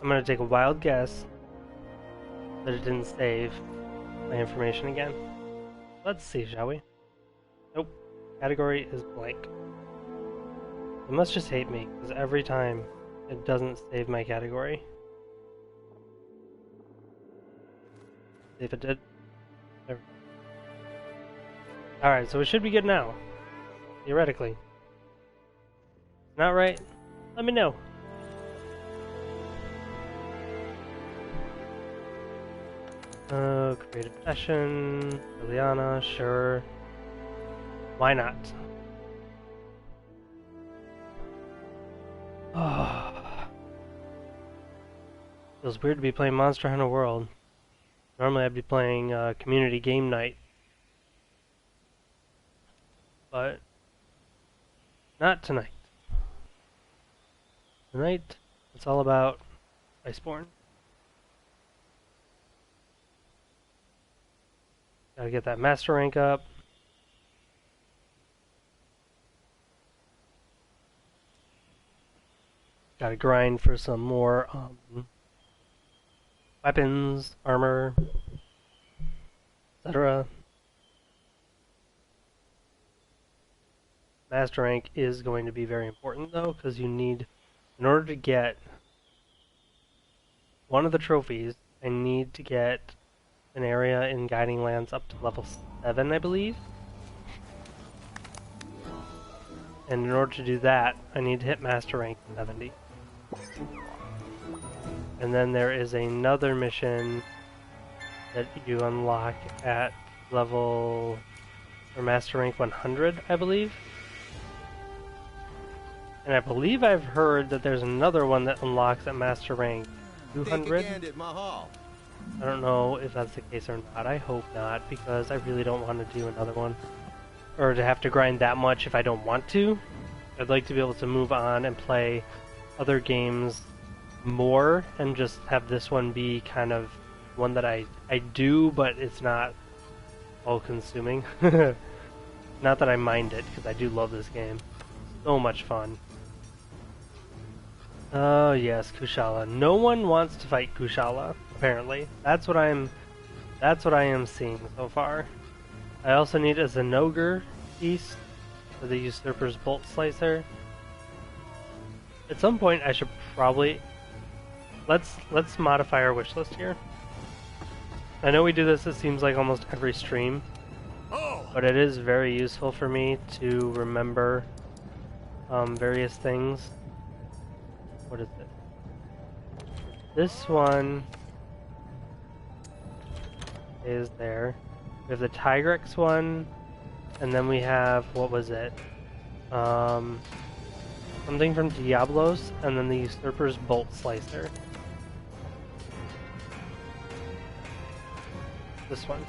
I'm gonna take a wild guess that it didn't save my information again. Let's see, shall we? Nope. Category is blank. It must just hate me, because every time it doesn't save my category. See if it did. Alright, so it should be good now. Theoretically. Not right? Let me know. Create a session. Liliana, sure. Why not? Oh. Feels weird to be playing Monster Hunter World. Normally I'd be playing Community Game Night. But not tonight. Tonight, it's all about Iceborne. Gotta get that master rank up. Gotta grind for some more weapons, armor, etc. Master rank is going to be very important though, because you need, in order to get one of the trophies, I need to get an area in Guiding Lands up to level 7, I believe. And in order to do that, I need to hit Master Rank 70. And then there is another mission that you unlock at level, or Master Rank 100, I believe. And I believe I've heard that there's another one that unlocks at Master Rank 200. I don't know if that's the case or not. I hope not, because I really don't want to do another one. Or to have to grind that much if I don't want to. I'd like to be able to move on and play other games more, and just have this one be kind of one that I do, but it's not all-consuming. Not that I mind it, because I do love this game. So much fun. Oh yes, Kushala. No one wants to fight Kushala, apparently. That's what I am seeing so far. I also need a Zenogre piece for the Usurper's Bolt Slicer. At some point I should probably let's modify our wish list here. I know we do this, it seems like almost every stream, but it is very useful for me to remember various things. What is it? This one is there. We have the Tigrex one, and then we have, what was it? Something from Diablos, and then the Usurper's Bolt Slicer. This one.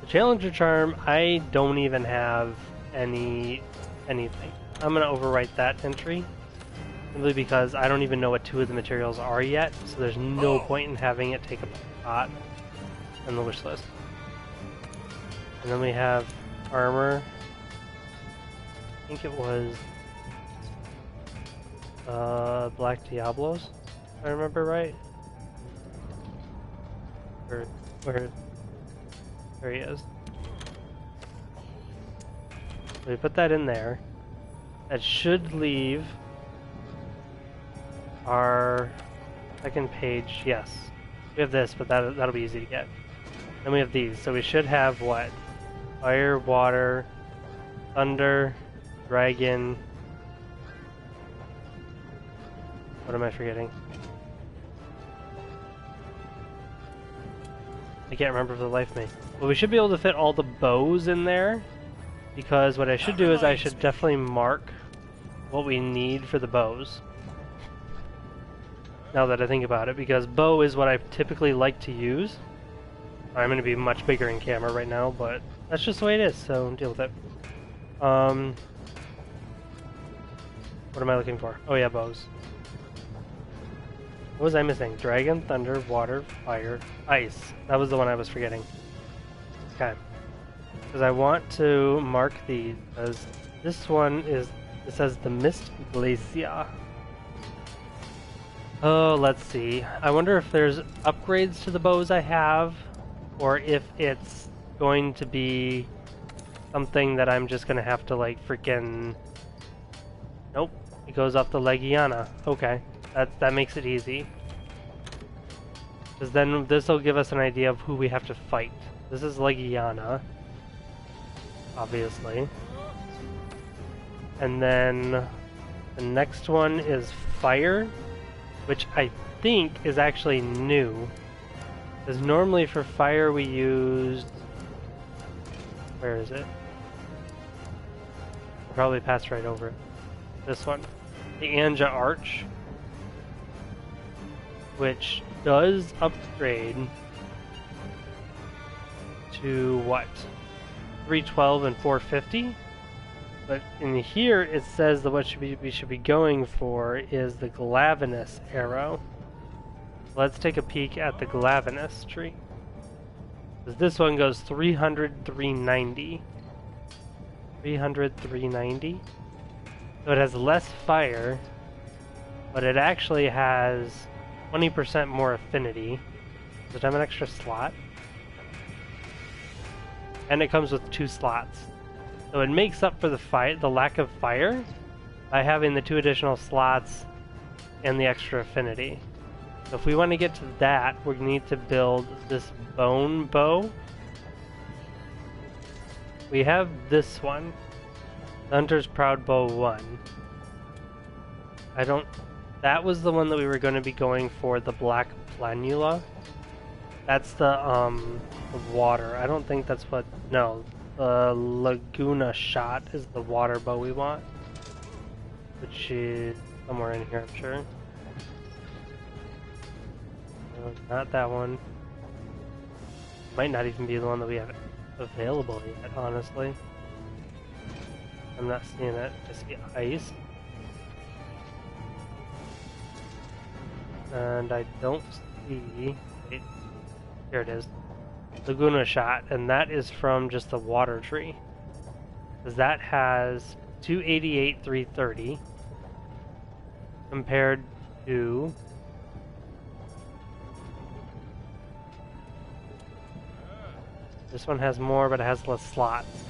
The Challenger Charm, I don't even have anything. I'm gonna overwrite that entry, simply because I don't even know what 2 of the materials are yet, so there's no point in having it take up a spot in the wish list. And then we have armor. I think it was Black Diablos, if I remember right. Where there he is. So we put that in there. That should leave our second page. Yes, we have this, but that'll be easy to get. Then we have these, so we should have what? Fire, water, thunder, dragon. What am I forgetting? I can't remember for the life of me. But we should be able to fit all the bows in there, because what I should do is I should definitely mark what we need for the bows. Now that I think about it, because bow is what I typically like to use. I'm going to be much bigger in camera right now, but that's just the way it is, so deal with it. What am I looking for? Oh yeah, bows. What was I missing? Dragon, thunder, water, fire, ice. That was the one I was forgetting. Okay. Because I want to mark these, because this one is It says the Mist Glacia. Oh, let's see. I wonder if there's upgrades to the bows I have, or if it's going to be something that I'm just gonna have to like freaking... Nope, it goes off the Legiana. Okay, that makes it easy. Because then this will give us an idea of who we have to fight. This is Legiana, obviously. And then the next one is Fire, which I think is actually new. Because normally for Fire we used... Where is it? I probably passed right over it. This one. The Anja Arch. Which does upgrade to what? 312 and 450? But in here it says that what we should be going for is the Glavenus arrow. Let's take a peek at the Glavenus tree. This one goes 300, 390. 300, 390. So it has less fire, but it actually has 20% more affinity. Does it have an extra slot? And it comes with 2 slots. So it makes up for the lack of fire by having the 2 additional slots and the extra affinity. So if we want to get to that, we need to build this bone bow. We have this one, Hunter's Proud Bow 1. That was the one that we were going to be going for, the Black Planula. That's the water. I don't think that's what... No, the Laguna Shot is the water bow we want. Which is somewhere in here, I'm sure. No, not that one. Might not even be the one that we have available yet, honestly. I'm not seeing it. I see ice. And I don't see... Wait. Here it is. Laguna Shot, and that is from just the water tree. Because that has 288, 330 compared to this one has more, but it has less slots.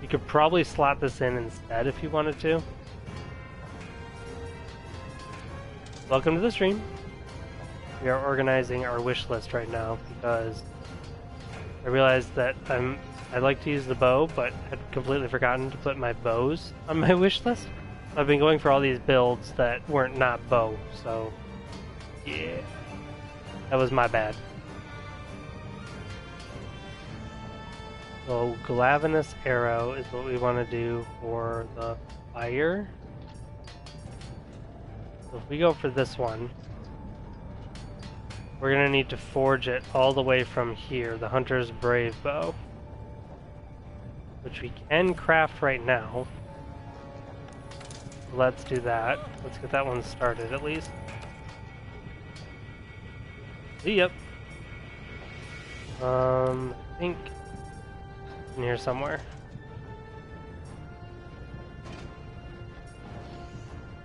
You could probably slot this in instead if you wanted to. Welcome to the stream. We are organizing our wish list right now because I realized that I like to use the bow, but had completely forgotten to put my bows on my wish list. I've been going for all these builds that weren't not bow, so yeah, that was my bad. So Glavenus arrow is what we want to do for the fire. So if we go for this one, we're going to need to forge it all the way from here, the Hunter's Brave Bow. Which we can craft right now. Let's do that. Let's get that one started at least. Yep. I think in here somewhere.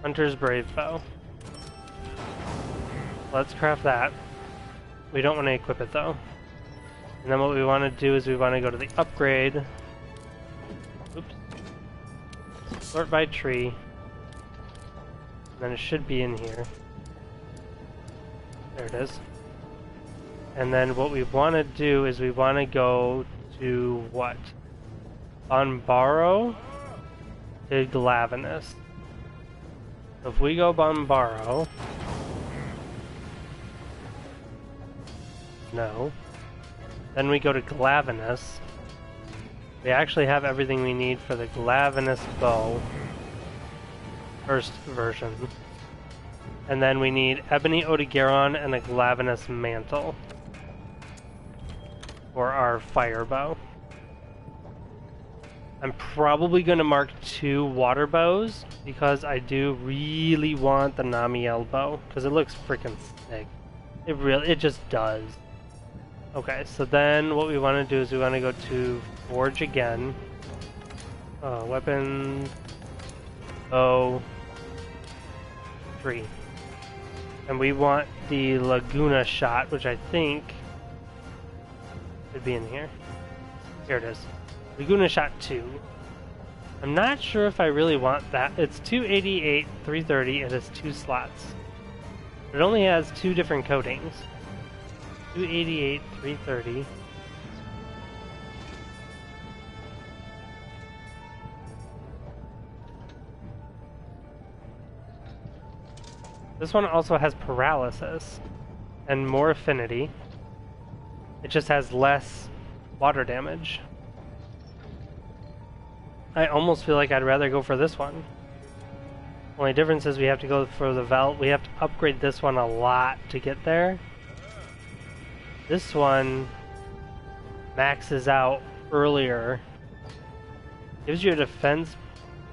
Hunter's Brave Bow. Let's craft that. We don't want to equip it though. And then what we want to do is we want to go to the upgrade. Oops. Sort by tree. And then it should be in here. There it is. And then what we want to do is we want to go to what? Bonbaro to Glavenus. So if we go Bonbaro... No. Then we go to Glavenus. We actually have everything we need for the Glavenus bow. First version. And then we need Ebony Odegaron and a Glavenus mantle. For our fire bow. I'm probably going to mark 2 water bows. Because I do really want the Namiel bow. Because it looks freaking sick. It just does. Okay, so then what we want to do is we want to go to Forge again. Weapon, bow, tree. And we want the Laguna shot, which I think should be in here. Here it is. Laguna shot 2. I'm not sure if I really want that. It's 288, 330, it has 2 slots. It only has 2 different coatings. 288, 330. This one also has paralysis and more affinity. It just has less water damage. I almost feel like I'd rather go for this one. Only difference is we have to go for the Vel. We have to upgrade this one a lot to get there. This one maxes out earlier. Gives you a defense.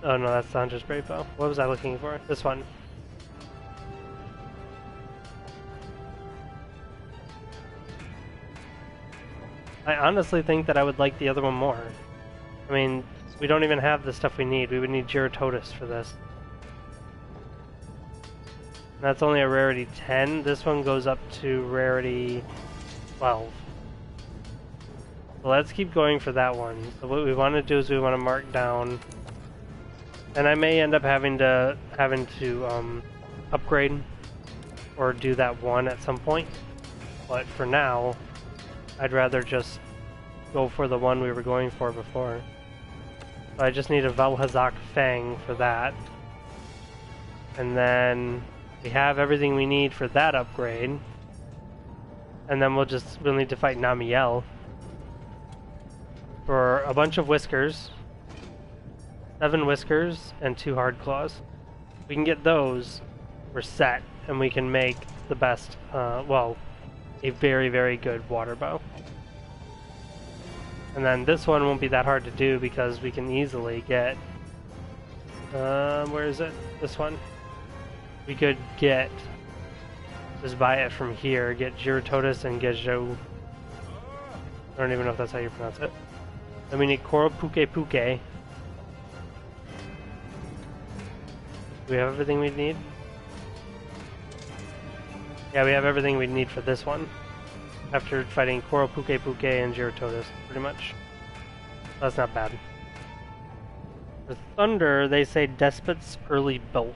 Oh no, that's the Hunter's Great Bow. What was I looking for? This one. I honestly think that I would like the other one more. I mean, we don't even have the stuff we need. We would need Giratotus for this. And that's only a rarity 10. This one goes up to rarity 12. So let's keep going for that one. So what we want to do is we want to mark down, and I may end up having to upgrade or do that one at some point. But for now, I'd rather just go for the one we were going for before. So I just need a Vel'Hazak Fang for that. And then we have everything we need for that upgrade. And then we'll need to fight Namiel for a bunch of whiskers. 7 whiskers and 2 hard claws. We can get those, we're set, and we can make the best, well, a very, very good water bow. And then this one won't be that hard to do because we can easily get, where is it? This one. We could just buy it from here, get Giratotus and get Jo. I don't even know if that's how you pronounce it. Then we need Coral Puke Puke. Do we have everything we need? Yeah, we have everything we need for this one. After fighting Coral Puke Puke and Giratotus, pretty much. That's not bad. For Thunder, they say Despot's Early Bolt.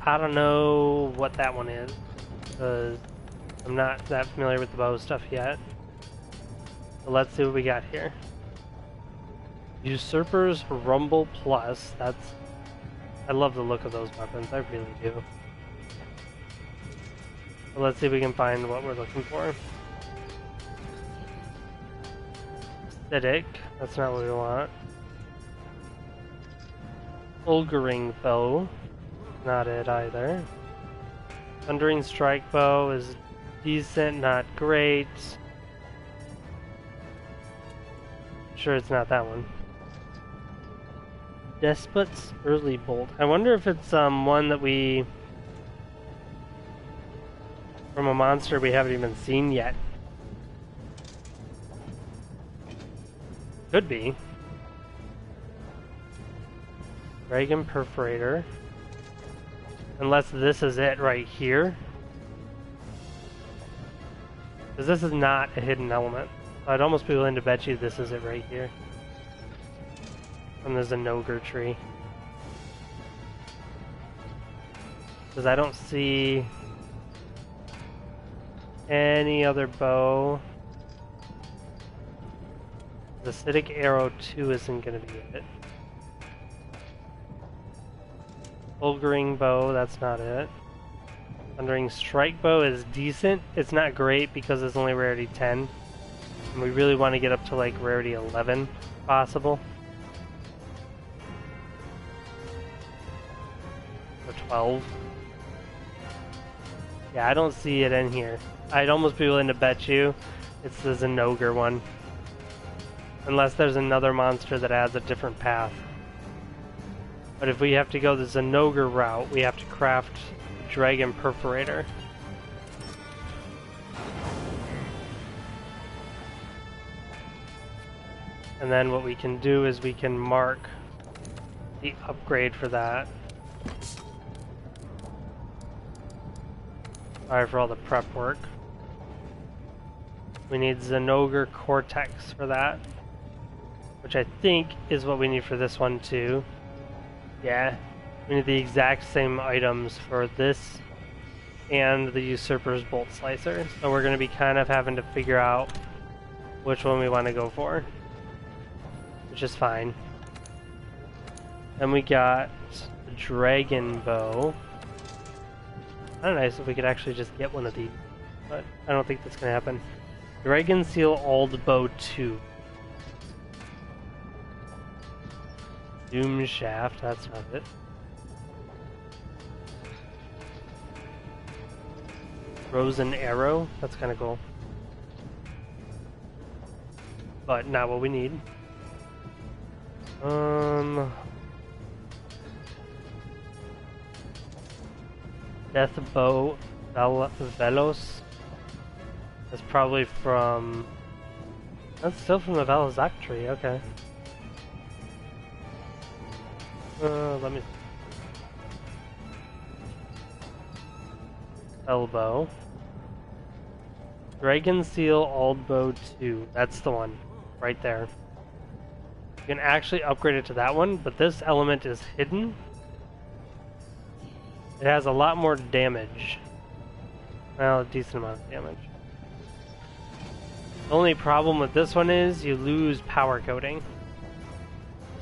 I don't know what that one is, because I'm not that familiar with the bow stuff yet. So let's see what we got here. Usurper's Rumble Plus. I love the look of those weapons, I really do. So let's see if we can find what we're looking for. Acidic, that's not what we want. Fulguring Bow, not it either. Thundering Strike Bow is decent, not great. Sure it's not that one. Despot's Early Bolt. I wonder if it's one that we... from a monster we haven't even seen yet. Could be. Dragon Perforator. Unless this is it right here. Because this is not a hidden element. I'd almost be willing to bet you this is it right here. And there's a Nogur tree. Because I don't see any other bow. The Acidic Arrow 2 isn't going to be it. Fulguring Bow, that's not it. Thundering Strike Bow is decent. It's not great because it's only rarity 10. And we really want to get up to like rarity 11, if possible. Or 12. Yeah, I don't see it in here. I'd almost be willing to bet you it's the Zinogre one. Unless there's another monster that adds a different path. But if we have to go the Zinogre route, we have to craft Dragon Perforator. And then what we can do is we can mark the upgrade for that. Sorry for all the prep work. We need Zenogre Cortex for that, which I think is what we need for this one too. Yeah, we need the exact same items for this and the Usurper's Bolt Slicer, so we're going to be kind of having to figure out which one we want to go for, which is fine. Then we got the Dragon Bow. Kind of nice if we could actually just get one of these, but I don't think that's going to happen. Dragon Seal Old Bow 2. Doom Shaft, that's not it. Frozen Arrow, that's kind of cool. But not what we need. Death Bow Velos. That's probably from... That's still from the Velozak tree, okay. Let me... Elbow. Dragon Seal Old Bow 2. That's the one. Right there. You can actually upgrade it to that one, but this element is hidden. It has a lot more damage. Well, a decent amount of damage. The only problem with this one is you lose power coating.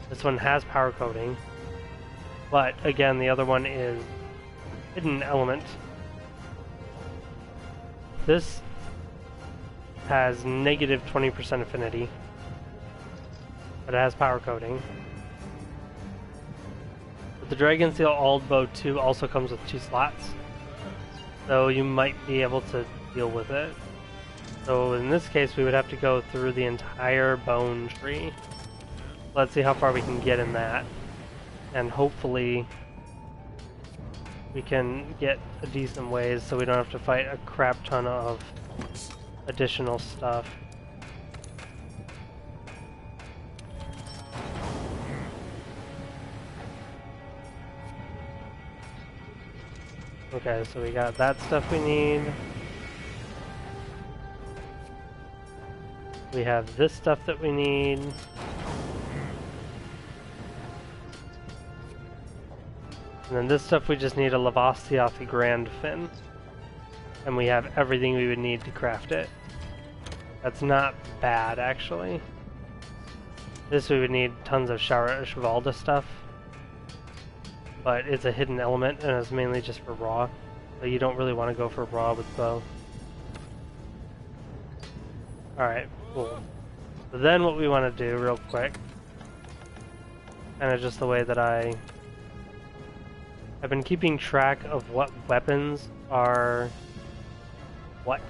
This one has power coating. But again, the other one is hidden element. This has negative 20% affinity, but it has power coating. But the Dragon Seal Old Bow 2 also comes with 2 slots, so you might be able to deal with it. So in this case, we would have to go through the entire bone tree. Let's see how far we can get in that, and hopefully we can get a decent ways so we don't have to fight a crap ton of additional stuff. Okay, so we got that stuff we need. We have this stuff that we need. And then this stuff we just need a Lavastiothi Grand Fin. And we have everything we would need to craft it. That's not bad, actually. This we would need tons of Shivalda stuff. But it's a hidden element, and it's mainly just for raw. So you don't really want to go for raw with bow. Alright, cool. So then what we want to do, real quick, kind of just the way that I've been keeping track of what weapons are what.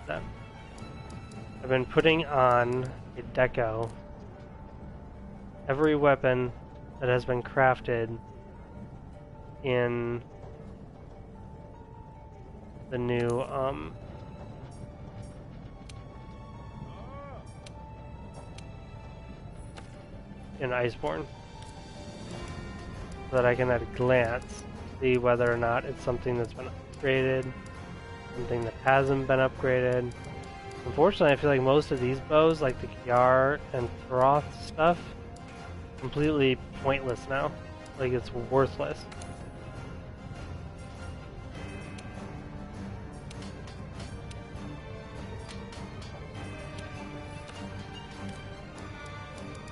That. I've been putting on a deco every weapon that has been crafted in the new in Iceborne, so that I can at a glance see whether or not it's something that's been upgraded, something that hasn't been upgraded. Unfortunately, I feel like most of these bows, like the Kiar and Throth stuff, completely pointless now. Like, it's worthless.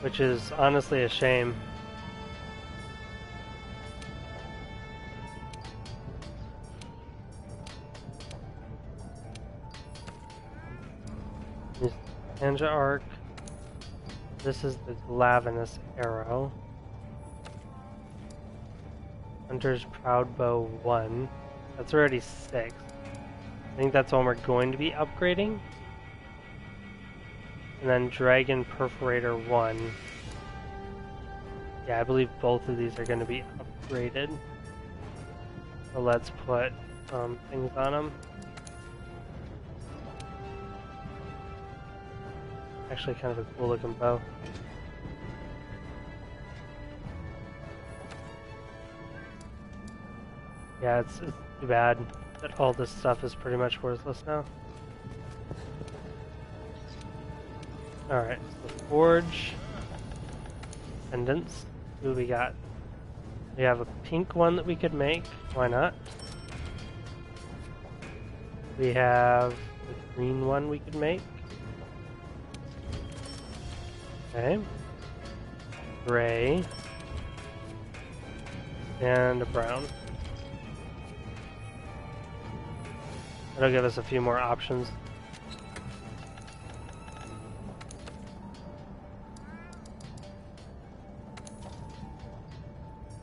Which is honestly a shame. Ninja Arc. This is the Glavenus Arrow. Hunter's Proud Bow 1. That's already 6. I think that's one we're going to be upgrading. And then Dragon Perforator 1. Yeah, I believe both of these are going to be upgraded. So let's put things on them. Actually kind of a cool looking bow. Yeah, it's too bad that all this stuff is pretty much worthless now. Alright, so forge. Pendants. Who we got? We have a pink one that we could make. Why not? We have a green one we could make. Okay. Gray. And a brown. That'll give us a few more options.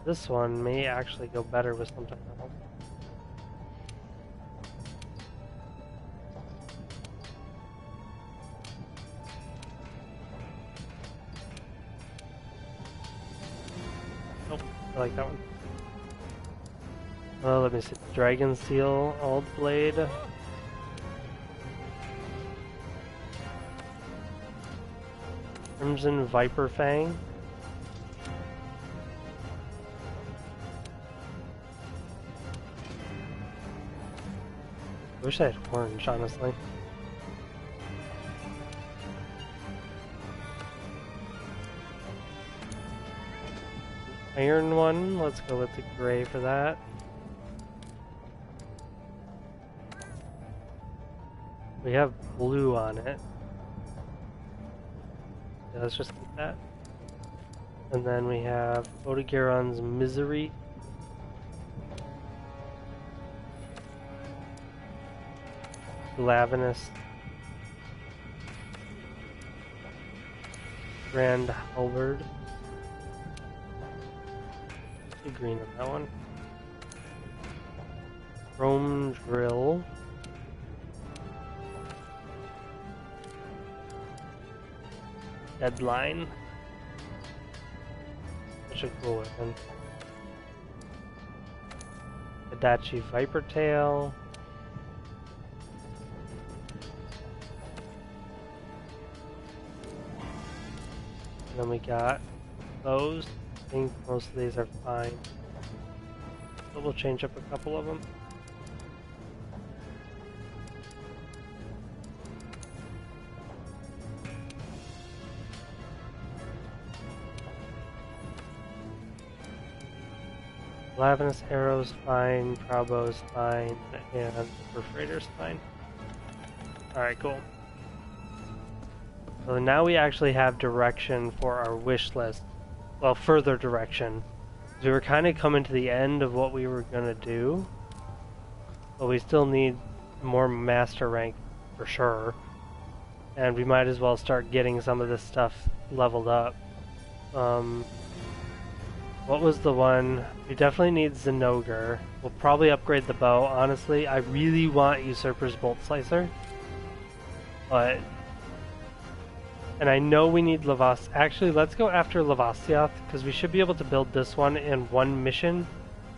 This one may actually go better with something else. Nope, I like that one. Oh, let me see. Dragon Seal, Old Blade. Crimson Viper Fang. I wish I had orange, honestly. Iron one, let's go with the gray for that. We have blue on it. Yeah, let's just keep that. And then we have Odogaron's Misery. Lavinus. Grand Halberd. The green on that one. Chrome Drill. Deadline. Such a cool weapon. Adachi Viper Tail. And then we got those. I think most of these are fine. But we'll change up a couple of them. Lavinus Arrow's fine, Probow's fine, and Perforator's fine. Alright, cool. So now we actually have direction for our wish list. Well, further direction. We were kind of coming to the end of what we were going to do. But we still need more master rank for sure. And we might as well start getting some of this stuff leveled up. What was the one? We definitely need Zinogre. We'll probably upgrade the bow. Honestly, I really want Usurper's Bolt Slicer. But... And I know we need Lavas. Actually, let's go after Lavassioth, because we should be able to build this one in one mission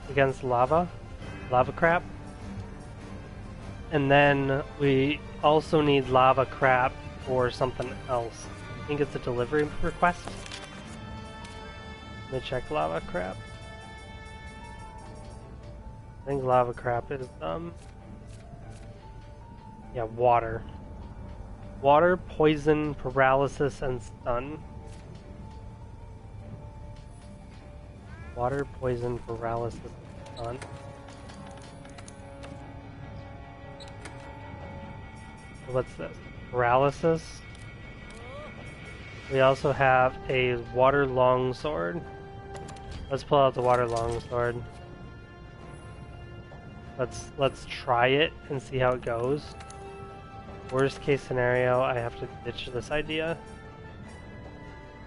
against Lava Crap. And then we also need Lava Crap for something else. I think it's a delivery request. Let me check Lava Crap. I think Lava Crap is, yeah, water. Water, poison, paralysis, and stun. Water, poison, paralysis, and stun. What's this? Paralysis. We also have a water longsword. Let's pull out the water longsword. Let's try it and see how it goes. Worst case scenario, I have to ditch this idea.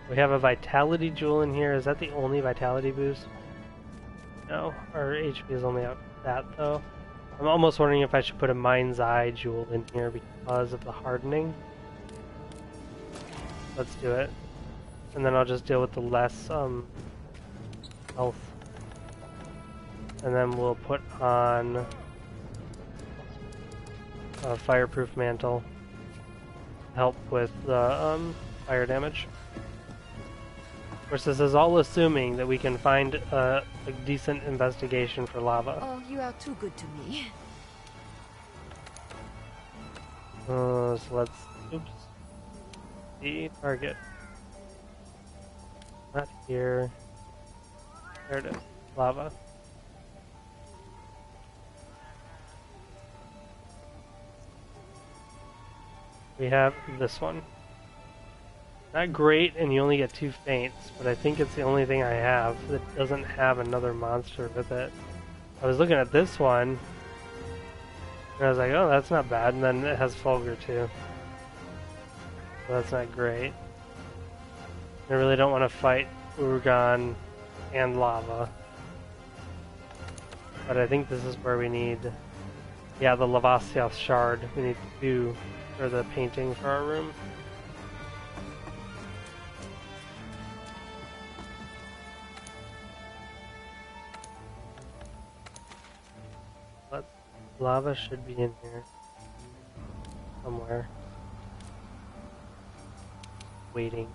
We have a vitality jewel in here. Is that the only vitality boost? No, our HP is only at that though. I'm almost wondering if I should put a Mind's Eye jewel in here because of the hardening. Let's do it. And then I'll just deal with the less health. And then we'll put on a Fireproof Mantle. help with the fire damage. Of course, this is all assuming that we can find a decent investigation for lava. Oh, you are too good to me. So let's, oops, the target. Not here. There it is, lava. We have this one. Not great, and you only get 2 faints, but I think it's the only thing I have that doesn't have another monster with it. I was looking at this one, and I was like, oh, that's not bad, and then it has Fulgur too. So that's not great. I really don't want to fight Urgan and lava. But I think this is where we need, yeah, the Lavasiath shard. We need 2 for the painting for our room. Lava should be in here somewhere. Waiting.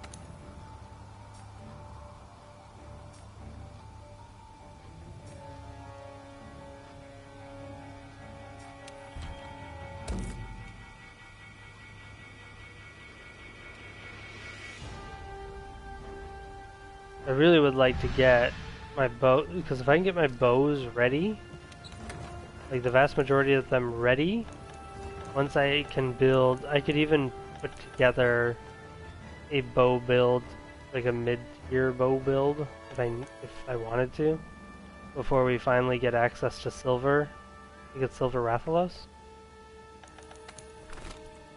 I really would like to get my bow, because if I can get my bows ready, like the vast majority of them ready, once I can build, I could even put together a bow build, like a mid-tier bow build, if I wanted to, before we finally get access to silver, to get silver Rathalos.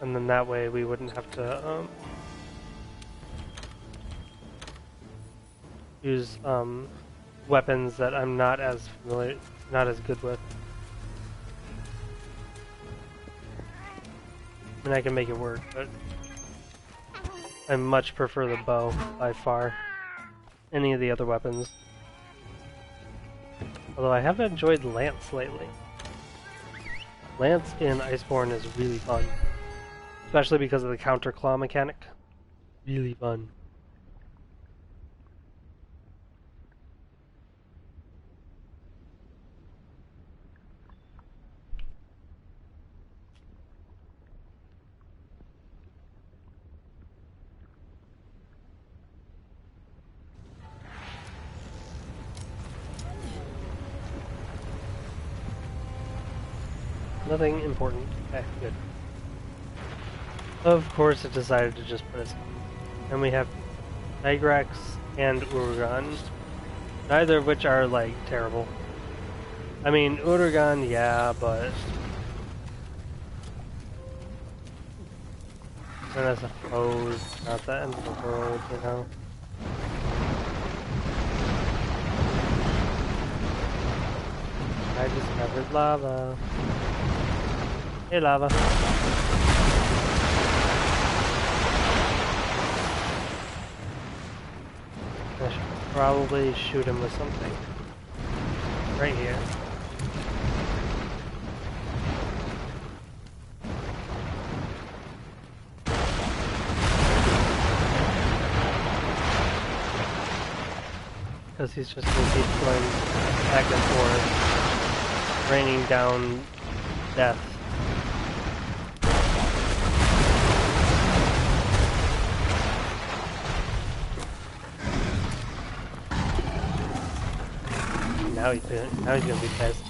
And then that way we wouldn't have to use weapons that I'm not as good with. I mean, I can make it work, but I much prefer the bow by far. Any of the other weapons. Although I have enjoyed Lance lately. Lance in Iceborne is really fun. Especially because of the counter claw mechanic. Really fun. Nothing important. Okay, good. Of course it decided to just put us. And we have Tigrex and Urgan. Neither of which are, like, terrible. I mean, Urgan, yeah, but... And I suppose not the end of the world, you know? I discovered lava. Hey, lava. I should probably shoot him with something. Right here. Because he's just going to keep going back and forth, raining down death. Now he's gonna be pissed.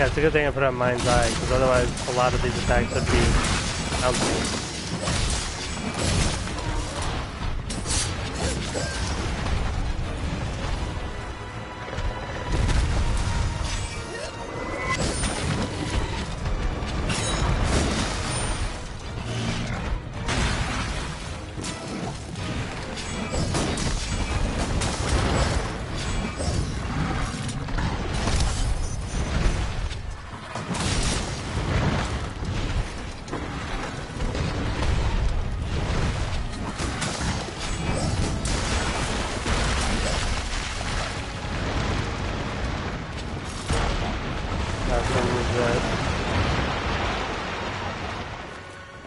Yeah, it's a good thing I put on Mind's Eye, because otherwise a lot of these attacks would be bouncing.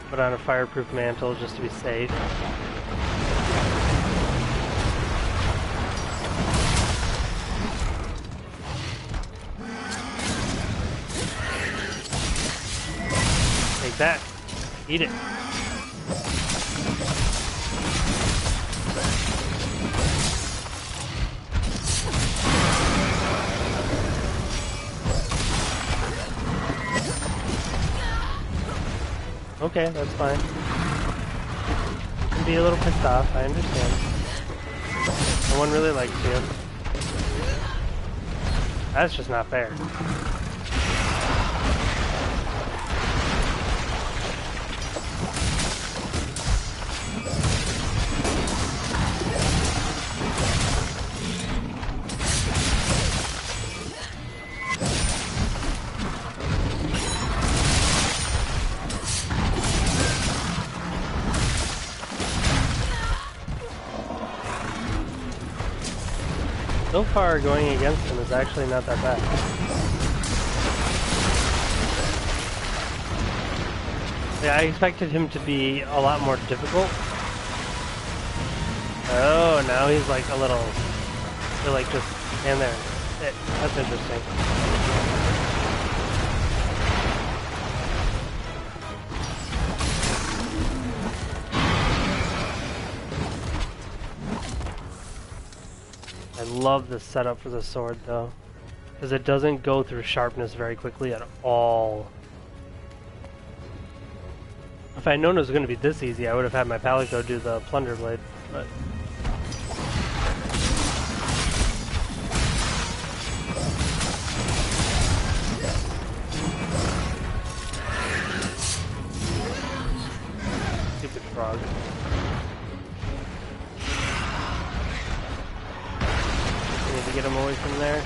Put on a fireproof mantle just to be safe. Take that. Eat it. Okay, that's fine. You can be a little pissed off, I understand. No one really likes you. That's just not fair. So far, going against him is actually not that bad. Yeah, I expected him to be a lot more difficult. Oh, now he's like a little... He'll like just stand there and sit. That's interesting. I love the setup for the sword though, because it doesn't go through sharpness very quickly at all. If I'd known it was going to be this easy, I would have had my Palico do the plunder blade, but... Stupid frog. To get him away from there.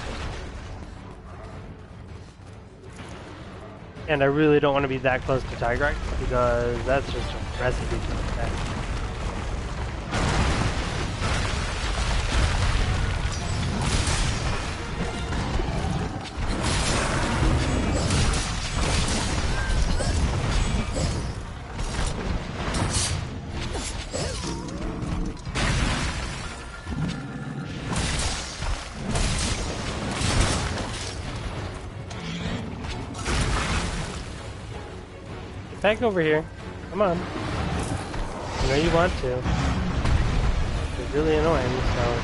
And I really don't want to be that close to Tigrex because that's just a recipe for attack. Back over here. Come on. I know you want to. It's really annoying, so...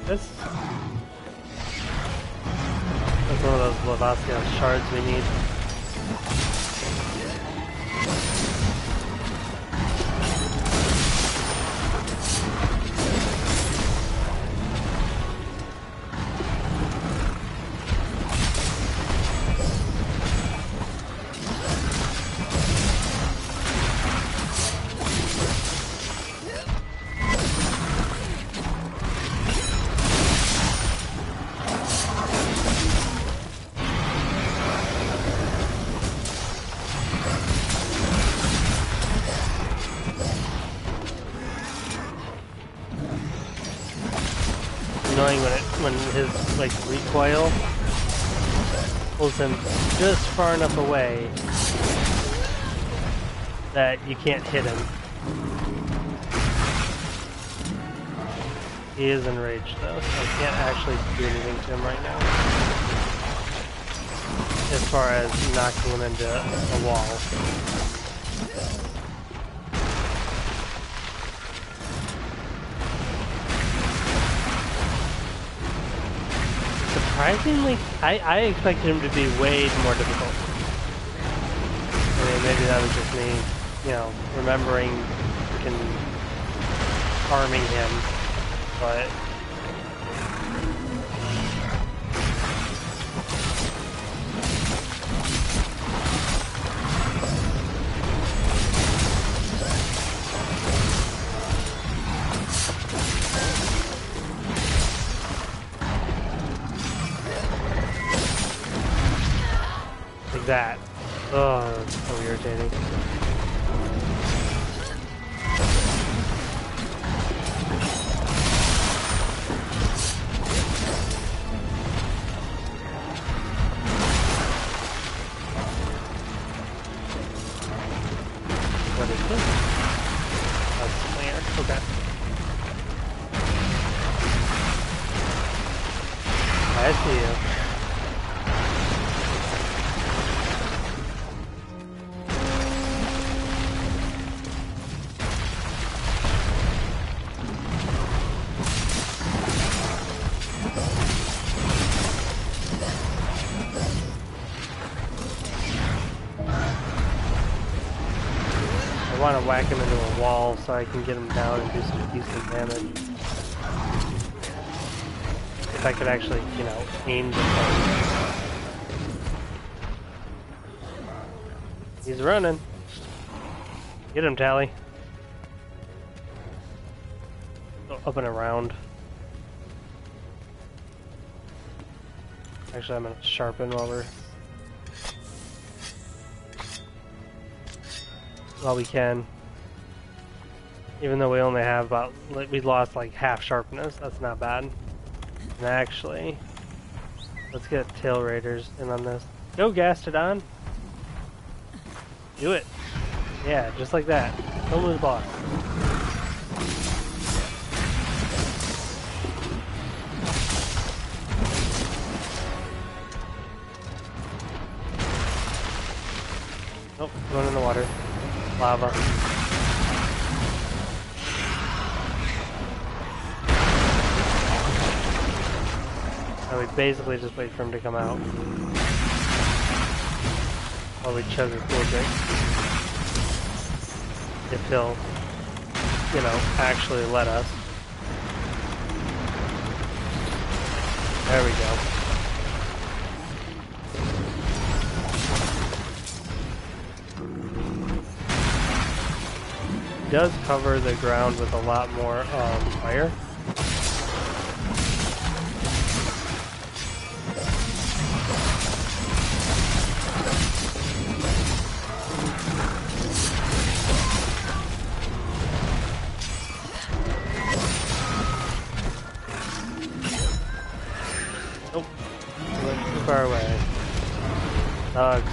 This. That's one of those Lavaskia shards we need. Annoying when his like recoil pulls him just far enough away that you can't hit him. He is enraged though, so I can't actually do anything to him right now. As far as knocking him into a wall. Surprisingly, I expected him to be way more difficult. I mean, maybe that was just me, you know, remembering freaking harming him, but... like that. Oh, that's so irritating. What is this? That's clear. Okay. I see you. I want to whack him into a wall so I can get him down and do some decent damage. If I could actually, you know, aim the thing. He's running. Get him, Tally. Go up and around. Actually, I'm going to sharpen while we can. Even though we only have about, we lost like half sharpness, that's not bad. And actually, let's get tail raiders in on this. Go, Gastodon! Do it! Yeah, just like that. Don't lose boss. Nope, going in the water. Lava. And we basically just wait for him to come out while we chug a cool drink. If he'll, you know, actually let us. There we go. Does cover the ground with a lot more fire. Nope. Went too far away. Dogs.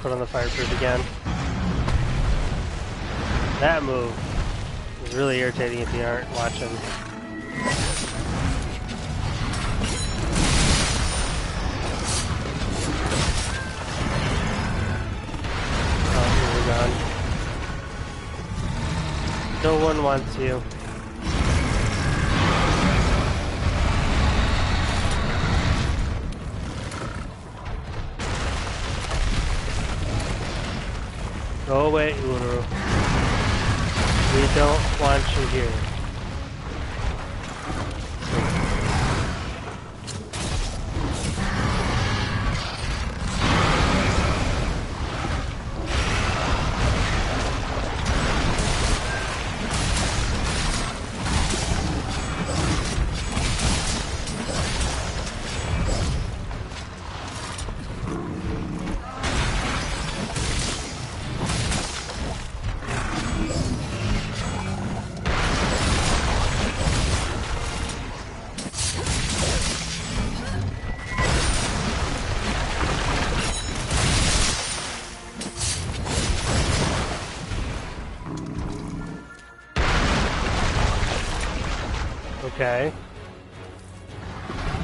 Put on the fireproof again. That move is really irritating if you aren't watching. Oh, here we're gone. No one wants you. Go away, Uru. We don't want you here. Okay.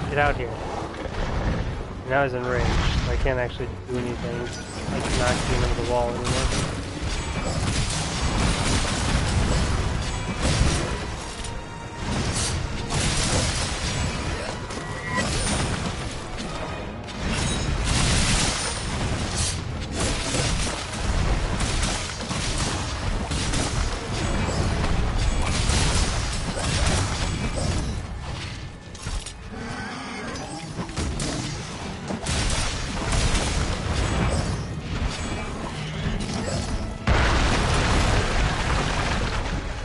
Get out here. Now he's enraged. I can't actually do anything. I cannot get him into the wall anymore.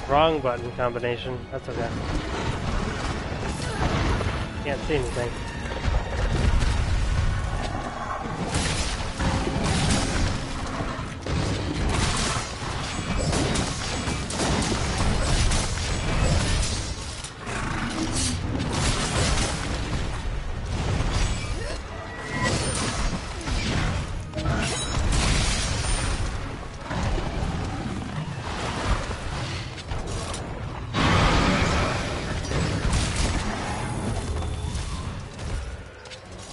Wrong button combination. That's okay. Can't see anything.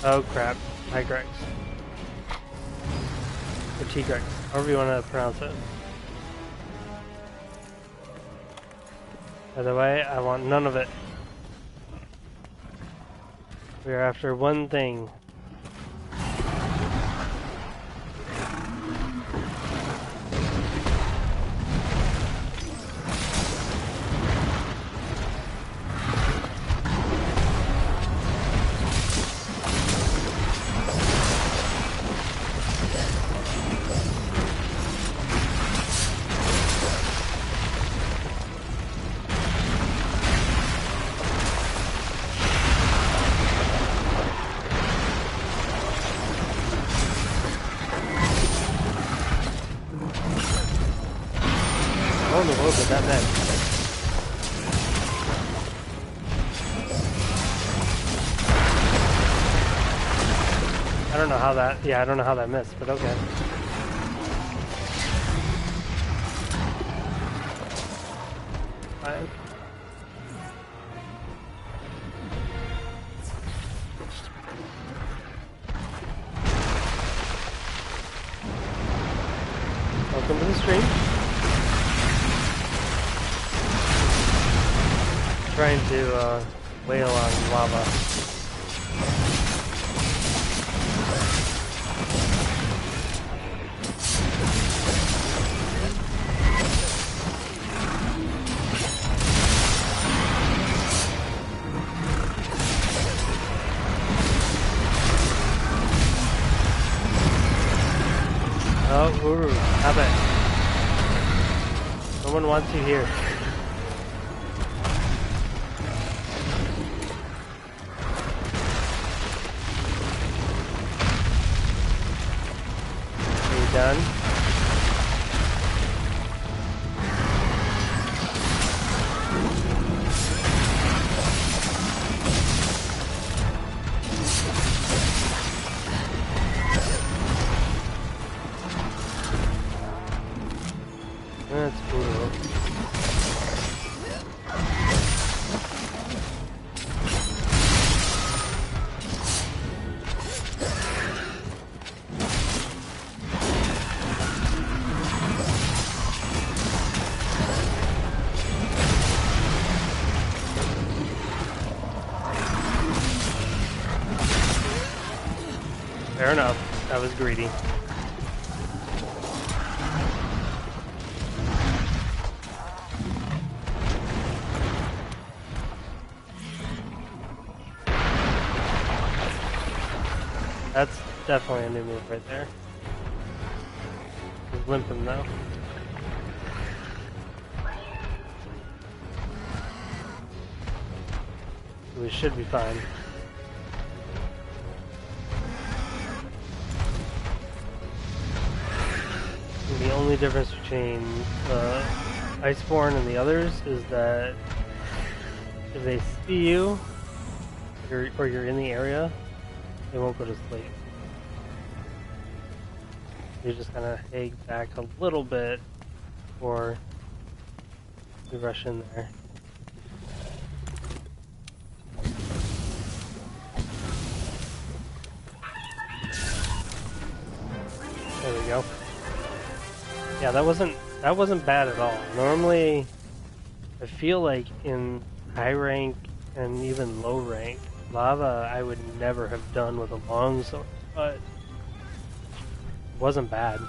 Oh crap. Hi Grex. Or T-Grex. However you want to pronounce it. By the way, I want none of it. We are after one thing. Oh, the world is that bad. I don't know how that, yeah, I don't know how that missed, but okay. Fine. Welcome to the stream. Trying to wail on lava. Oh, ooh, stop it. No one wants you here. Done. That's brutal. Fair enough. That was greedy. That's definitely a new move right there. He's limping though. We should be fine. And the only difference between Iceborne and the others is that if they see you, or you're in the area, they won't go to sleep. You just kind of hang back a little bit before you rush in there. go. Yeah, that wasn't bad at all. Normally, I feel like in high rank and even low rank, lava I would never have done with a longsword, but it wasn't bad.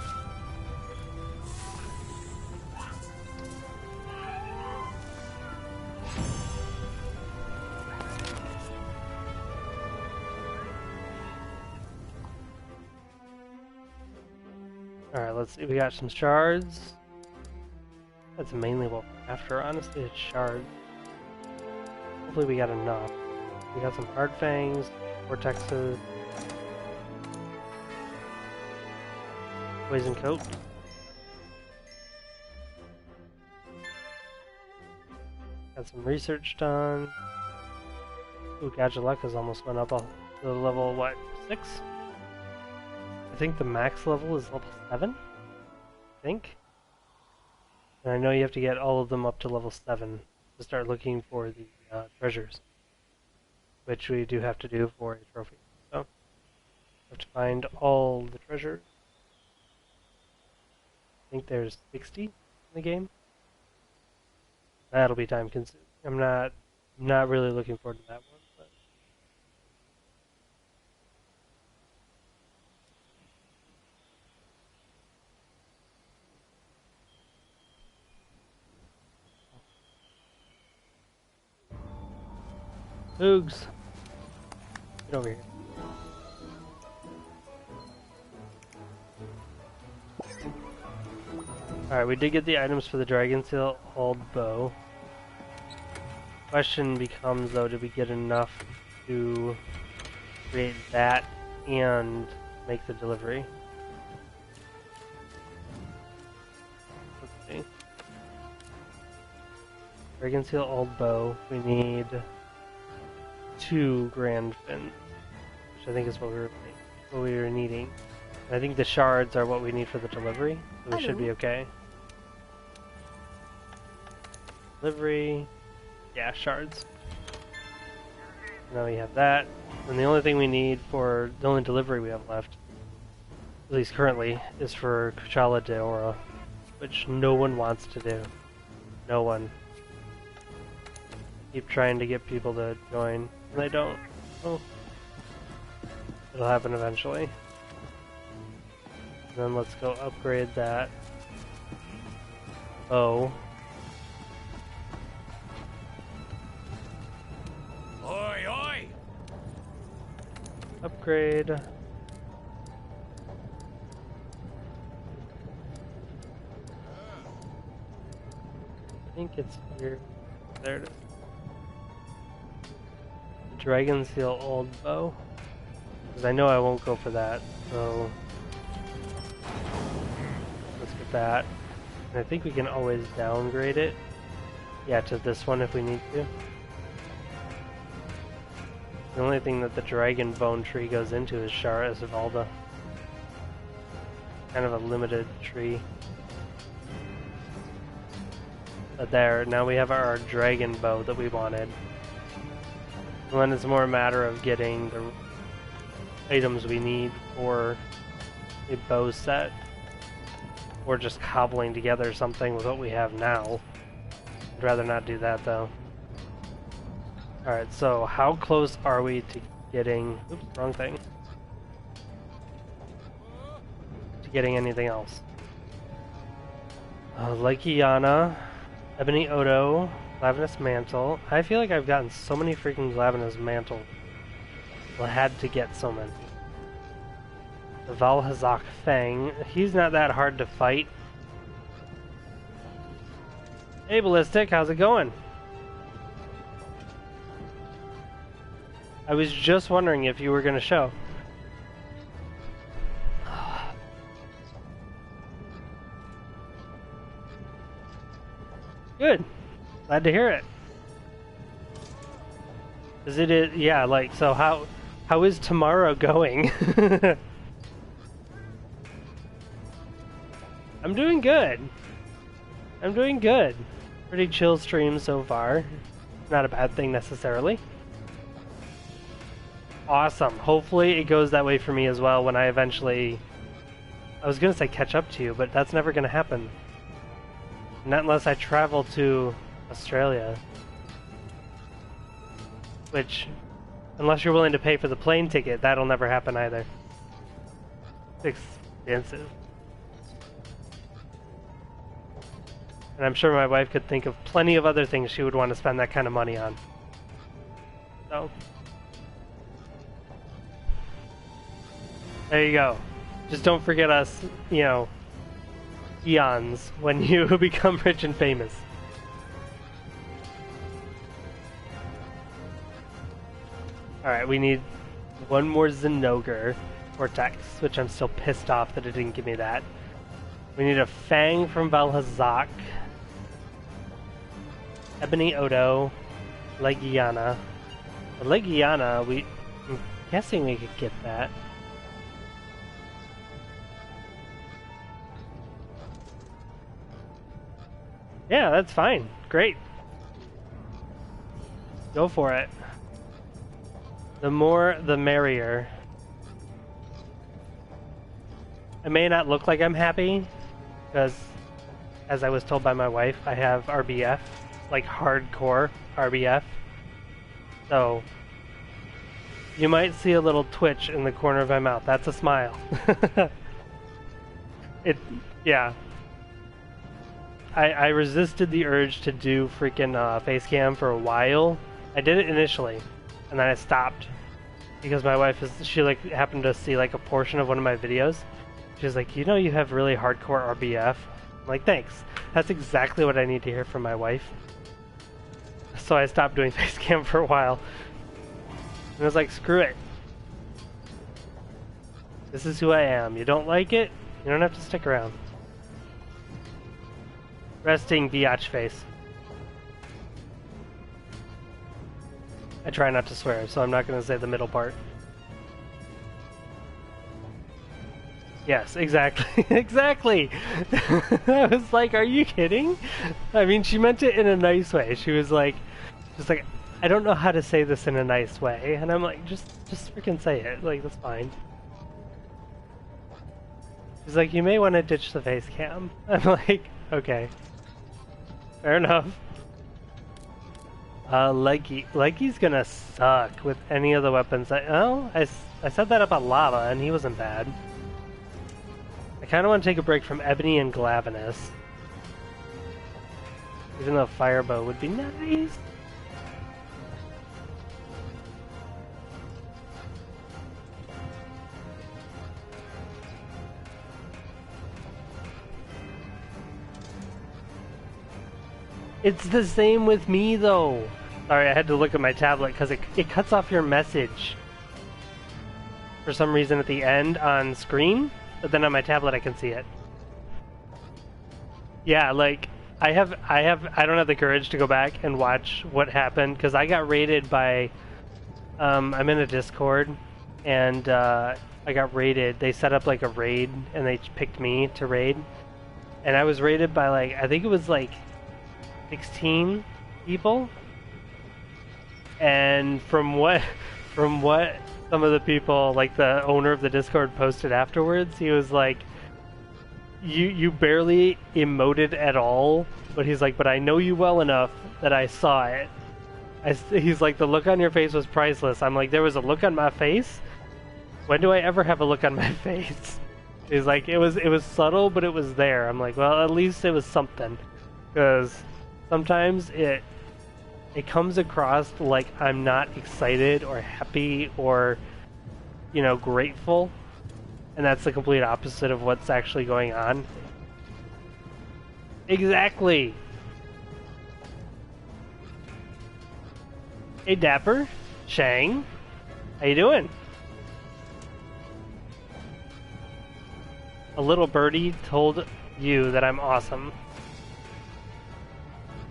Alright, let's see. We got some shards. That's mainly what we're after, honestly, it's shards. Hopefully we got enough. We got some hard fangs, vortexes, poison coat. Got some research done. Ooh, Gadget almost went up to level, what, 6? I think the max level is level 7? I think? And I know you have to get all of them up to level 7 to start looking for the treasures. Which we do have to do for a trophy. So, we have to find all the treasures. I think there's 60 in the game. That'll be time consuming. I'm not really looking forward to that one. Oogs! Get over here. Alright, we did get the items for the Dragon Seal Old Bow. Question becomes though, did we get enough to create that and make the delivery? Let's see. Dragon Seal Old Bow, we need 2 grand fins, which I think is what we were needing. And I think the shards are what we need for the delivery, so we should be okay. Delivery, yeah, shards. Now we have that, and the only thing we need for the only delivery we have left, at least currently, is for Kuchala Daora, which no one wants to do. No one. Keep trying to get people to join. They don't. Oh. It'll happen eventually. And then let's go upgrade that bow. Oi, oi! Upgrade. I think it's here. There it is. Dragon Seal Old Bow, because I know I won't go for that, so let's get that. And I think we can always downgrade it, yeah, to this one if we need to. The only thing that the Dragon Bone tree goes into is Shara Esmeralda. Kind of a limited tree. But there, now we have our Dragon Bow that we wanted. And then it's more a matter of getting the items we need for a bow set, or just cobbling together something with what we have now. I'd rather not do that though. Alright, so how close are we to getting... Oops, wrong thing. To getting anything else? Lyciana, Ebony Odo, Glavenus Mantle. I feel like I've gotten so many freaking Glavenus Mantle. Well, I had to get so many. The Valhazak Fang. He's not that hard to fight. Hey Ballistic, how's it going? I was just wondering if you were going to show. Good. Glad to hear it. Is it, yeah, like, so how is tomorrow going? I'm doing good. I'm doing good. Pretty chill stream so far. Not a bad thing necessarily. Awesome. Hopefully it goes that way for me as well when I eventually I was gonna say catch up to you, but that's never gonna happen. Not unless I travel to Australia. Which, unless you're willing to pay for the plane ticket, that'll never happen either. It's expensive. And I'm sure my wife could think of plenty of other things she would want to spend that kind of money on. So, there you go. Just don't forget us, you know, eons when you become rich and famous. Alright, we need one more Zinogre Vortex, which I'm still pissed off that it didn't give me that. We need a Fang from Valhazak, Ebony Odo, Legiana. The Legiana, I'm guessing we could get that. Yeah, that's fine. Great. Go for it. The more, the merrier. I may not look like I'm happy, because, as I was told by my wife, I have RBF, like hardcore RBF. So, you might see a little twitch in the corner of my mouth. That's a smile. Yeah. I resisted the urge to do freaking face cam for a while. I did it initially, and then I stopped because my wife she like happened to see like a portion of one of my videos. She's like, you know, you have really hardcore RBF. I'm like, thanks. That's exactly what I need to hear from my wife. So I stopped doing face cam for a while, and I was like, screw it. This is who I am. You don't like it? You don't have to stick around. Resting biatch face. I try not to swear, so I'm not going to say the middle part. Yes, exactly. Exactly! I was like, are you kidding? I mean, she meant it in a nice way. She was like, I don't know how to say this in a nice way. And I'm like, just freaking say it. Like, that's fine. She's like, you may want to ditch the face cam. I'm like, okay. Fair enough. Leggy's gonna suck with any of the weapons. I set that up on Lava, and he wasn't bad. I kind of want to take a break from Ebony and Glavenus. Even though Firebow would be nice. It's the same with me, though. Sorry, I had to look at my tablet because it cuts off your message for some reason at the end on screen, but then on my tablet I can see it. Yeah, like I don't have the courage to go back and watch what happened because I got raided by. I'm in a Discord, and I got raided. They set up like a raid, and they picked me to raid, and I was raided by like I think it was like 16 people, and from what some of the people, like the owner of the Discord, posted afterwards, he was like, you barely emoted at all, but he's like, but I know you well enough that I saw it. He's like, the look on your face was priceless. I'm like, there was a look on my face? When do I ever have a look on my face? He's like, it was subtle, but it was there. I'm like, well, at least it was something, because sometimes it comes across like I'm not excited or happy or, you know, grateful, and that's the complete opposite of what's actually going on. Exactly. Hey Dapper, Shang, how you doing? A little birdie told you that I'm awesome.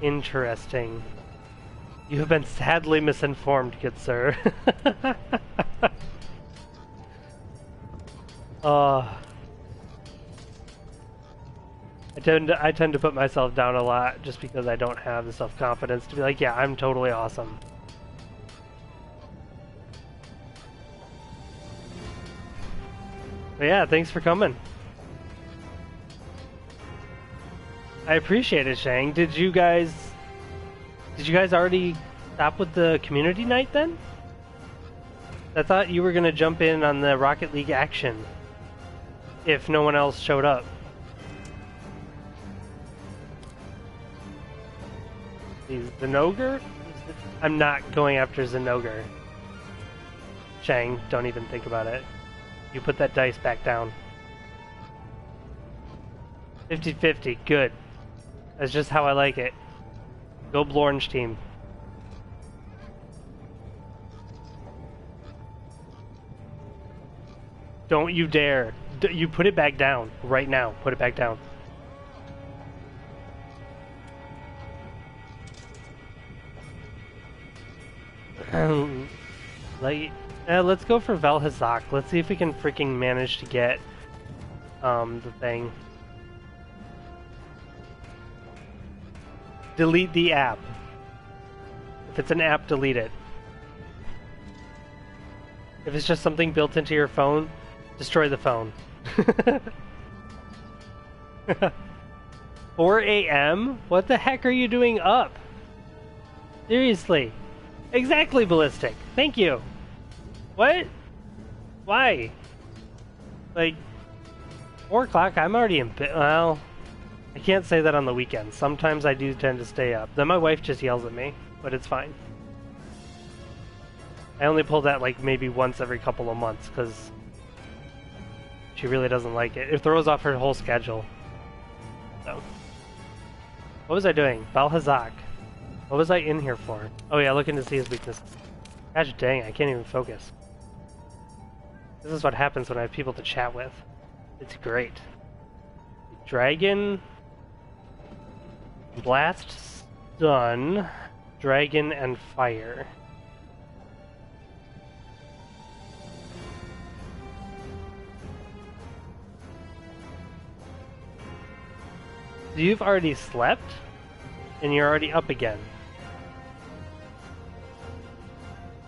Interesting. You have been sadly misinformed, good sir. I tend to put myself down a lot just because I don't have the self-confidence to be like, yeah, I'm totally awesome. But yeah, thanks for coming. I appreciate it, Shang. Did you guys already stop with the community night then? I thought you were gonna jump in on the Rocket League action if no one else showed up. Is Zenogre? I'm not going after Zenogre. Shang, don't even think about it. You put that dice back down. 50-50, good. That's just how I like it. Go Blornge team. Don't you dare. You put it back down. Right now. Put it back down. Let's go for Vel'Hazak. Let's see if we can freaking manage to get the thing. Delete the app. If it's an app, delete it. If it's just something built into your phone, destroy the phone. 4 a.m.? What the heck are you doing up? Seriously. Exactly, Ballistic. Thank you. What? Why? Like, 4 o'clock? I'm already in bed. Well, I can't say that on the weekends. Sometimes I do tend to stay up. Then my wife just yells at me, but it's fine. I only pull that like maybe once every couple of months because she really doesn't like it. It throws off her whole schedule. So, what was I doing? Vel'Hazak. What was I in here for? Oh yeah, looking to see his weaknesses. Gosh dang, I can't even focus. This is what happens when I have people to chat with. It's great. Dragon, Blast, Stun, Dragon, and Fire. So you've already slept? And you're already up again.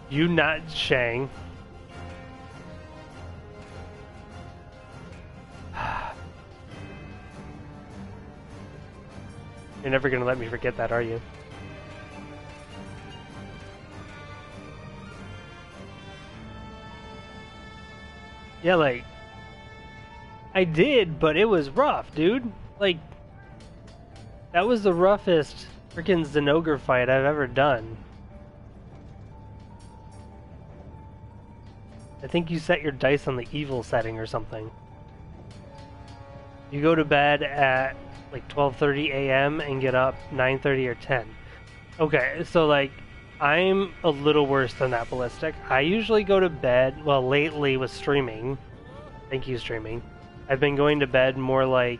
You not Shang. You're never gonna let me forget that, are you? Yeah, like... I did, but it was rough, dude. Like... That was the roughest freaking Zenogre fight I've ever done. I think you set your dice on the evil setting or something. You go to bed at like 12:30 a.m. and get up 9:30 or 10. Okay, so like I'm a little worse than that, Ballistic. I usually go to bed, well lately with streaming. Thank you, streaming. I've been going to bed more like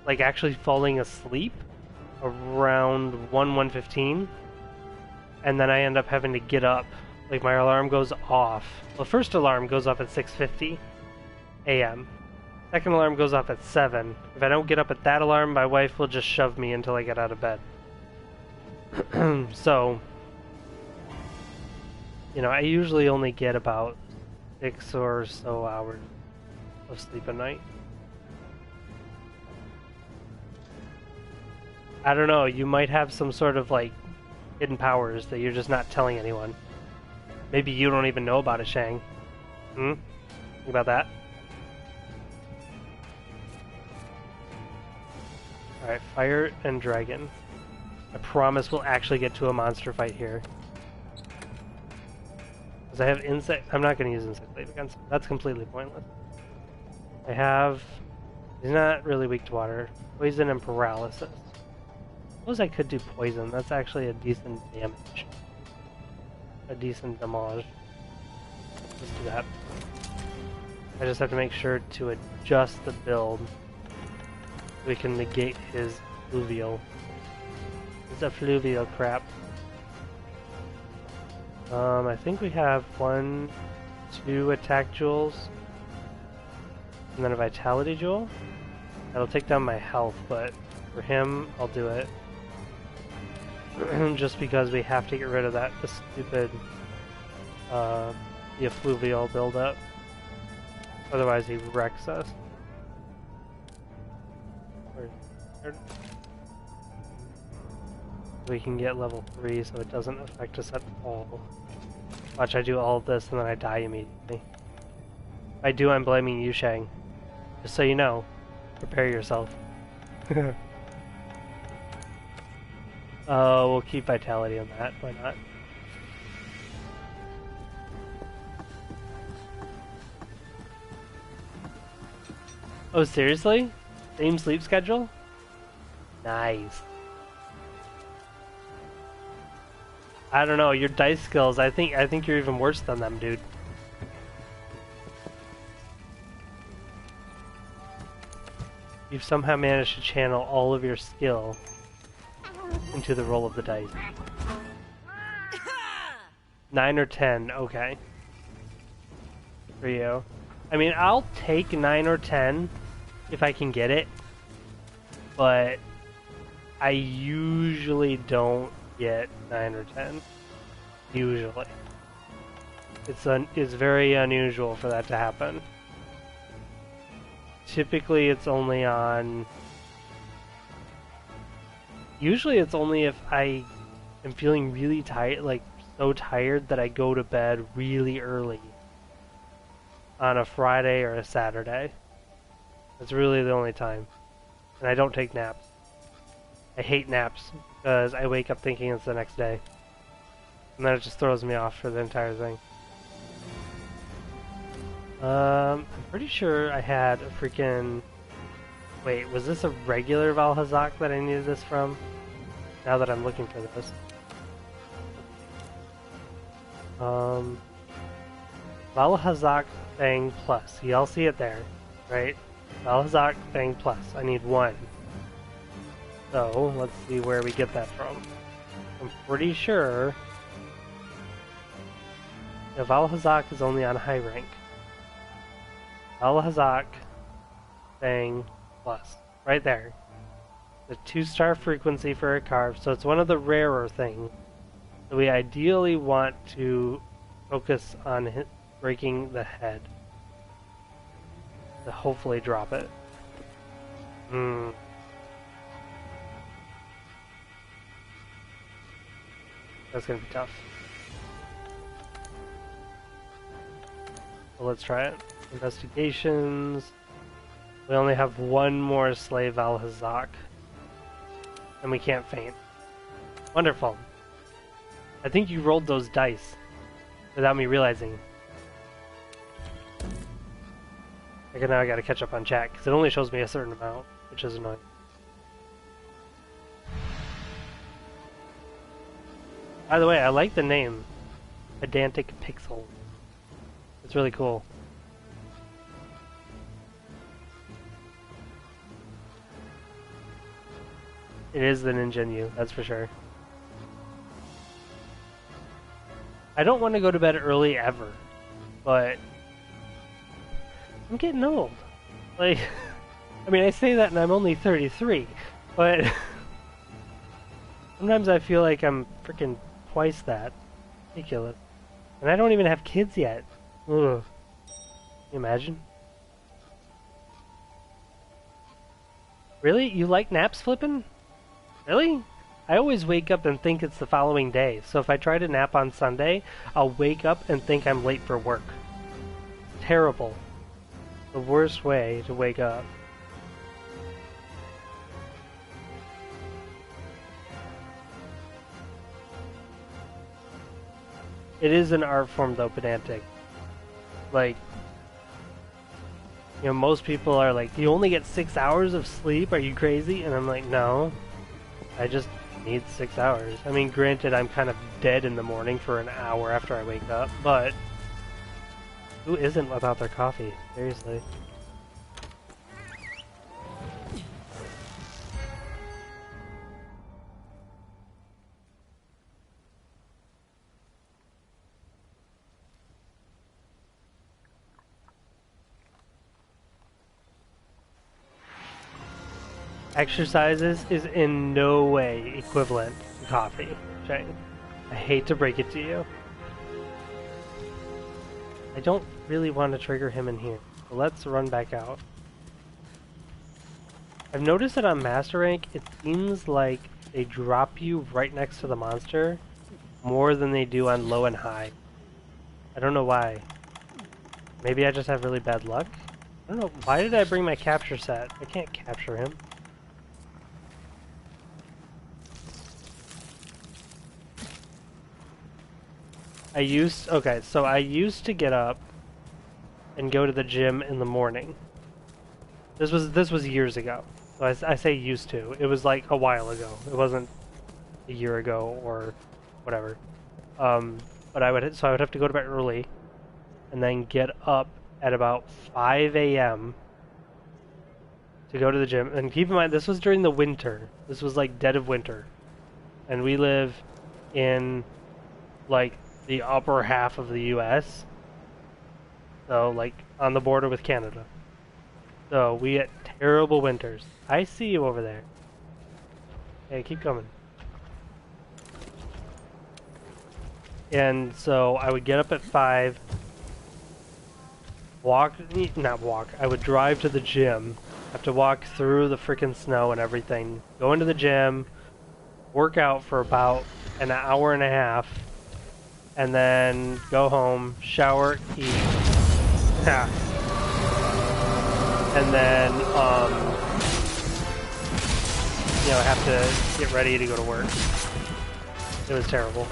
actually falling asleep around 1:15, and then I end up having to get up. Like my alarm goes off. Well, first alarm goes off at 6:50 a.m. Second alarm goes off at 7. If I don't get up at that alarm, my wife will just shove me until I get out of bed. So, you know, I usually only get about 6 or so hours of sleep a night. I don't know, you might have some sort of like hidden powers that you're just not telling anyone. Maybe you don't even know about it, Shang. Think about that? Alright, Fire and Dragon. I promise we'll actually get to a monster fight here. Because I have Insect... I'm not going to use Insect Blade against him. That's completely pointless. I have... He's not really weak to water. Poison and Paralysis. Suppose I could do Poison. That's actually a decent damage. A decent damage. Let's do that. I just have to make sure to adjust the build. We can negate his fluvial. It's a fluvial crap. I think we have 1, 2 attack jewels. And then a vitality jewel. That'll take down my health, but for him, I'll do it. Just because we have to get rid of that stupid the effluvial buildup. Otherwise he wrecks us. We can get level 3 so it doesn't affect us at all. Watch, I do all of this and then I die immediately. If I do, I'm blaming you, Shang. Just so you know, prepare yourself. We'll keep vitality on that, why not? Oh, seriously? Same sleep schedule? Nice. I don't know, your dice skills, I think you're even worse than them, dude. You've somehow managed to channel all of your skill into the roll of the dice. 9 or 10, okay. For you. I mean, I'll take 9 or 10 if I can get it, but I usually don't get 9 or 10. Usually. It's very unusual for that to happen. Typically it's only on... Usually it's only if I am feeling really tired, like so tired that I go to bed really early on a Friday or a Saturday. That's really the only time. And I don't take naps. I hate naps because I wake up thinking it's the next day. And then it just throws me off for the entire thing. I'm pretty sure I had a freaking... Wait, was this a regular Valhazak that I needed this from? Now that I'm looking for this. Valhazak Thing Plus. You all see it there, right? Valhazak Thing Plus. I need 1. So, let's see where we get that from. I'm pretty sure... Yeah, Valhazak is only on high rank. Valhazak Thing Plus. Right there. The 2-star frequency for a carve, so it's one of the rarer things. So we ideally want to focus on breaking the head. To hopefully drop it. That's gonna be tough. So let's try it. Investigations. We only have 1 more slave Valhazak. And we can't faint. Wonderful. I think you rolled those dice without me realizing. Okay, now I gotta catch up on chat, because it only shows me a certain amount, which is annoying. By the way, I like the name. Pedantic Pixel. It's really cool. It is the Ninjinyu, that's for sure. I don't want to go to bed early ever, but I'm getting old. Like, I mean, I say that and I'm only 33, but sometimes I feel like I'm freaking twice that. Ridiculous. And I don't even have kids yet. Ugh. Can you imagine? Really? You like naps, Flippin'? Really? I always wake up and think it's the following day, so if I try to nap on Sunday, I'll wake up and think I'm late for work. Terrible. The worst way to wake up. It is an art form though, pedantic. Like, you know, most people are like, you only get 6 hours of sleep, are you crazy? And I'm like, no, I just need 6 hours. I mean, granted, I'm kind of dead in the morning for an hour after I wake up, but who isn't without their coffee? Seriously. Exercises is in no way equivalent to coffee, Shane. I hate to break it to you. I don't really want to trigger him in here, so let's run back out. I've noticed that on Master Rank, it seems like they drop you right next to the monster more than they do on low and high. I don't know why. Maybe I just have really bad luck? I don't know. Why did I bring my capture set? I can't capture him. Okay, so I used to get up and go to the gym in the morning. This was years ago. So I say used to. It was like a while ago. It wasn't a year ago or whatever. But I would have to go to bed early and then get up at about 5 a.m. to go to the gym. And keep in mind, this was during the winter. This was like dead of winter. And we live in like the upper half of the US. So like on the border with Canada. So we get terrible winters. I see you over there. Hey, keep coming. And so I would get up at 5, I would drive to the gym, have to walk through the freaking snow and everything, go into the gym, work out for about an hour and a half, and then go home, shower, eat, and then, have to get ready to go to work. It was terrible.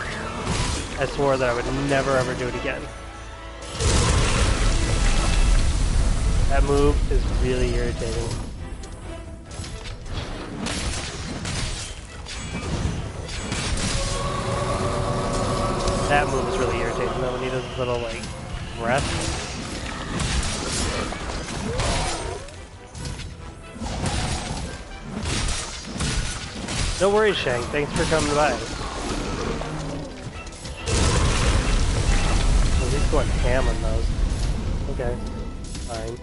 I swore that I would never ever do it again. That move is really irritating. That move is really irritating though, when he does his little, like, breath. No worries, Shank. Thanks for coming by. Well, he's going ham on those. Okay. Fine.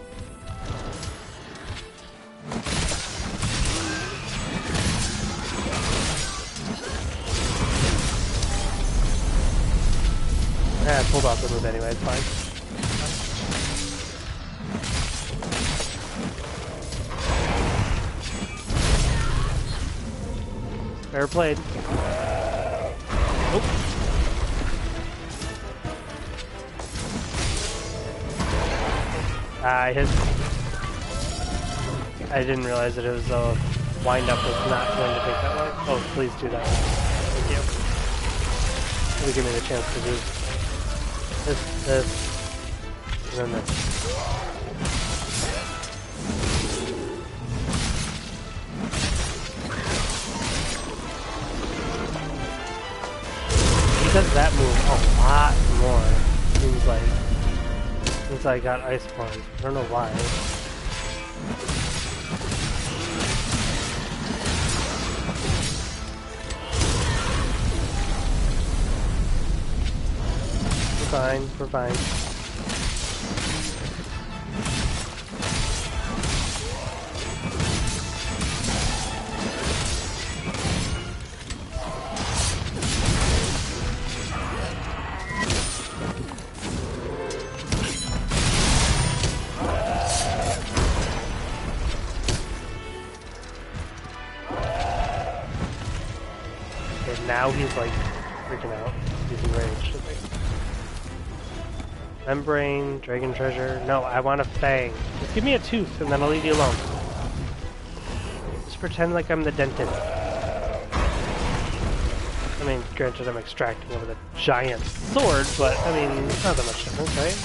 I pulled off the move anyway, it's fine. Fair played. Oh. I didn't realize that it was a wind-up was not going to take that way. Oh, please do that. Thank you. It'll give me the chance to do this, and then this. He does that move a lot more, seems like, since I got Iceborne. I don't know why. We're fine. Okay, now he's like freaking out. He's enraged. Membrane, dragon treasure. No, I want a fang. Just give me a tooth and then I'll leave you alone. Just pretend like I'm the dentist. I mean, granted I'm extracting it with a giant sword, but I mean, it's not that much difference, right?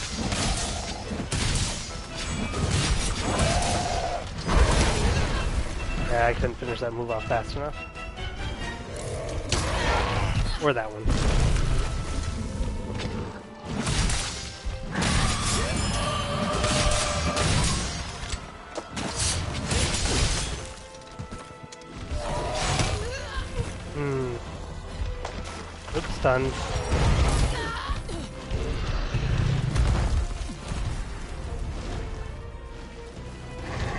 Yeah, I couldn't finish that move off fast enough. Or that one. Oops, stunned.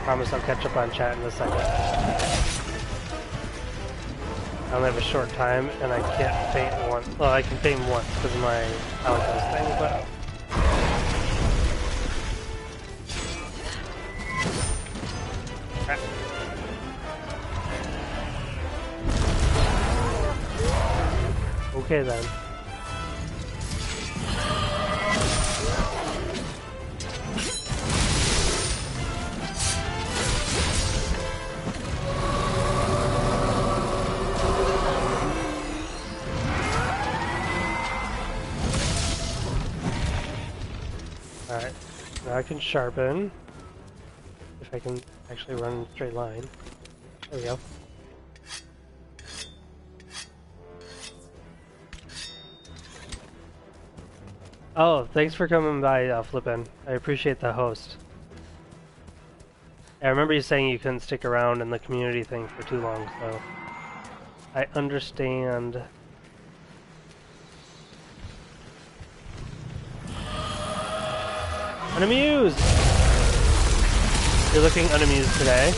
Promise I'll catch up on chat in a second. I only have a short time, and I can't faint once. Well, I can faint once because of my Alicos thing, but... Okay then. Alright, now I can sharpen. If I can actually run in a straight line. There we go. Oh, thanks for coming by, Flippin'. I appreciate the host. I remember you saying you couldn't stick around in the community thing for too long, so I understand. Unamused! You're looking unamused today.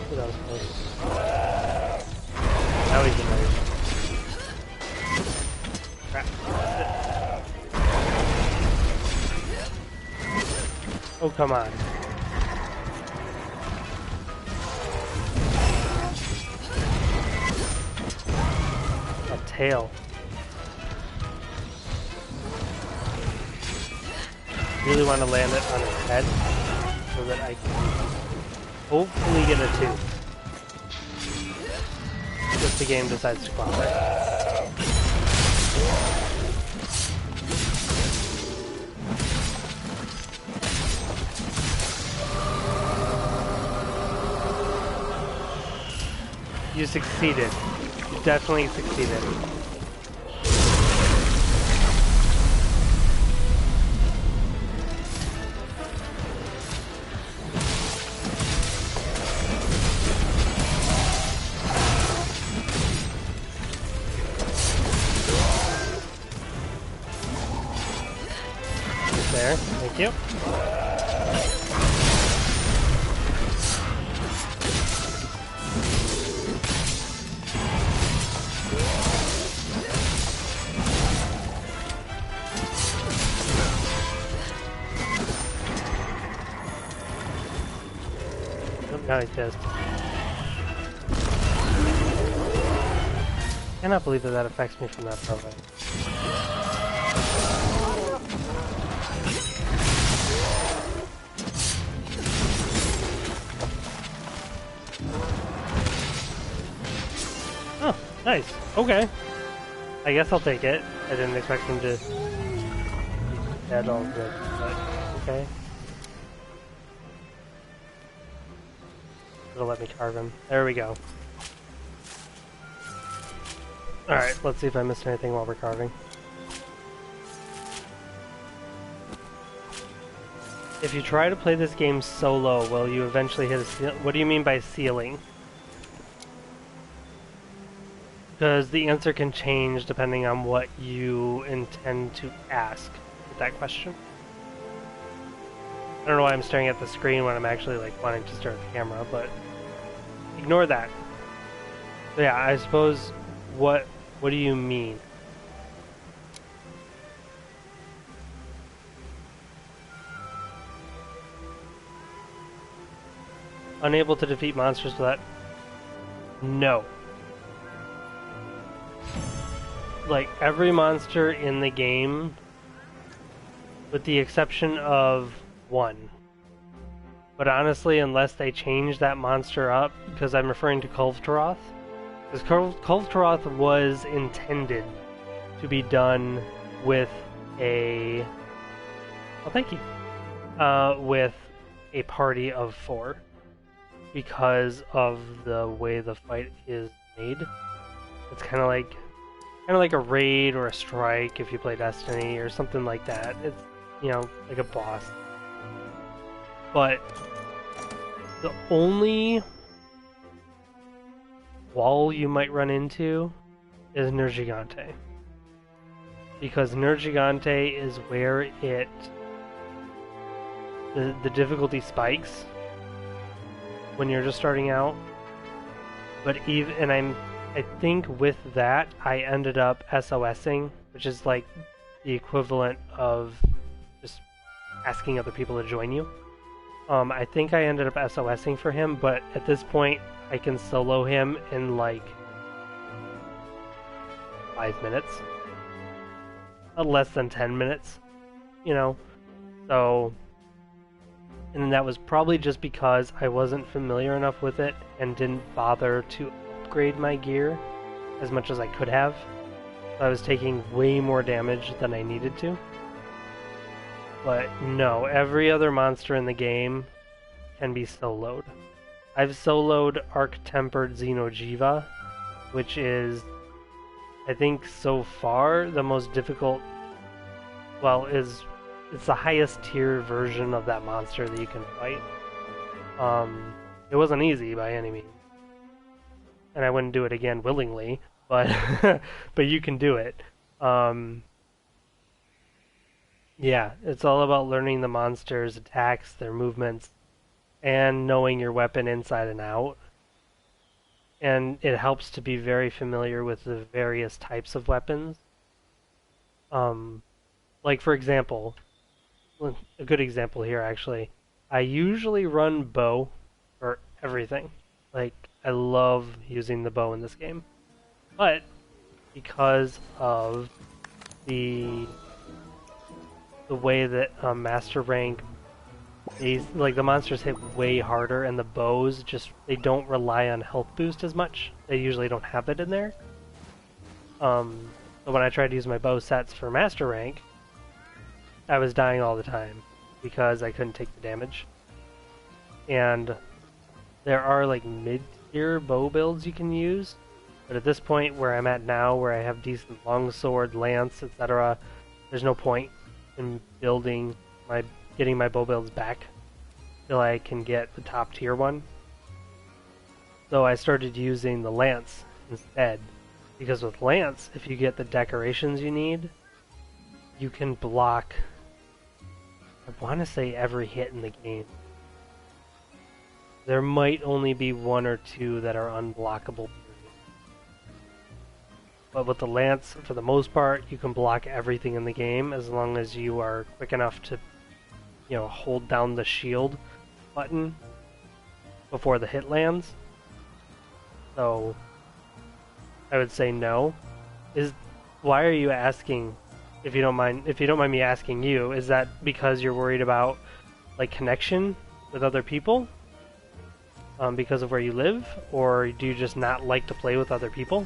Ooh, that was close. Now he's annoyed. Crap. Oh, come on. Tail. Really want to land it on his head so that I can hopefully get a tooth. If the game decides to cooperate. You succeeded. You definitely succeeded. There, thank you. Now he's pissed. Cannot believe that that affects me from that far away. Oh, nice. Okay. I guess I'll take it. I didn't expect him to be dead all good, but okay. It'll let me carve him. There we go. Alright, let's see if I missed anything while we're carving. If you try to play this game solo, will you eventually hit a ceiling? What do you mean by ceiling? Because the answer can change depending on what you intend to ask with that question. I don't know why I'm staring at the screen when I'm actually like wanting to stare at the camera, but ignore that. So yeah, I suppose what do you mean? Unable to defeat monsters without... No. Like every monster in the game, with the exception of one. But honestly, unless they change that monster up, because I'm referring to Kulvtaroth, because Kulvtaroth was intended to be done with a... Oh, thank you. With a party of 4, because of the way the fight is made. It's kind of like a raid or a strike if you play Destiny or something like that. It's, you know, like a boss. But the only wall you might run into is Nergigante. Because Nergigante is where it... The difficulty spikes when you're just starting out. But even... And I think with that, I ended up SOSing, which is like the equivalent of just asking other people to join you. I think I ended up SOSing for him, but at this point, I can solo him in like 5 minutes. Less than 10 minutes, you know? So, and that was probably just because I wasn't familiar enough with it and didn't bother to upgrade my gear as much as I could have. So I was taking way more damage than I needed to. But no, every other monster in the game can be soloed. I've soloed Arc-Tempered Xenojiva, which is, I think so far, the most difficult, well, it's the highest tier version of that monster that you can fight. It wasn't easy by any means. And I wouldn't do it again willingly, but but you can do it. Yeah, it's all about learning the monster's attacks, their movements, and knowing your weapon inside and out. And it helps to be very familiar with the various types of weapons. Like for example, a good example here actually, I usually run bow for everything. Like, I love using the bow in this game. But because of the way that Master Rank, like the monsters hit way harder, and the bows they don't rely on health boost as much. They usually don't have it in there. So when I tried to use my bow sets for Master Rank, I was dying all the time because I couldn't take the damage. And there are like mid-tier bow builds you can use, but at this point where I'm at now, where I have decent longsword, lance, etc., there's no point in getting my bow builds back till I can get the top tier one. So I started using the lance instead, because with lance, if you get the decorations you need, you can block, I want to say, every hit in the game. There might only be one or two that are unblockable. But with the lance, for the most part, you can block everything in the game as long as you are quick enough to, hold down the shield button before the hit lands. So I would say no. Why are you asking? If you don't mind me asking you, is that because you're worried about like connection with other people? Because of where you live, or do you just not like to play with other people?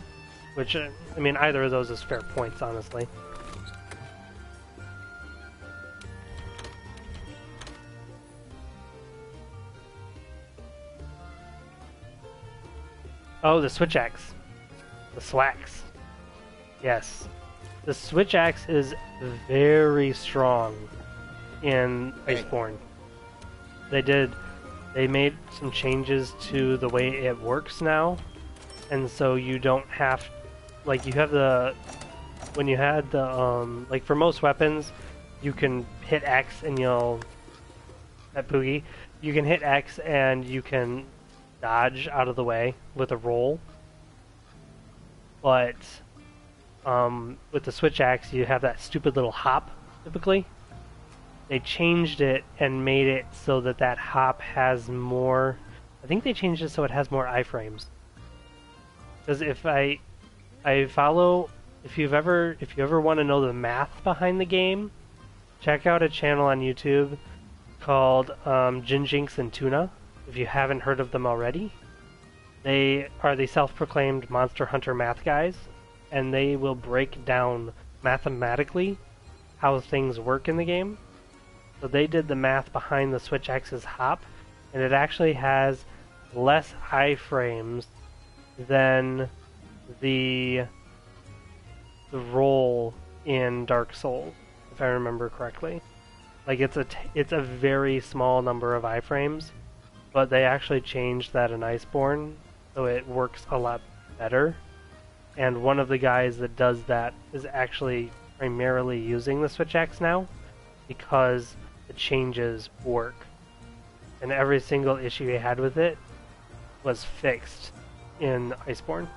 Which, I mean, either of those is fair points, honestly. Oh, the switch axe. The swax. Yes. The switch axe is very strong in Iceborne. They made some changes to the way it works now, and so you don't have, like, when you had the, like for most weapons, you can hit X and at Boogie, you can hit X and you can dodge out of the way with a roll. But, with the switch axe, you have that stupid little hop, typically. They changed it and made it so that hop has more, I think they changed it so it has more iframes. Because if you ever want to know the math behind the game, check out a channel on YouTube called Jinjinx and Tuna, if you haven't heard of them already. They are the self-proclaimed Monster Hunter math guys, and they will break down mathematically how things work in the game. So they did the math behind the switch axe's hop, and it actually has less iframes than the roll in Dark Souls, if I remember correctly. Like, it's a very small number of iframes, but they actually changed that in Iceborne, so it works a lot better. And one of the guys that does that is actually primarily using the switch axe now, because the changes work. And every single issue he had with it was fixed in Iceborne.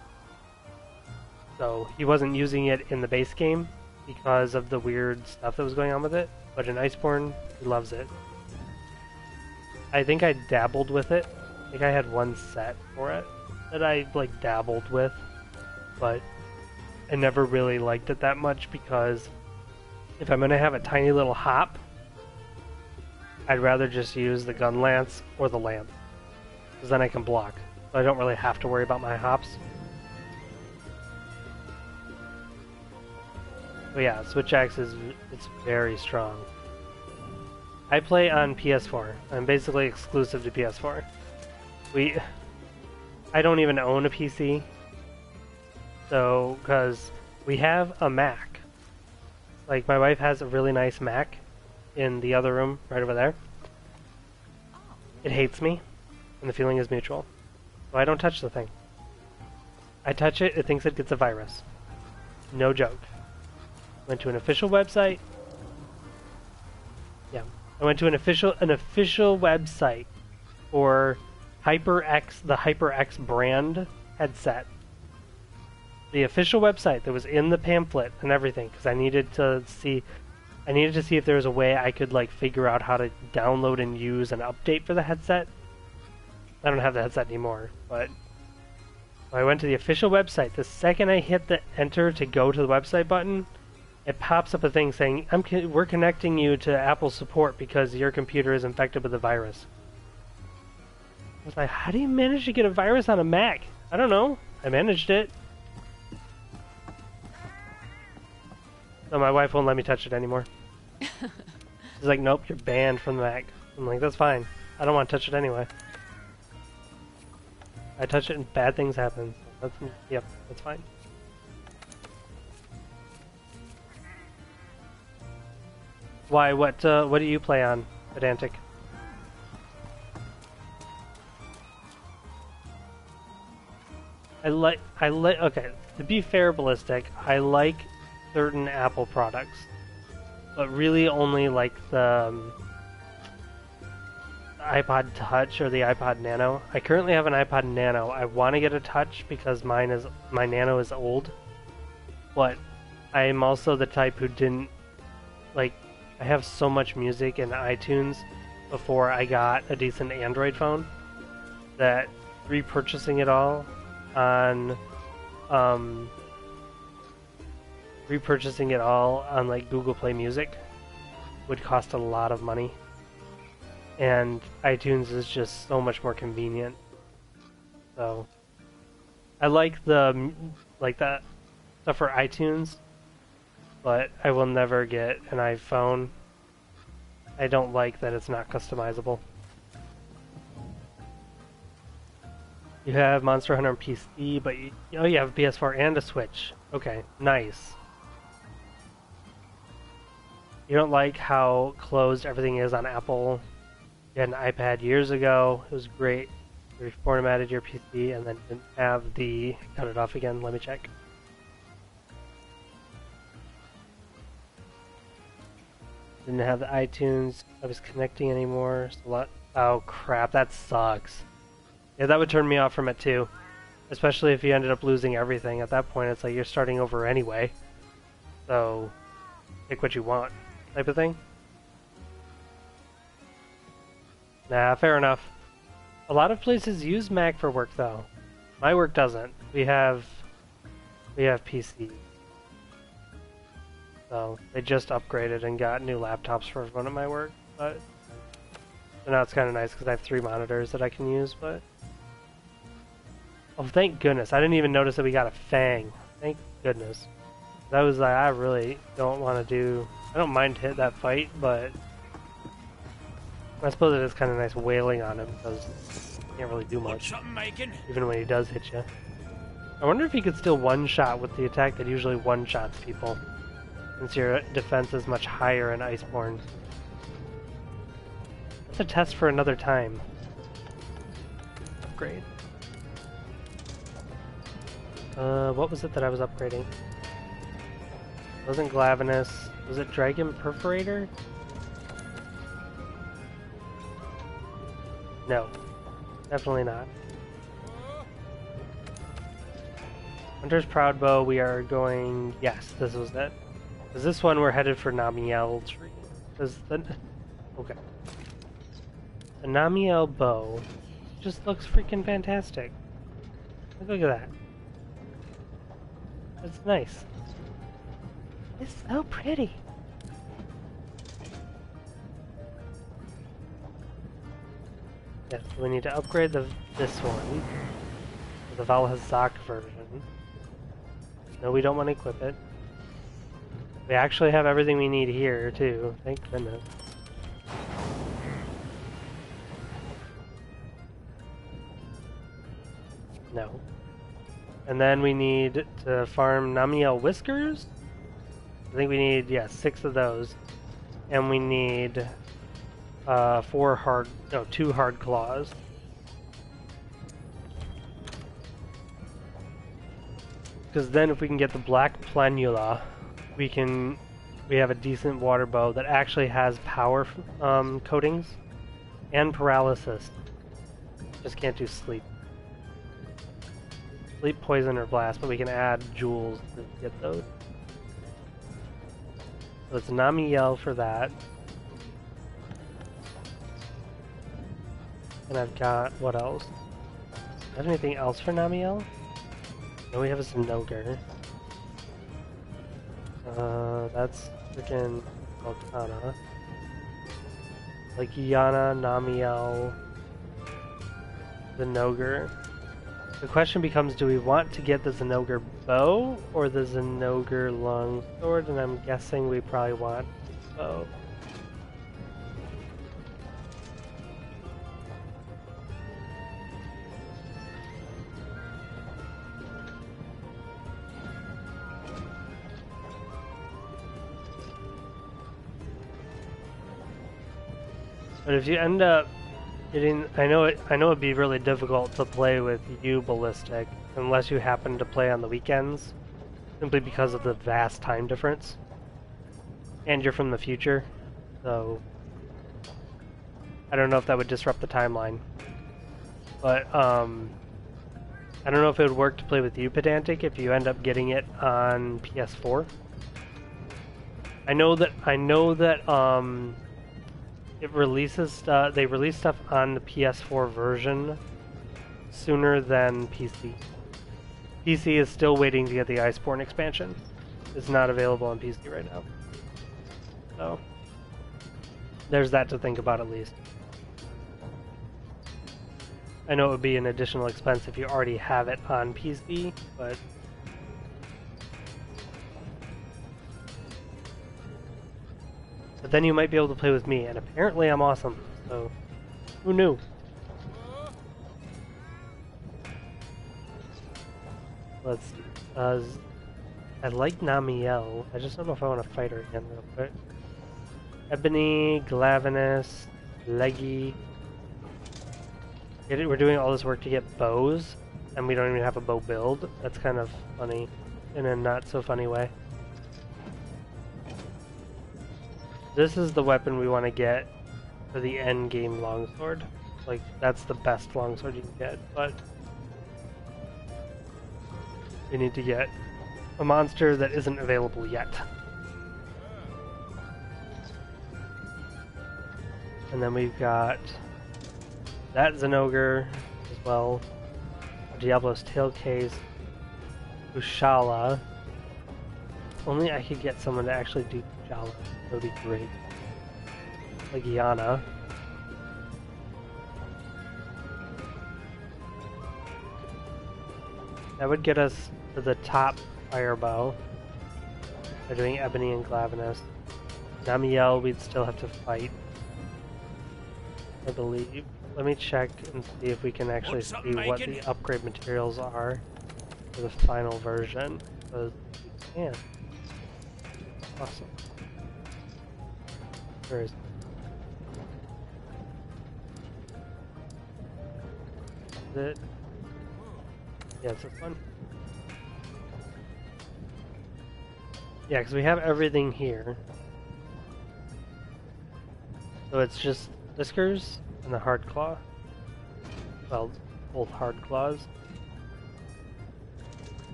So he wasn't using it in the base game because of the weird stuff that was going on with it. but in Iceborne, he loves it. I think I dabbled with it. I think I had one set for it that I like dabbled with, but I never really liked it that much because if I'm gonna have a tiny little hop, I'd rather just use the gun lance or the lamp, because then I can block. So I don't really have to worry about my hops. But yeah, Switch Axe it's very strong. I play on PS4. I'm basically exclusive to PS4. I don't even own a PC. So, because we have a Mac. Like, my wife has a really nice Mac in the other room, right over there. It hates me, and the feeling is mutual. So I don't touch the thing. I touch it, it thinks it gets a virus. No joke. Went to an official website. Yeah, I went to an official website for HyperX, the HyperX brand headset. The official website that was in the pamphlet and everything, because I needed to see if there was a way I could like figure out how to download and use an update for the headset. I don't have the headset anymore, but I went to the official website. The second I hit the enter to go to the website button, it pops up a thing saying, we're connecting you to Apple support because your computer is infected with a virus. I was like, how do you manage to get a virus on a Mac? I don't know. I managed it. So my wife won't let me touch it anymore. She's like, nope, you're banned from the Mac. I'm like, that's fine. I don't want to touch it anyway. I touch it and bad things happen. Yep, that's fine. Why? What do you play on, Pedantic? Okay, to be fair, Ballistic, I like certain Apple products, but really only like the iPod Touch or the iPod Nano. I currently have an iPod Nano. I want to get a Touch because my Nano is old, but I'm also the type who didn't like. I have so much music in iTunes before I got a decent Android phone that repurchasing it all on like Google Play Music would cost a lot of money, and iTunes is just so much more convenient. So I like that stuff for iTunes, but I will never get an iPhone. I don't like that it's not customizable. You have Monster Hunter on PC, but you have a PS4 and a Switch. Okay, nice. You don't like how closed everything is on Apple. You had an iPad years ago. It was great. You reformatted your PC and then didn't have the... Cut it off again. Let me check. Didn't have the iTunes. I was connecting anymore. So oh crap, that sucks. Yeah, that would turn me off from it too. Especially if you ended up losing everything. At that point, it's like you're starting over anyway. So, pick what you want, type of thing. Nah, fair enough. A lot of places use Mac for work though. My work doesn't. We have PC. So they just upgraded and got new laptops for everyone at my work, but so now it's kind of nice because I have 3 monitors that I can use. But oh, thank goodness! I didn't even notice that we got a Fang. Thank goodness. That was like I really don't want to do. I don't mind hit that fight, but I suppose it is kind of nice wailing on him because you can't really do much, even when he does hit you. I wonder if he could still one-shot with the attack that usually one-shots people, since your defense is much higher in Iceborne. That's a test for another time. Upgrade. What was it that I was upgrading? It wasn't Glavenus. Was it Dragon Perforator? No. Definitely not. Hunter's Proudbow, we are going... Yes, this was it. Because this one we're headed for Namiel Tree. Because the... Okay. The Namiel bow just looks freaking fantastic. Look at that. It's nice. It's so pretty. Yes, we need to upgrade this one. The Valhazak version. No, we don't want to equip it. We actually have everything we need here, too. Thank goodness. No. And then we need to farm Namiel Whiskers. I think we need, yeah, 6 of those. And we need 2 hard claws. Because then if we can get the black planula, we have a decent water bow that actually has power coatings and paralysis. Just can't do sleep. Sleep, poison, or blast, but we can add jewels to get those. So it's Namiel for that. And I've got, what else? Do I have anything else for Namiel? No, we have a Zinogre. That's freaking Volcana. Like Yana, Namiel, Zinogre. The question becomes, do we want to get the Zinogre bow or the Zinogre longsword? And I'm guessing we probably want the bow. But if you end up getting, I know it'd be really difficult to play with you, Ballistic, unless you happen to play on the weekends, simply because of the vast time difference. And you're from the future, so I don't know if that would disrupt the timeline. But I don't know if it would work to play with you, Pedantic, if you end up getting it on PS4. I know that it releases, they release stuff on the PS4 version sooner than PC. PC is still waiting to get the Iceborne expansion. It's not available on PC right now. So, there's that to think about at least. I know it would be an additional expense if you already have it on PC, but... But then you might be able to play with me, and apparently I'm awesome, so who knew? Let's see. I like Namiel. I just don't know if I want to fight her again real quick. Ebony, Glavenus, Leggy. We're doing all this work to get bows, and we don't even have a bow build. That's kind of funny, in a not so funny way. This is the weapon we want to get for the end game longsword. Like, that's the best longsword you can get, but we need to get a monster that isn't available yet. And then we've got that Zinogre as well, Diablo's Tail Case, Kushala. If only I could get someone to actually do Kushala. That would be great. Like Yana. That would get us to the top Firebow. They're doing Ebony and Glavenus. Namiel we'd still have to fight, I believe. Let me check and see if we can actually see what the upgrade materials are for the final version. Because we can. Awesome. Where is it? Is it? Yeah, it's this one. Yeah, because we have everything here. So it's just Whiskers and the Hard Claw. Well, both Hard Claws.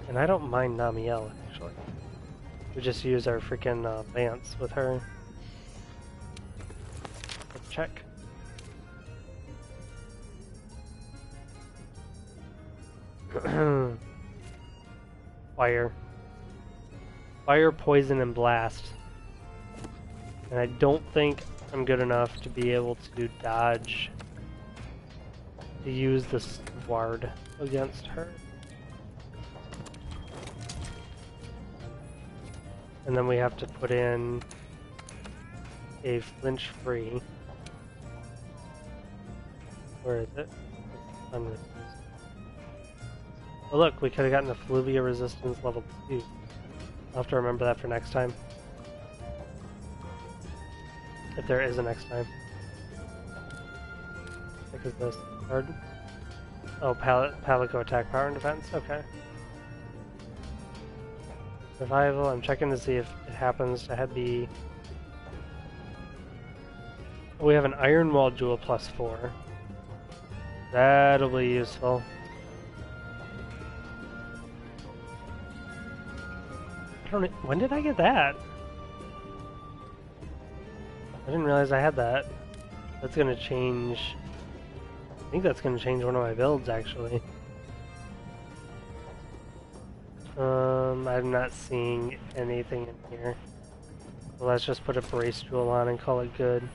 And I don't mind Namiel, actually. We just use our freaking lance with her. Let's check. Fire. Fire, poison, and blast. And I don't think I'm good enough to be able to dodge, to use the sword against her. And then we have to put in a flinch free. Where is it? Oh look, we could have gotten a Fluvia resistance level 2. I'll have to remember that for next time. If there is a next time. What is this? Card? Oh, Palico attack, power, and defense? Okay. Survival, I'm checking to see if it happens to be... Oh, we have an Iron Wall Jewel +4. That'll be useful. When did I get that? I didn't realize I had that. That's gonna change... I think that's gonna change one of my builds, actually. I'm not seeing anything in here. So let's just put a brace jewel on and call it good.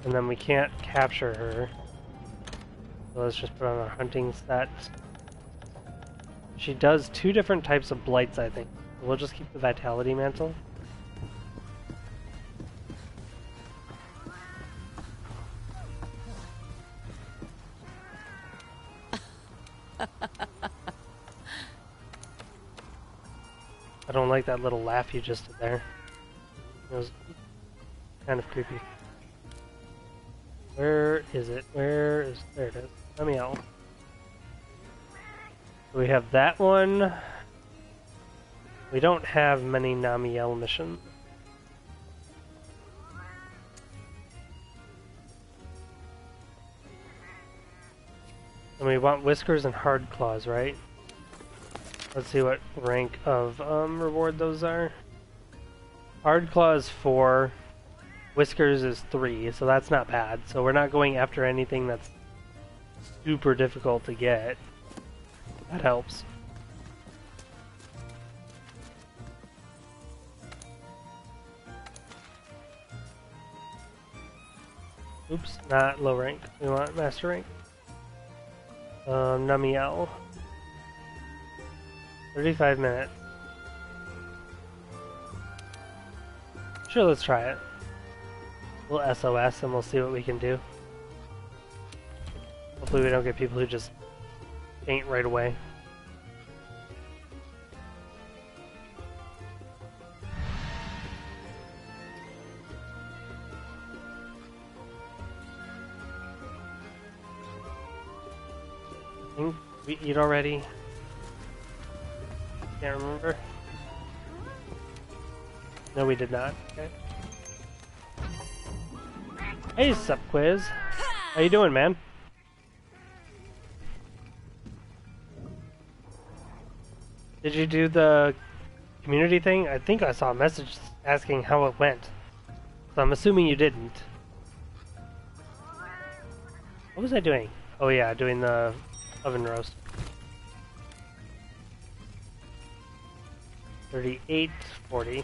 And then we can't capture her. So let's just put on our hunting set. She does 2 different types of blights, I think. We'll just keep the Vitality Mantle. I don't like that little laugh you just did there. It was kind of creepy. Where is it? There it is. Let me out. We have that one. We don't have many Namiel missions. And we want Whiskers and Hard Claws, right? Let's see what rank of reward those are. Hard Claws 4, Whiskers is 3, so that's not bad. So we're not going after anything that's super difficult to get. That helps. Oops, not low rank. We want master rank. Namiel. 35 minutes. Sure, let's try it. We'll SOS and we'll see what we can do. Hopefully we don't get people who just faint right away. I think we eat already. Can't remember. No, we did not. Okay. Hey, sup, Quiz. How you doing, man? Did you do the community thing? I think I saw a message asking how it went. So I'm assuming you didn't. What was I doing? Oh yeah, doing the oven roast. 38.40.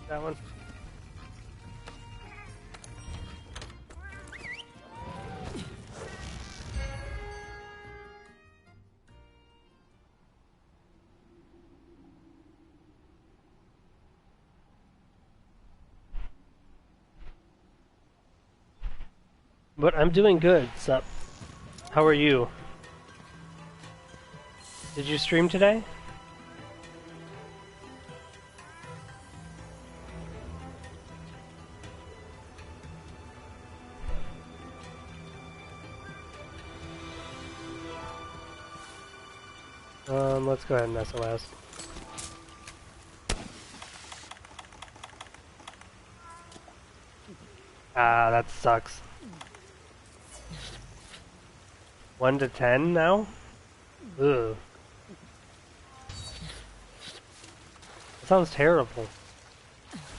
That one. But I'm doing good, sup. How are you? Did you stream today? Let's go ahead and SOS. Ah, that sucks. 1 to 10 now? Ugh. sounds terrible.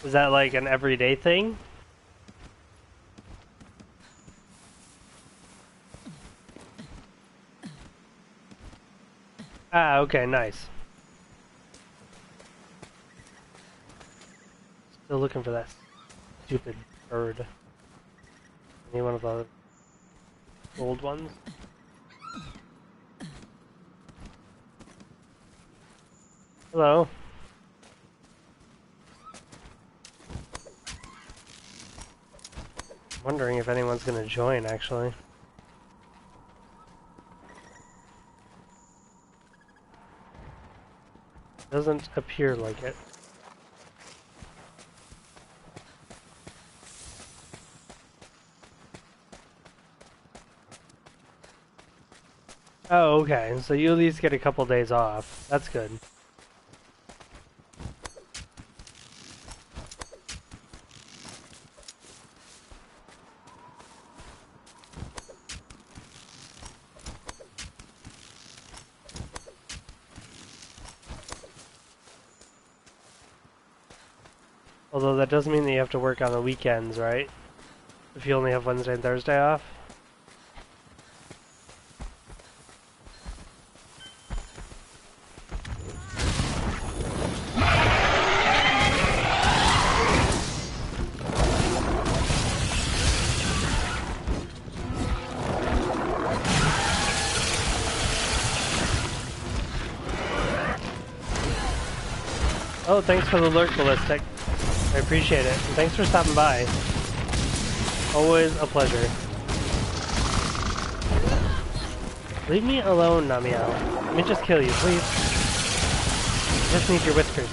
Is that like an everyday thing? Ah, okay, nice. Still looking for that stupid bird. Any one of the old ones? Hello. I'm wondering if anyone's gonna join, actually. Doesn't appear like it. Oh, okay. So you at least get a couple days off. That's good. Although that does mean that you have to work on the weekends, right? If you only have Wednesday and Thursday off. Oh, thanks for the lurk, Ballistic. I appreciate it. And thanks for stopping by. Always a pleasure. Leave me alone, Namiao. Let me just kill you, please. I just need your whiskers.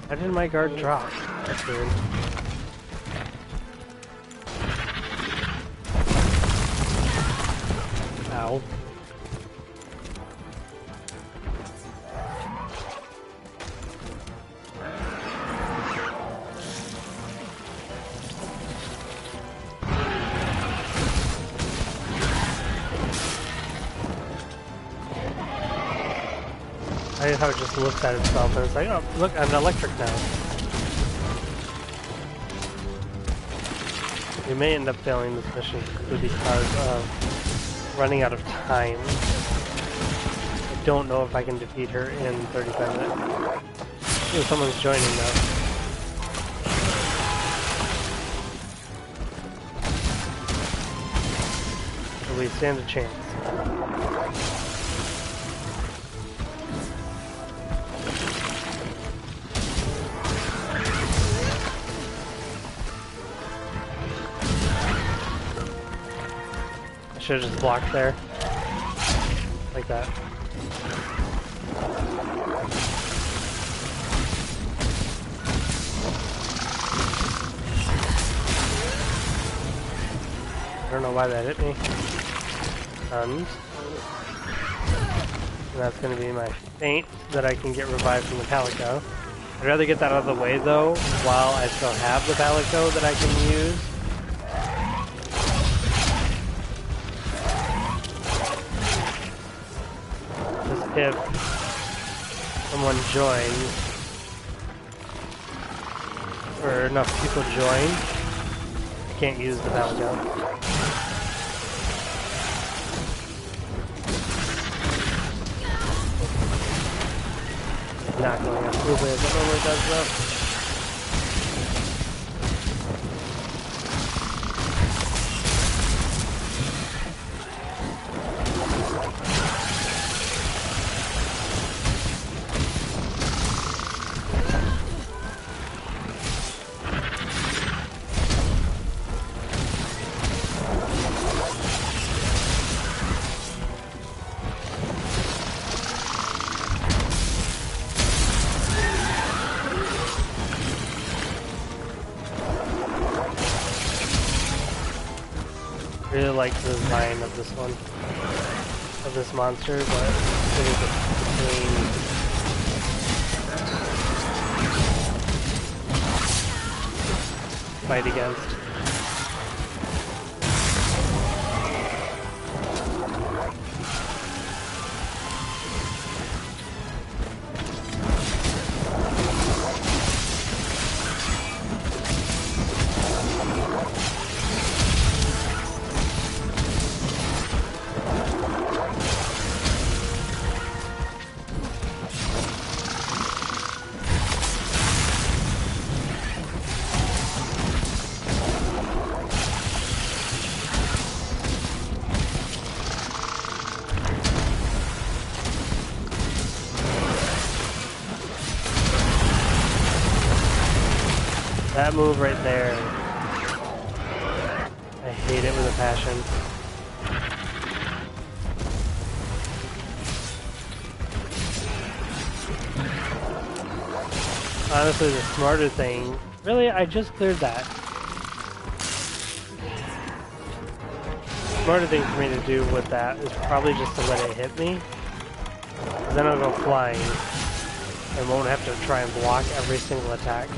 How did my guard drop? That's weird. Ow. I hate how it just looks at itself and it's like, oh, look, I'm electric now. We may end up failing this mission because of running out of time. I don't know if I can defeat her in 35 minutes. Ooh, someone's joining now. So we stand a chance. Should have just blocked there. Like that. I don't know why that hit me. And that's going to be my feint that I can get revived from the Palico. I'd rather get that out of the way though, while I still have the Palico that I can use. If someone joins, or enough people join, I can't use the battle gun. Not going as smoothly as it normally does though. like the design of this one, of this monster, but it is a pain. Fight against. That move right there, I hate it with a passion. Honestly, the smarter thing, really, I just cleared that. The smarter thing for me to do with that is probably just to let it hit me. Then I'll go flying and won't have to try and block every single attack.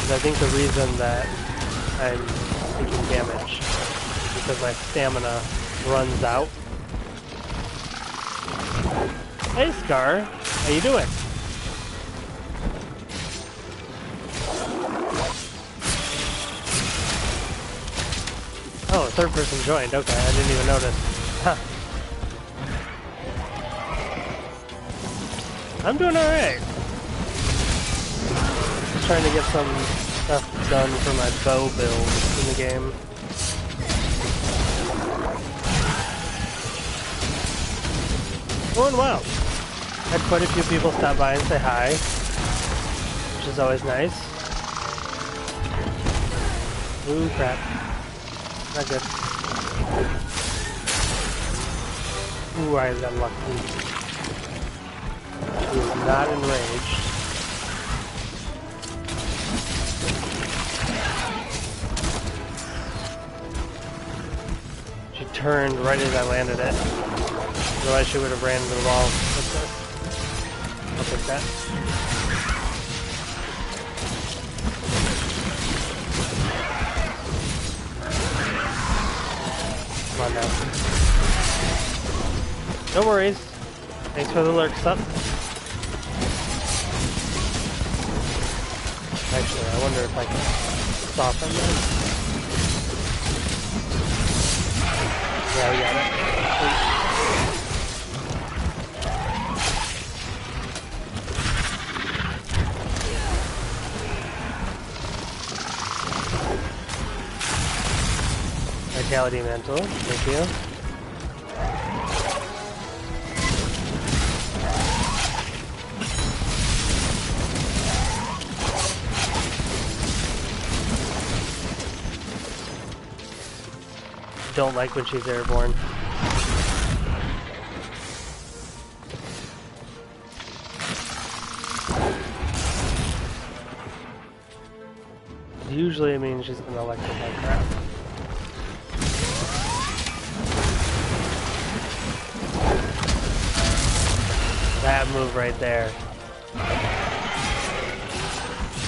I think the reason that I'm taking damage is because my stamina runs out. Hey Scar, how you doing? Oh, a third person joined. Okay, I didn't even notice. Huh. I'm doing alright. Trying to get some stuff done for my bow build in the game. Going well. Had quite a few people stop by and say hi, which is always nice. Ooh, crap. Not good. Ooh, I got lucky. He is not enraged. Turned right as I landed it. Otherwise she would have ran into the wall with this. I'll take that. Come on now. No worries. Thanks for the lurks up. Actually, I wonder if I can soften this. Yeah, we got it. Vitality Mantle, thank you. Don't like when she's airborne. Usually it means she's gonna electrify crap. That move right there.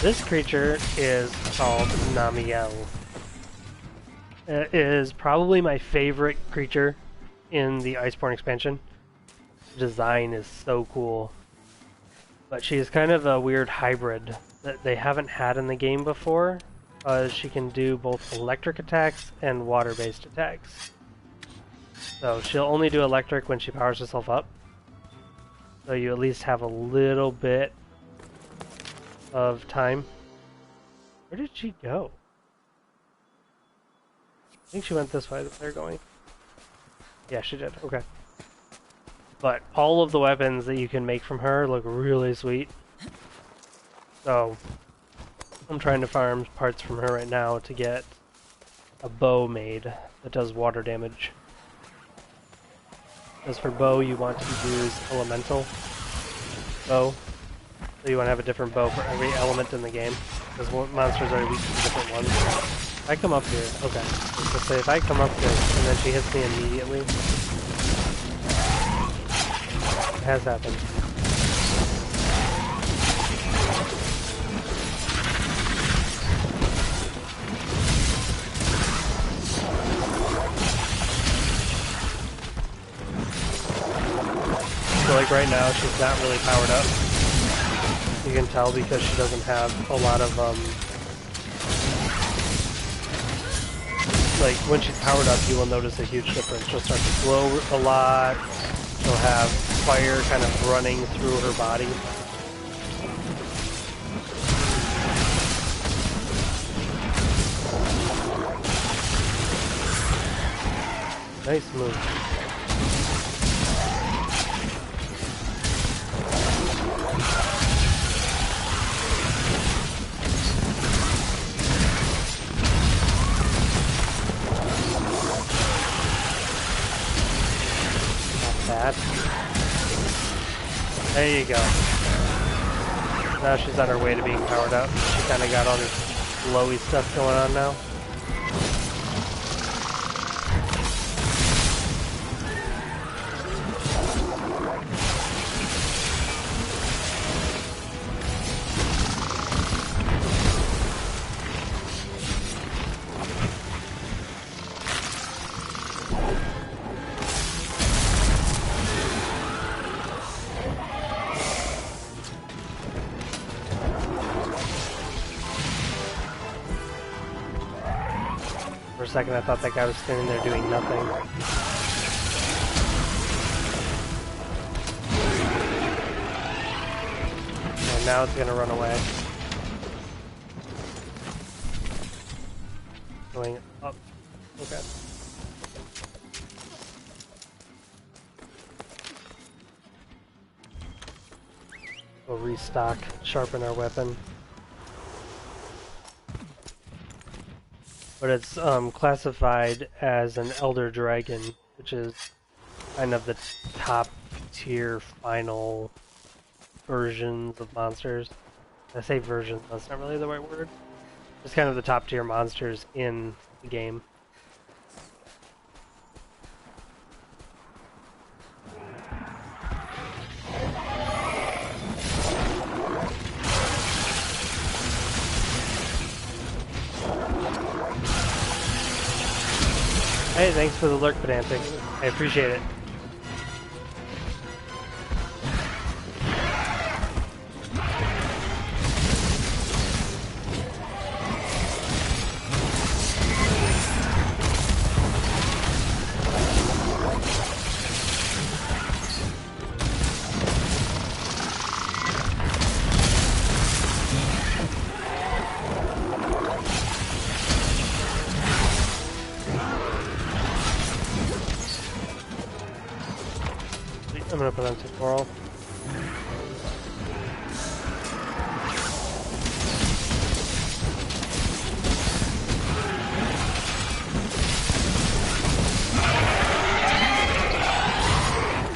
This creature is called Namiel. It is probably my favorite creature in the Iceborne expansion. The design is so cool. But she is kind of a weird hybrid that they haven't had in the game before. She can do both electric attacks and water-based attacks. So she'll only do electric when she powers herself up. So you at least have a little bit of time. Where did she go? I think she went this way that they're going. Yeah, she did. Okay. But all of the weapons that you can make from her look really sweet. So I'm trying to farm parts from her right now to get a bow made that does water damage. As for bow, you want to use elemental bow. So you want to have a different bow for every element in the game, because monsters are weak to different ones. I come up here. Okay. Let's say if I come up here and then she hits me immediately. It has happened. So like right now she's not really powered up. You can tell because she doesn't have a lot of like when she's powered up you will notice a huge difference. She'll start to glow a lot. She'll have fire kind of running through her body. Nice move. There you go. Now she's on her way to being powered up. She kind of got all this glowy stuff going on now. For a second I thought that guy was standing there doing nothing. And now it's gonna run away. Going up. Okay. We'll restock, sharpen our weapon. But it's classified as an Elder Dragon, which is kind of the top tier final versions of monsters. I say versions, that's not really the right word. It's kind of the top tier monsters in the game. Hey, thanks for the lurk, Pedantic. I appreciate it. I'm gonna put on temporal.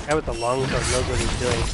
Guy with the longsword knows what he's doing.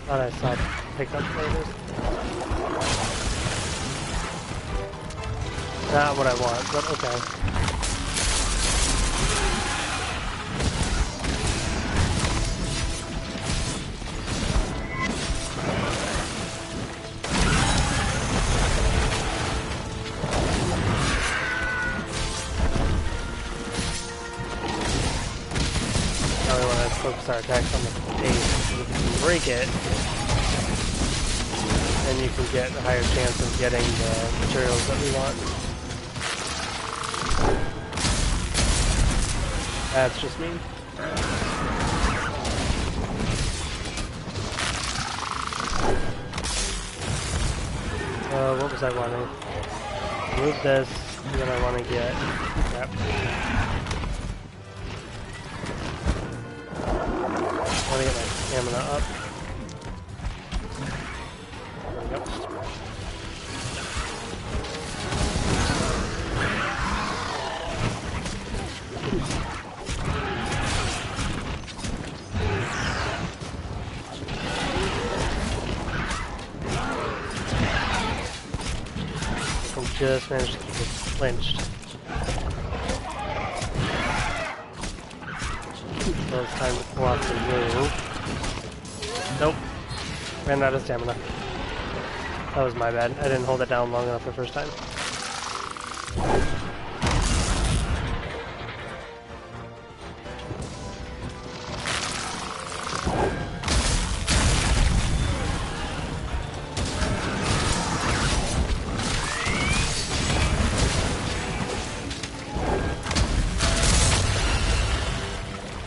Thought I saw pickup later. Not what I want, but okay. Now we want to focus our attacks on the base. If you can break it, then you can get a higher chance of getting the materials that we want. That's just me. Because I want to move this, and then I want to get... Crap. I want to get my stamina up. There we go. Just managed to keep it clinched. So it's time to pull off the move. Nope. Ran out of stamina. That was my bad. I didn't hold it down long enough the first time.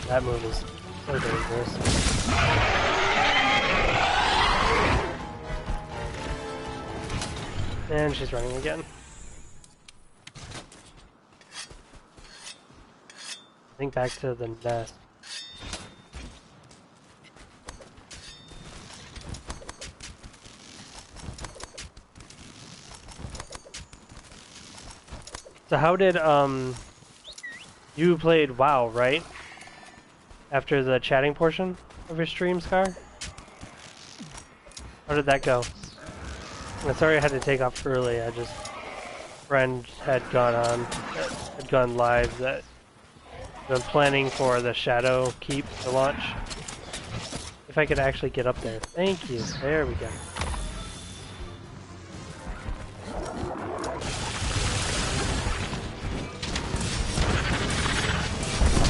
That move is so dangerous. And she's running again. I think back to the nest. So how did, you played WoW, right? After the chatting portion of your stream, Scar? How did that go? I'm sorry I had to take off early. I just... friend had gone live that been planning for the Shadow Keep to launch. If I could actually get up there. Thank you. There we go.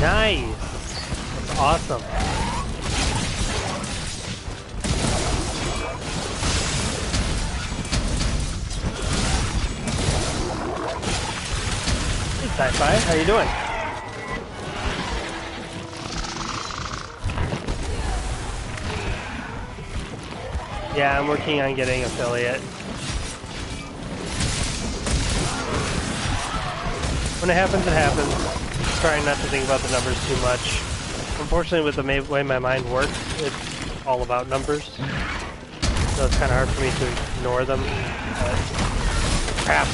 Nice! That's awesome. Hey Sci-Fi, how you doing? Yeah, I'm working on getting affiliate. When it happens, it happens. Trying not to think about the numbers too much. Unfortunately, with the way my mind works, it's all about numbers. So it's kind of hard for me to ignore them. But crap.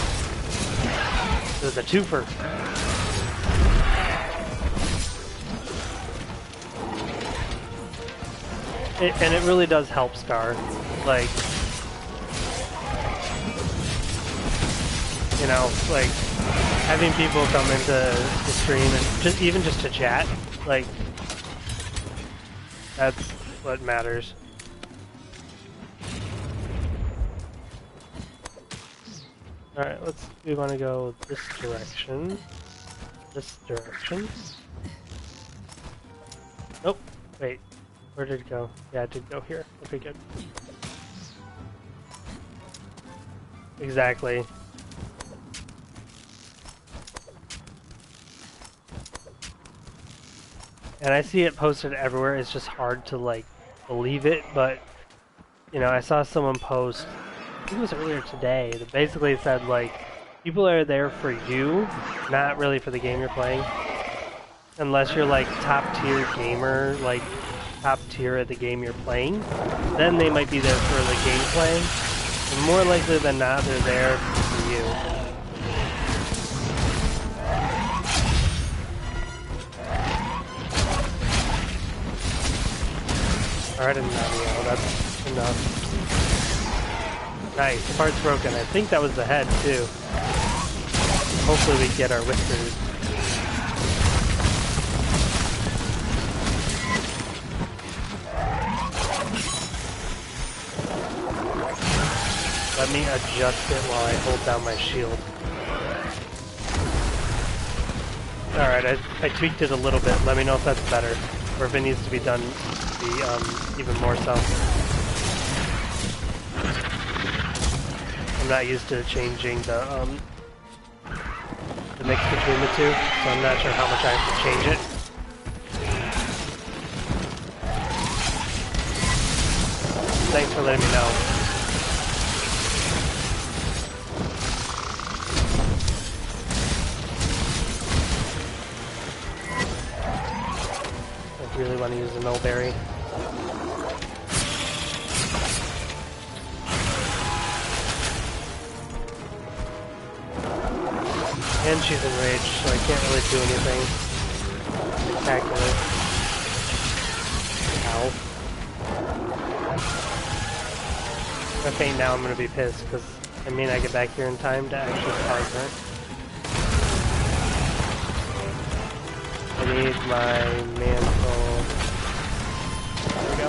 There's a twofer. And it really does help Scar. Like, you know, like having people come into the stream and just to chat, like that's what matters. Alright, we want to go this direction. This direction. Nope, wait, where did it go? Yeah, it did go here. Okay, good. Exactly. And I see it posted everywhere. It's just hard to like believe it, but you know, I saw someone post, I think it was earlier today, that basically said like people are there for you, not really for the game you're playing. Unless you're like top tier gamer, like top tier at the game you're playing, then they might be there for the gameplay. And more likely than not, they're there for you. Alright, that's enough. Nice, the part's broken. I think that was the head, too. Hopefully we get our whiskers. Let me adjust it while I hold down my shield. Alright, I tweaked it a little bit. Let me know if that's better. Or if it needs to be done to be even more so. I'm not used to changing the mix between the two, so I'm not sure how much I have to change it. Thanks for letting me know. Really want to use the Nullberry. And she's enraged, so I can't really do anything spectacular. Ow. If I faint now, I'm gonna be pissed, because I may not get back here in time to actually cause her. I need my mantle. There we go.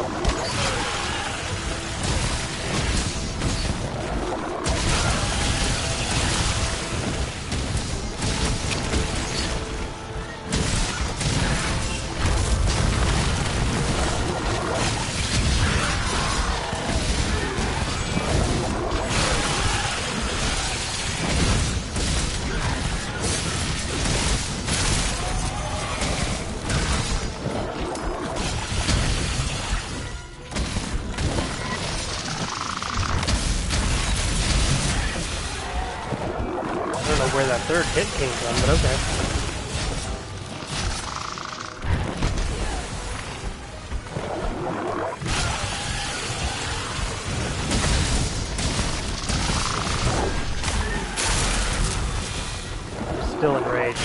Where that third hit came from, but okay. I'm still enraged.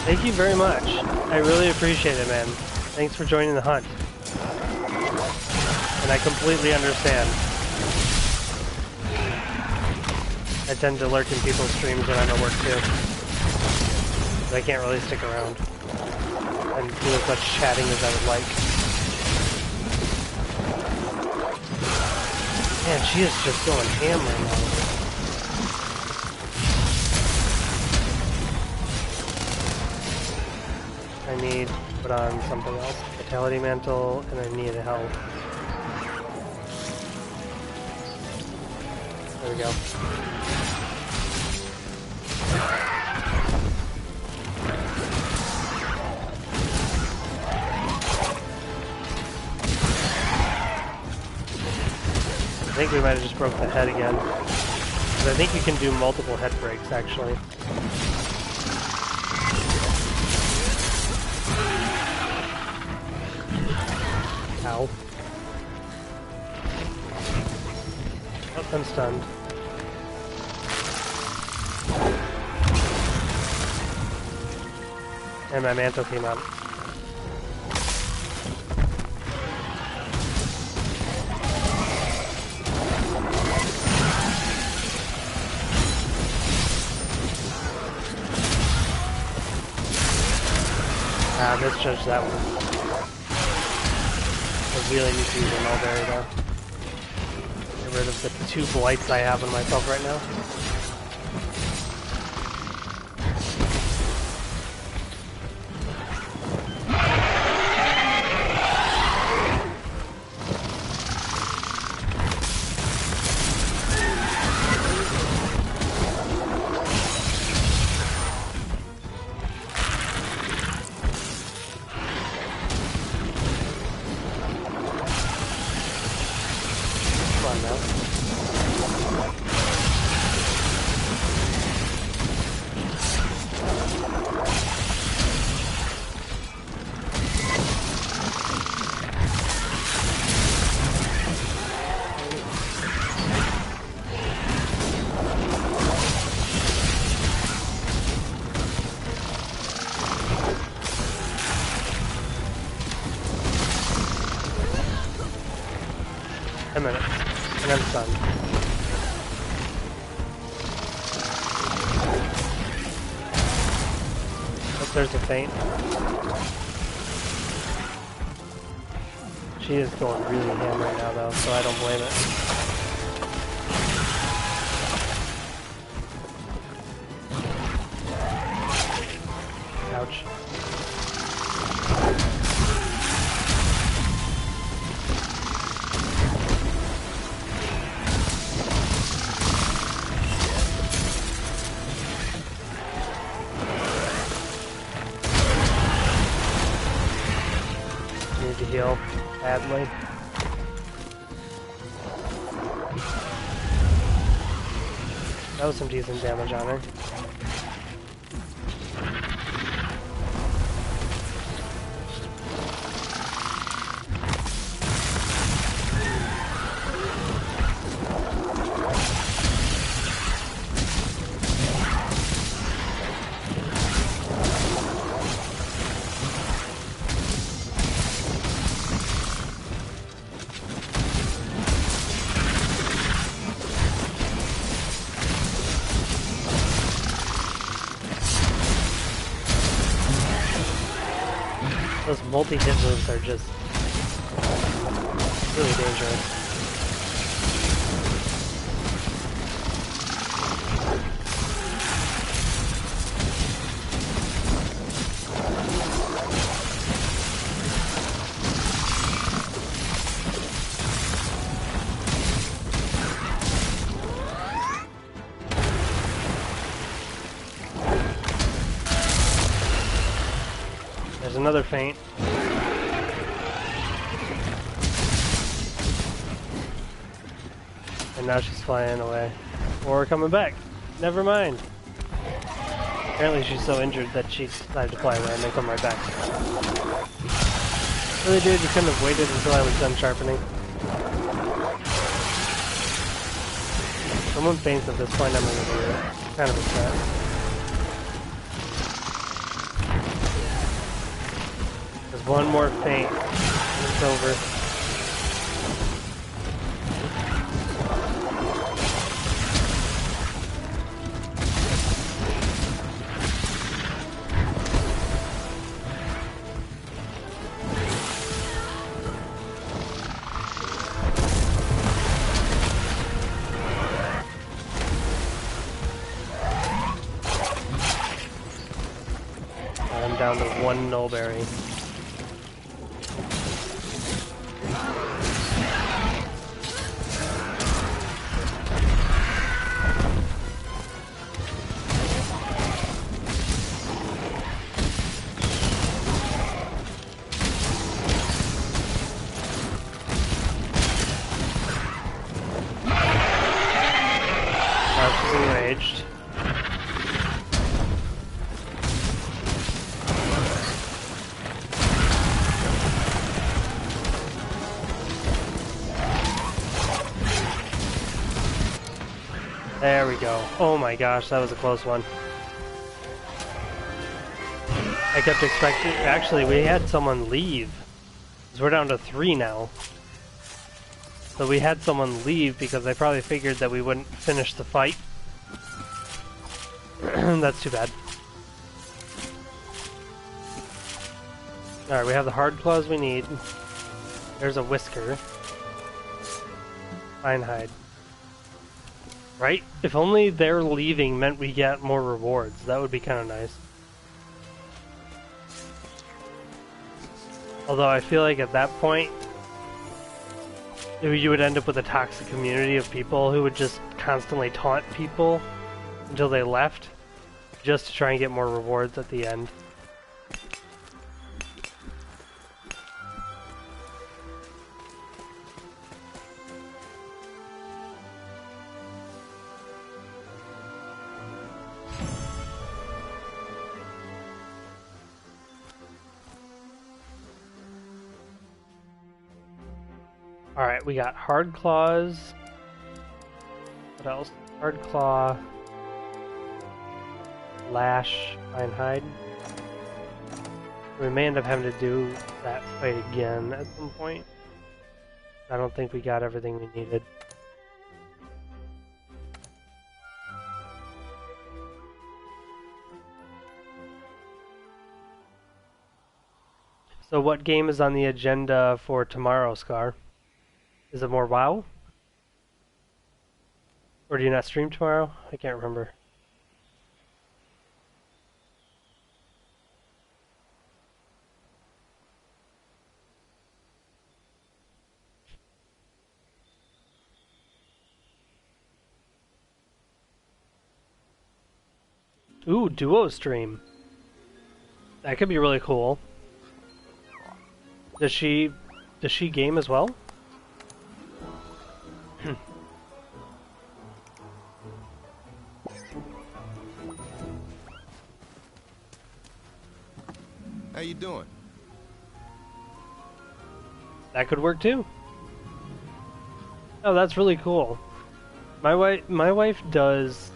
Thank you very much. I really appreciate it, man. Thanks for joining the hunt. And I completely understand. I tend to lurk in people's streams when I'm at work too. But I can't really stick around and do as much chatting as I would like. Man, she is just going ham right now. I need to put on something else. Vitality Mantle, and I need a health. There we go. I think we might have just broke the head again. But I think you can do multiple head breaks, actually. Ow. Oh, I'm stunned. And my mantle came out. Ah, misjudged that one. I really need to use an Mulberry though. Get rid of the 2 blights I have on myself right now. And I'm stunned. Oh, there's a feint. She is going really ham right now though, so I don't blame it. Ouch. To heal badly. That was some decent damage on her. Those multi-hit moves are just really dangerous. There's another feint. And now she's flying away. Or coming back. Never mind. Apparently she's so injured that she decided to fly away and then come right back. Really, dude, you couldn't have waited until I was done sharpening. Someone faints at this point, I'm gonna be kind of upset. There's one more feint, and it's over. I'm down to one nullberry. She's enraged. There we go. Oh my gosh, that was a close one. I kept expecting... Actually, we had someone leave. 'Cause we're down to 3 now. So we had someone leave because they probably figured that we wouldn't finish the fight. That's too bad. Alright, we have the hard claws we need. There's a whisker. Fine hide. Right? If only their leaving meant we get more rewards. That would be kind of nice. Although I feel like at that point, you would end up with a toxic community of people who would just constantly taunt people until they left, just to try and get more rewards at the end. Alright, we got hard claws. What else? Hard claw. Lash. Fine hide. We may end up having to do that fight again at some point. I don't think we got everything we needed. So what game is on the agenda for tomorrow, Scar? Is it more WoW? Or do you not stream tomorrow? I can't remember. Ooh, duo stream. That could be really cool. Does she game as well? How you doing? That could work too. Oh, that's really cool. My wife does.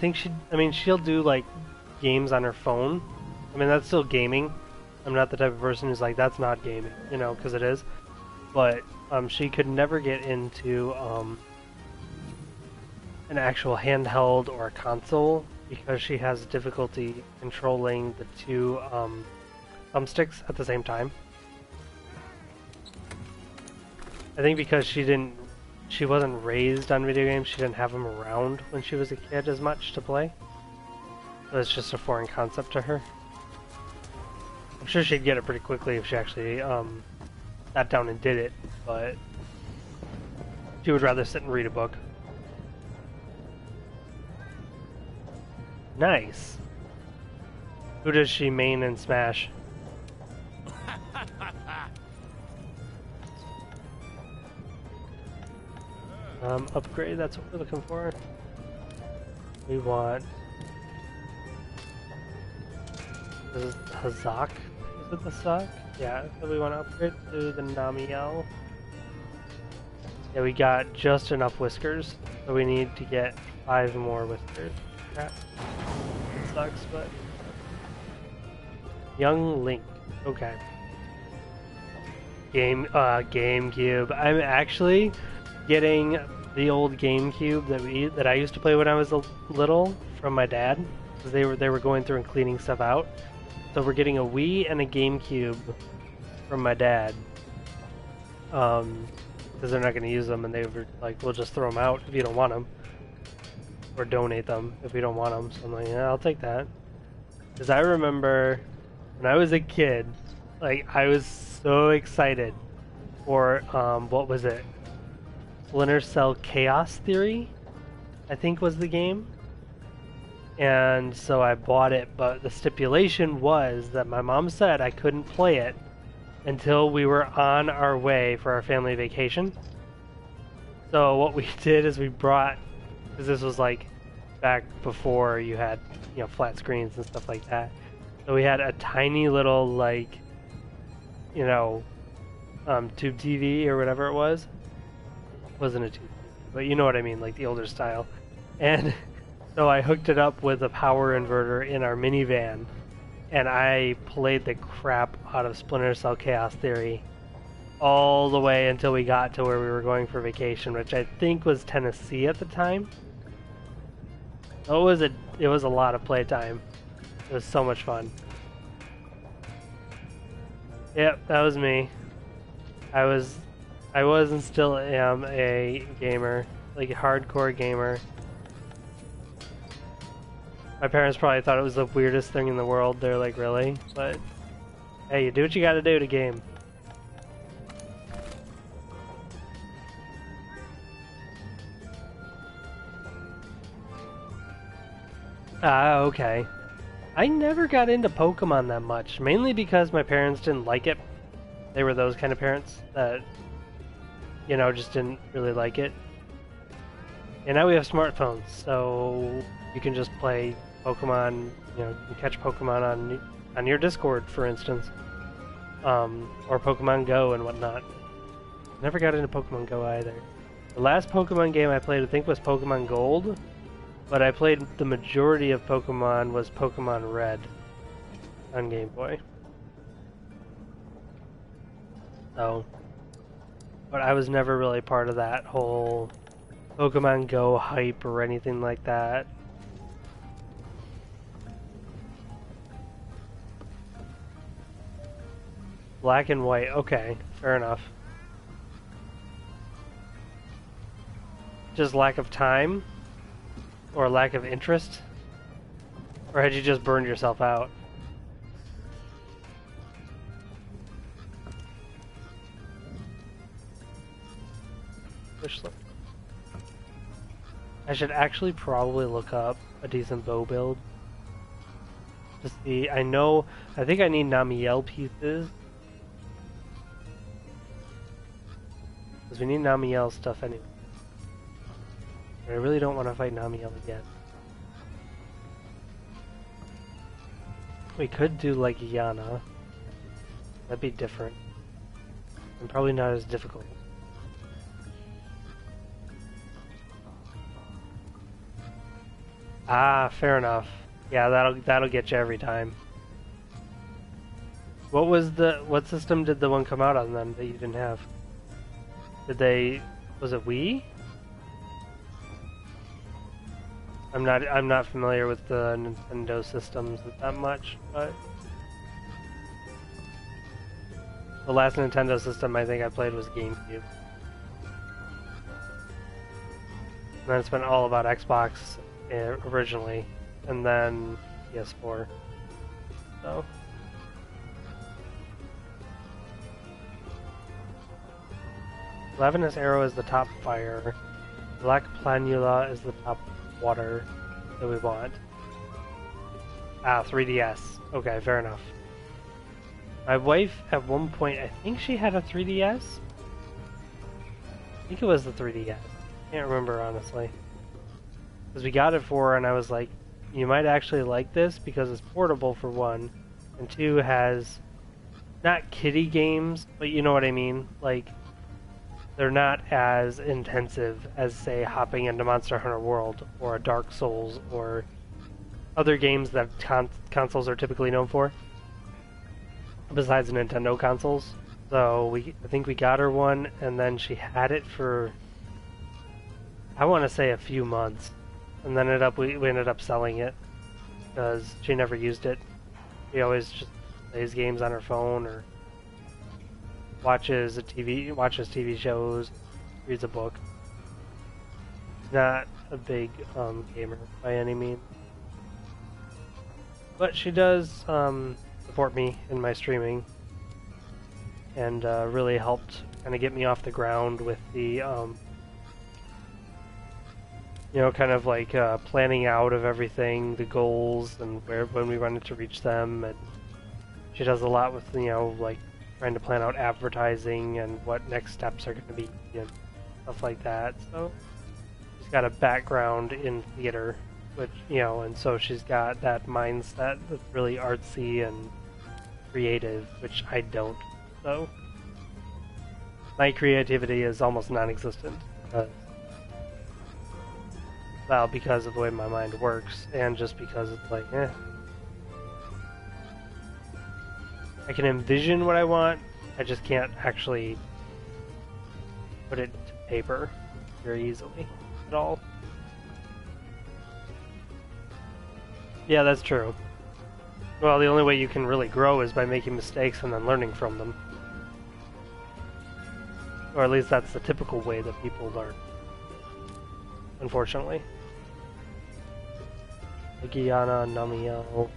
I mean, she'll do like games on her phone. I mean, that's still gaming. I'm not the type of person who's like, that's not gaming, you know, because it is. But she could never get into an actual handheld or a console because she has difficulty controlling the two thumbsticks at the same time. I think because she wasn't raised on video games, she didn't have them around when she was a kid as much to play. So it's just a foreign concept to her. I'm sure she'd get it pretty quickly if she actually sat down and did it, but she would rather sit and read a book. Nice. Who does she main and smash? Upgrade, that's what we're looking for. We want... This is Hazak? Is it the Hazak? Yeah, so we want to upgrade to the Namiel. Yeah, we got just enough whiskers, so we need to get 5 more whiskers. Crap. It sucks, but... Young Link. Okay. GameCube. I'm actually getting the old GameCube that I used to play when I was little from my dad, because they were going through and cleaning stuff out. So we're getting a Wii and a GameCube from my dad, because they're not going to use them, and they were like, "We'll just throw them out if you don't want them, or donate them if we don't want them." So I'm like, "Yeah, I'll take that." Because I remember when I was a kid, like I was so excited for what was it? Splinter Cell Chaos Theory, I think was the game. And so I bought it, but the stipulation was that my mom said I couldn't play it until we were on our way for our family vacation. So what we did is we brought, because this was like back before you had, you know, flat screens and stuff like that. So we had a tiny little, like, you know, tube TV or whatever it was. Wasn't a tube TV, but you know what I mean, like the older style. And so I hooked it up with a power inverter in our minivan, and I played the crap out of Splinter Cell Chaos Theory all the way until we got to where we were going for vacation, which I think was Tennessee at the time. So it was a lot of playtime. It was so much fun. Yep, that was me. I was and still am a gamer, like a hardcore gamer. My parents probably thought it was the weirdest thing in the world. They're like, really? But hey, you do what you gotta do to game. Ah, okay. I never got into Pokemon that much, mainly because my parents didn't like it. They were those kind of parents that, you know, just didn't really like it. And now we have smartphones, so you can just play Pokemon, you know, you catch Pokemon on your Discord, for instance. Or Pokemon Go and whatnot. Never got into Pokemon Go either. The last Pokemon game I played, I think, was Pokemon Gold. But I played the majority of Pokemon was Pokemon Red on Game Boy. So, but I was never really part of that whole Pokemon Go hype or anything like that. Black and white, okay, fair enough. Just lack of time? Or lack of interest? Or had you just burned yourself out? I should actually probably look up a decent bow build. To see, I think I need Namiel pieces. Because we need Namiel stuff anyway. But I really don't want to fight Namiel again. We could do like Yana. That'd be different. And probably not as difficult. Ah, fair enough. Yeah, that'll get you every time. What system did the one come out on then that you didn't have? Was it Wii? I'm not familiar with the Nintendo systems that much, but the last Nintendo system I think I played was GameCube. And then it's been all about Xbox originally, and then PS4. So. Lavinous Arrow is the top fire. Black Planula is the top water that we want. Ah, 3DS. Okay, fair enough. My wife, at one point, I think she had a 3DS? I think it was the 3DS. Can't remember, honestly. Because we got it for her, and I was like, you might actually like this, because it's portable, for one, and two, has, not kiddie games, but you know what I mean? Like, they're not as intensive as, say, hopping into Monster Hunter World or Dark Souls or other games that consoles are typically known for, besides Nintendo consoles. So I think we got her one, and then she had it for, I want to say, a few months, and then we ended up selling it because she never used it. She always just plays games on her phone or watches TV shows, reads a book. Not a big gamer by any means, but she does support me in my streaming, and really helped kind of get me off the ground with the kind of like planning out of everything, the goals, and when we wanted to reach them. And she does a lot with like trying to plan out advertising and what next steps are going to be and stuff like that. So she's got a background in theater, which and so she's got that mindset that's really artsy and creative, which I don't. So my creativity is almost non-existent because of the way my mind works, and just because it's like, I can envision what I want, I just can't actually put it to paper very easily at all. Yeah, that's true. Well, the only way you can really grow is by making mistakes and then learning from them. Or at least that's the typical way that people learn, unfortunately. Guyana, Namiel.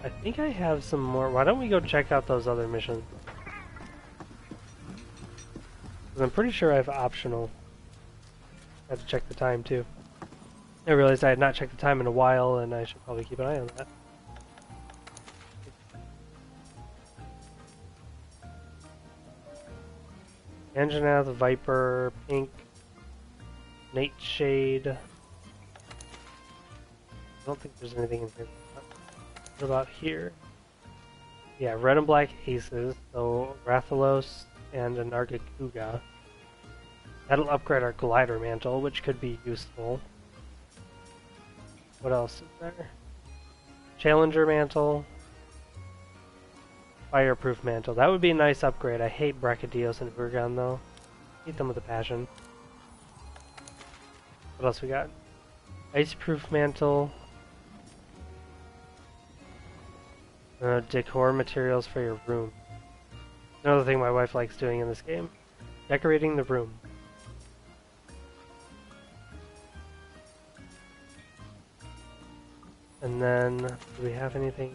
I think I have some more. Why don't we go check out those other missions? Because I'm pretty sure I have optional. I have to check the time too. I realized I had not checked the time in a while, and I should probably keep an eye on that. Anjanath, Viper, Pink, Nightshade. I don't think there's anything in here. What about here? Yeah, red and black aces, so Rathalos and a Nargacuga. That'll upgrade our glider mantle, which could be useful. What else is there? Challenger mantle. Fireproof mantle. That would be a nice upgrade. I hate Brachydios and Urgon though. Hate them with a passion. What else we got? Iceproof mantle. Decor materials for your room. Another thing my wife likes doing in this game. Decorating the room. And then, do we have anything?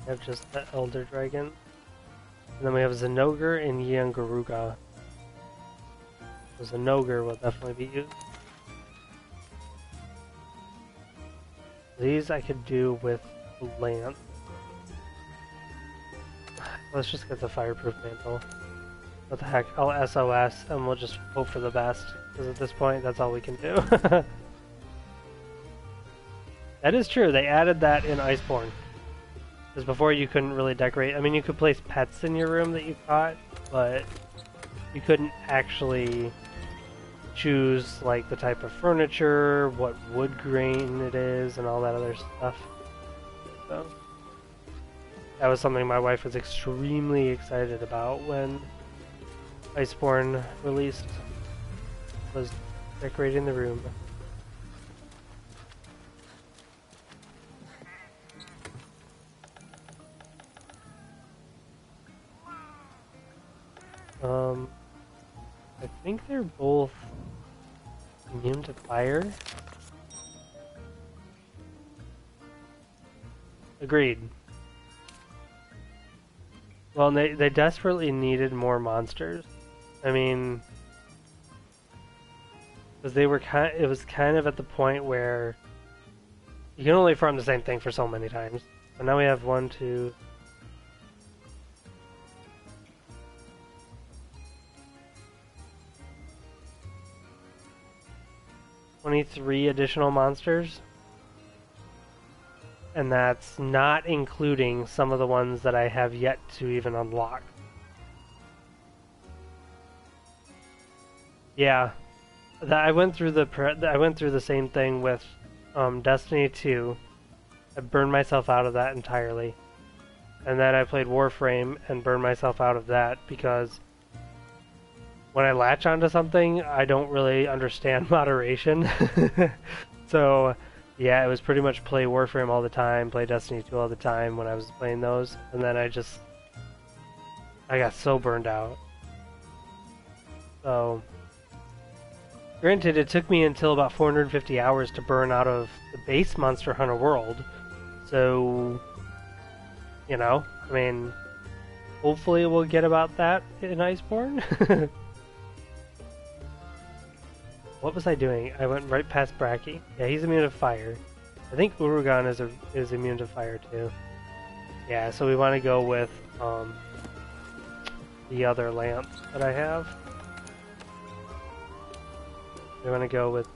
We have just the Elder Dragon. And then we have Zenogre and Yangaruga. So Zenogre will definitely be used. These I could do with Lance. Let's just get the Fireproof Mantle. What the heck, I'll SOS and we'll just hope for the best. Because at this point, that's all we can do. That is true. They added that in Iceborne. Because before you couldn't really decorate. I mean, you could place pets in your room that you caught, but you couldn't actually choose like the type of furniture, what wood grain it is, and all that other stuff. So that was something my wife was extremely excited about when Iceborne released, was decorating the room. I think they're both immune to fire. Agreed. Well, they desperately needed more monsters. I mean, because it was kind of at the point where you can only farm the same thing for so many times. So now we have 1, 2, 23 additional monsters. And that's not including some of the ones that I have yet to even unlock. Yeah, I went through the same thing with Destiny 2. I burned myself out of that entirely. And then I played Warframe and burned myself out of that because when I latch onto something, I don't really understand moderation. So, yeah, it was pretty much play Warframe all the time, play Destiny 2 all the time when I was playing those, and then I got so burned out. So, granted, it took me until about 450 hours to burn out of the base Monster Hunter world, so, you know, I mean, hopefully we'll get about that in Iceborne. What was I doing? I went right past Bracky. Yeah, he's immune to fire. I think Urugan is immune to fire too. Yeah, so we want to go with the other lance that I have. We want to go with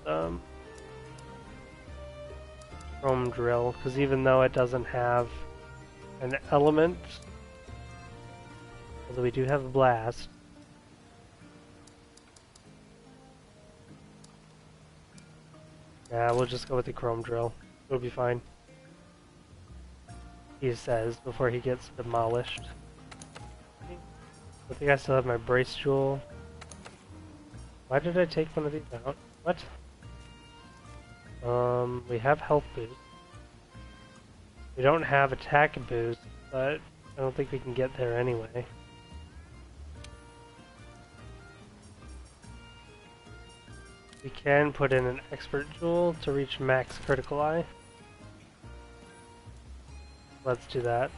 Chrome Drill, because even though it doesn't have an element, although we do have a blast. Yeah, we'll just go with the Chrome Drill. It'll be fine. He says before he gets demolished. I think I still have my Brace Jewel. Why did I take one of these out? What? We have health boost. We don't have attack boost, but I don't think we can get there anyway. We can put in an Expert Jewel to reach max critical eye. Let's do that.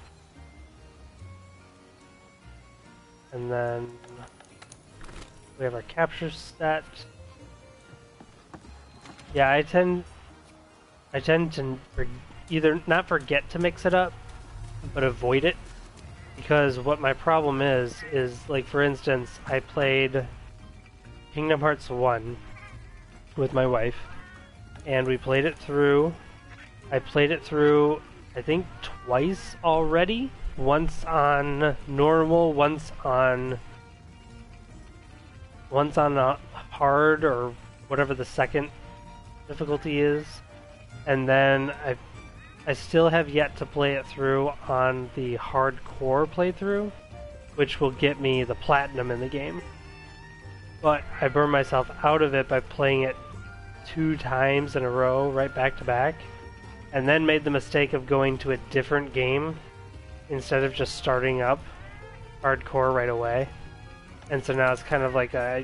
And then we have our capture set. Yeah, I tend to either not forget to mix it up, but avoid it. Because what my problem is like, for instance, I played Kingdom Hearts 1 with my wife, and we played it through. I played it through, I think, twice already. Once on normal, once on hard, or whatever the second difficulty is, and then I still have yet to play it through on the hardcore playthrough, which will get me the platinum in the game. But I burned myself out of it by playing it 2 times in a row, right back to back, and then made the mistake of going to a different game instead of just starting up hardcore right away. And so now it's kind of like I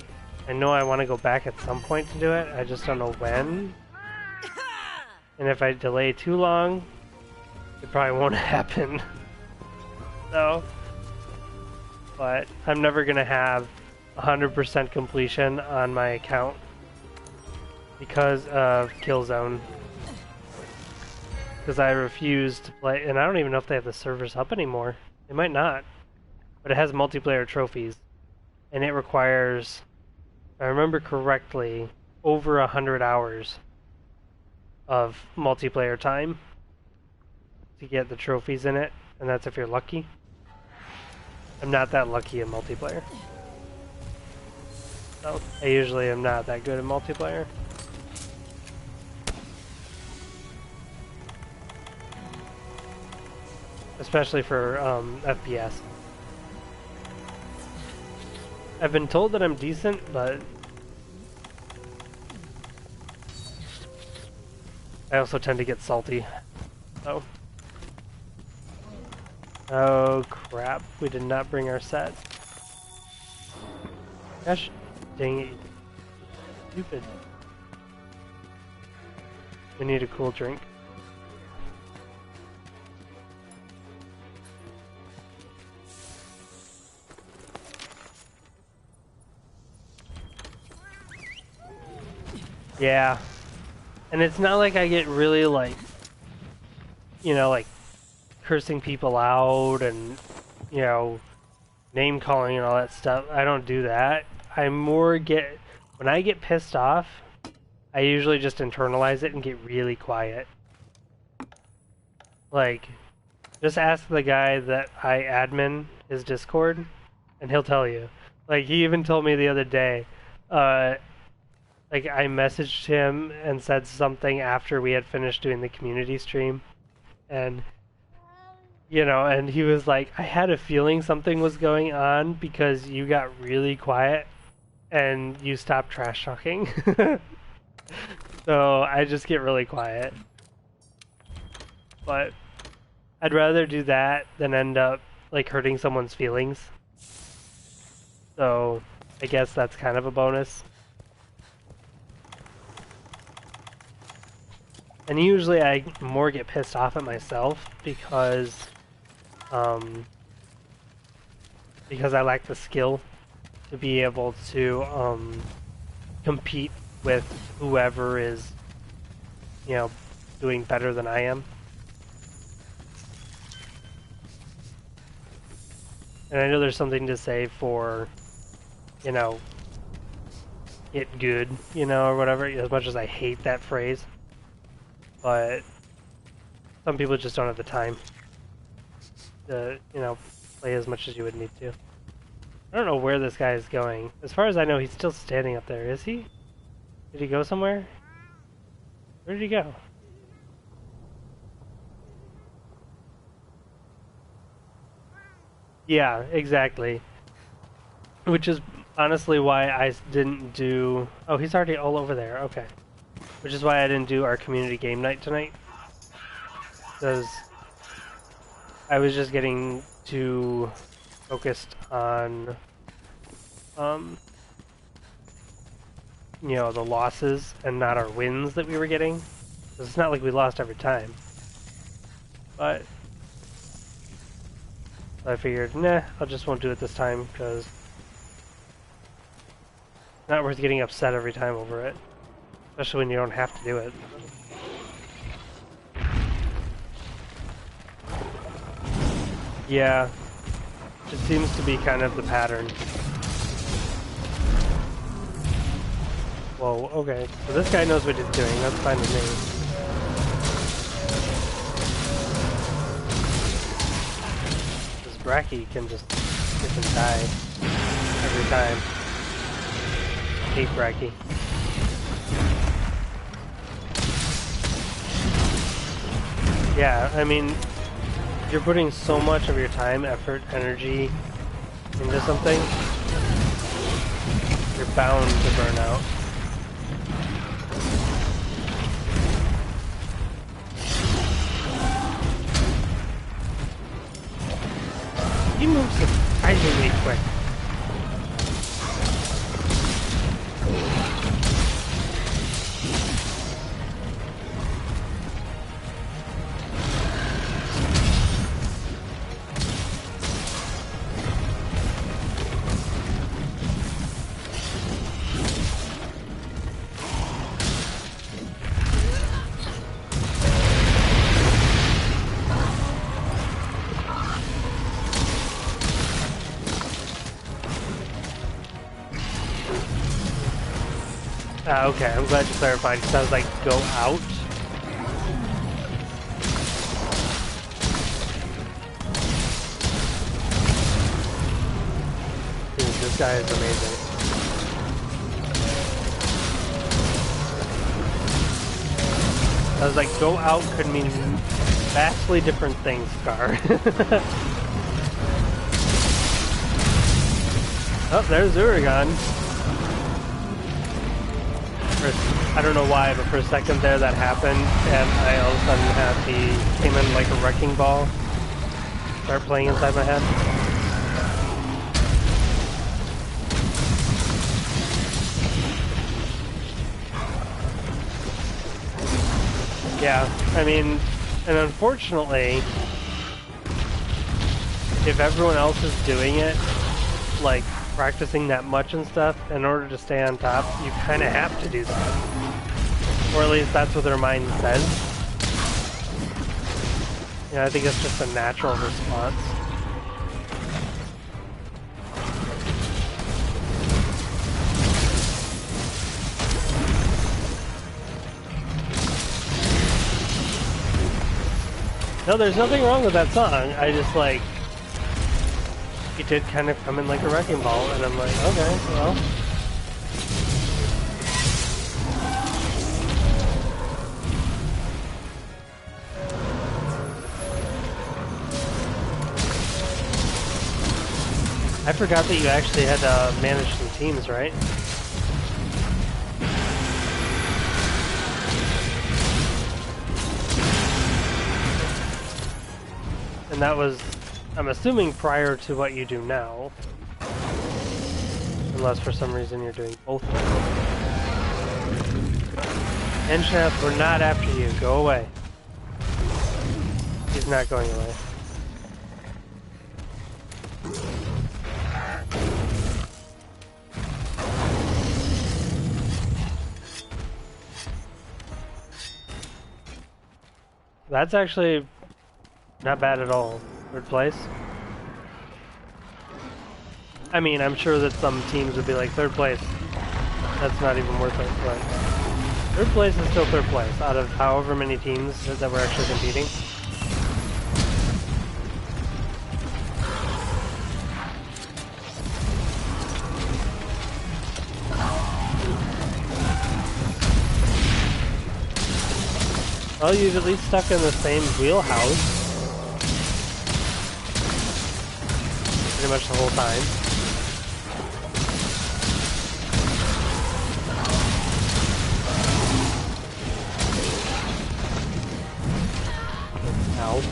know I want to go back at some point to do it, I just don't know when. And if I delay too long, it probably won't happen. So, but I'm never gonna have 100% completion on my account because of Killzone. Because I refuse to play, and I don't even know if they have the servers up anymore. They might not. But it has multiplayer trophies. And it requires, if I remember correctly, over 100 hours of multiplayer time to get the trophies in it, and that's if you're lucky. I'm not that lucky in multiplayer. So, I usually am not that good in multiplayer. Especially for FPS. I've been told that I'm decent, but I also tend to get salty. So. Oh crap, we did not bring our set. Gosh dang it. Stupid. We need a cool drink. Yeah. And it's not like I get really like, you know, like cursing people out and, you know, name calling and all that stuff. I don't do that. I more get, when I get pissed off, I usually just internalize it and get really quiet. Like, just ask the guy that I admin his Discord, and he'll tell you. Like, he even told me the other day, like, I messaged him and said something after we had finished doing the community stream, and, you know, and he was like, I had a feeling something was going on because you got really quiet and you stopped trash talking. So I just get really quiet. But I'd rather do that than end up like hurting someone's feelings. So I guess that's kind of a bonus. And usually I more get pissed off at myself because I lack the skill to be able to compete with whoever is, you know, doing better than I am. And I know there's something to say for, you know, get good, you know, or whatever, as much as I hate that phrase. But some people just don't have the time to, you know, play as much as you would need to. I don't know where this guy is going. As far as I know, he's still standing up there, is he? Did he go somewhere? Where did he go? Yeah, exactly. Which is honestly why I didn't do... Oh, he's already all over there, okay. Which is why I didn't do our community game night tonight. Because I was just getting too focused on, you know, the losses and not our wins that we were getting. 'Cause it's not like we lost every time. But I figured, nah, I just won't do it this time because it's not worth getting upset every time over it. Especially when you don't have to do it. Yeah, it seems to be kind of the pattern. Whoa, okay. So this guy knows what he's doing, that's fine with me. This Bracky can just freaking die every time. I hate Bracky. Yeah, I mean, you're putting so much of your time, effort, energy into something, you're bound to burn out. He moves surprisingly quick. Okay, I'm glad you clarified, because I was like, go out? this guy is amazing. I was like, go out could mean vastly different things, Scar. Oh, there's Uragan. I don't know why, but for a second there that happened, and I all of a sudden had came in like a wrecking ball. Start playing inside my head. Yeah, I mean, and unfortunately, if everyone else is doing it, like practicing that much and stuff, in order to stay on top, you kind of have to do that. Or at least that's what their mind says. Yeah, I think it's just a natural response. No, there's nothing wrong with that song. I just like, it did kind of come in like a wrecking ball, and I'm like, okay, well. I forgot that you actually had to manage some teams, right? And that was, I'm assuming, prior to what you do now. Unless for some reason you're doing both of them. Enchef, we're not after you. Go away. He's not going away. That's actually not bad at all. Third place. I mean, I'm sure that some teams would be like, third place, that's not even worth it, but third place is still third place out of however many teams that we're actually competing. Well, you've at least stuck in the same wheelhouse pretty much the whole time. Ow.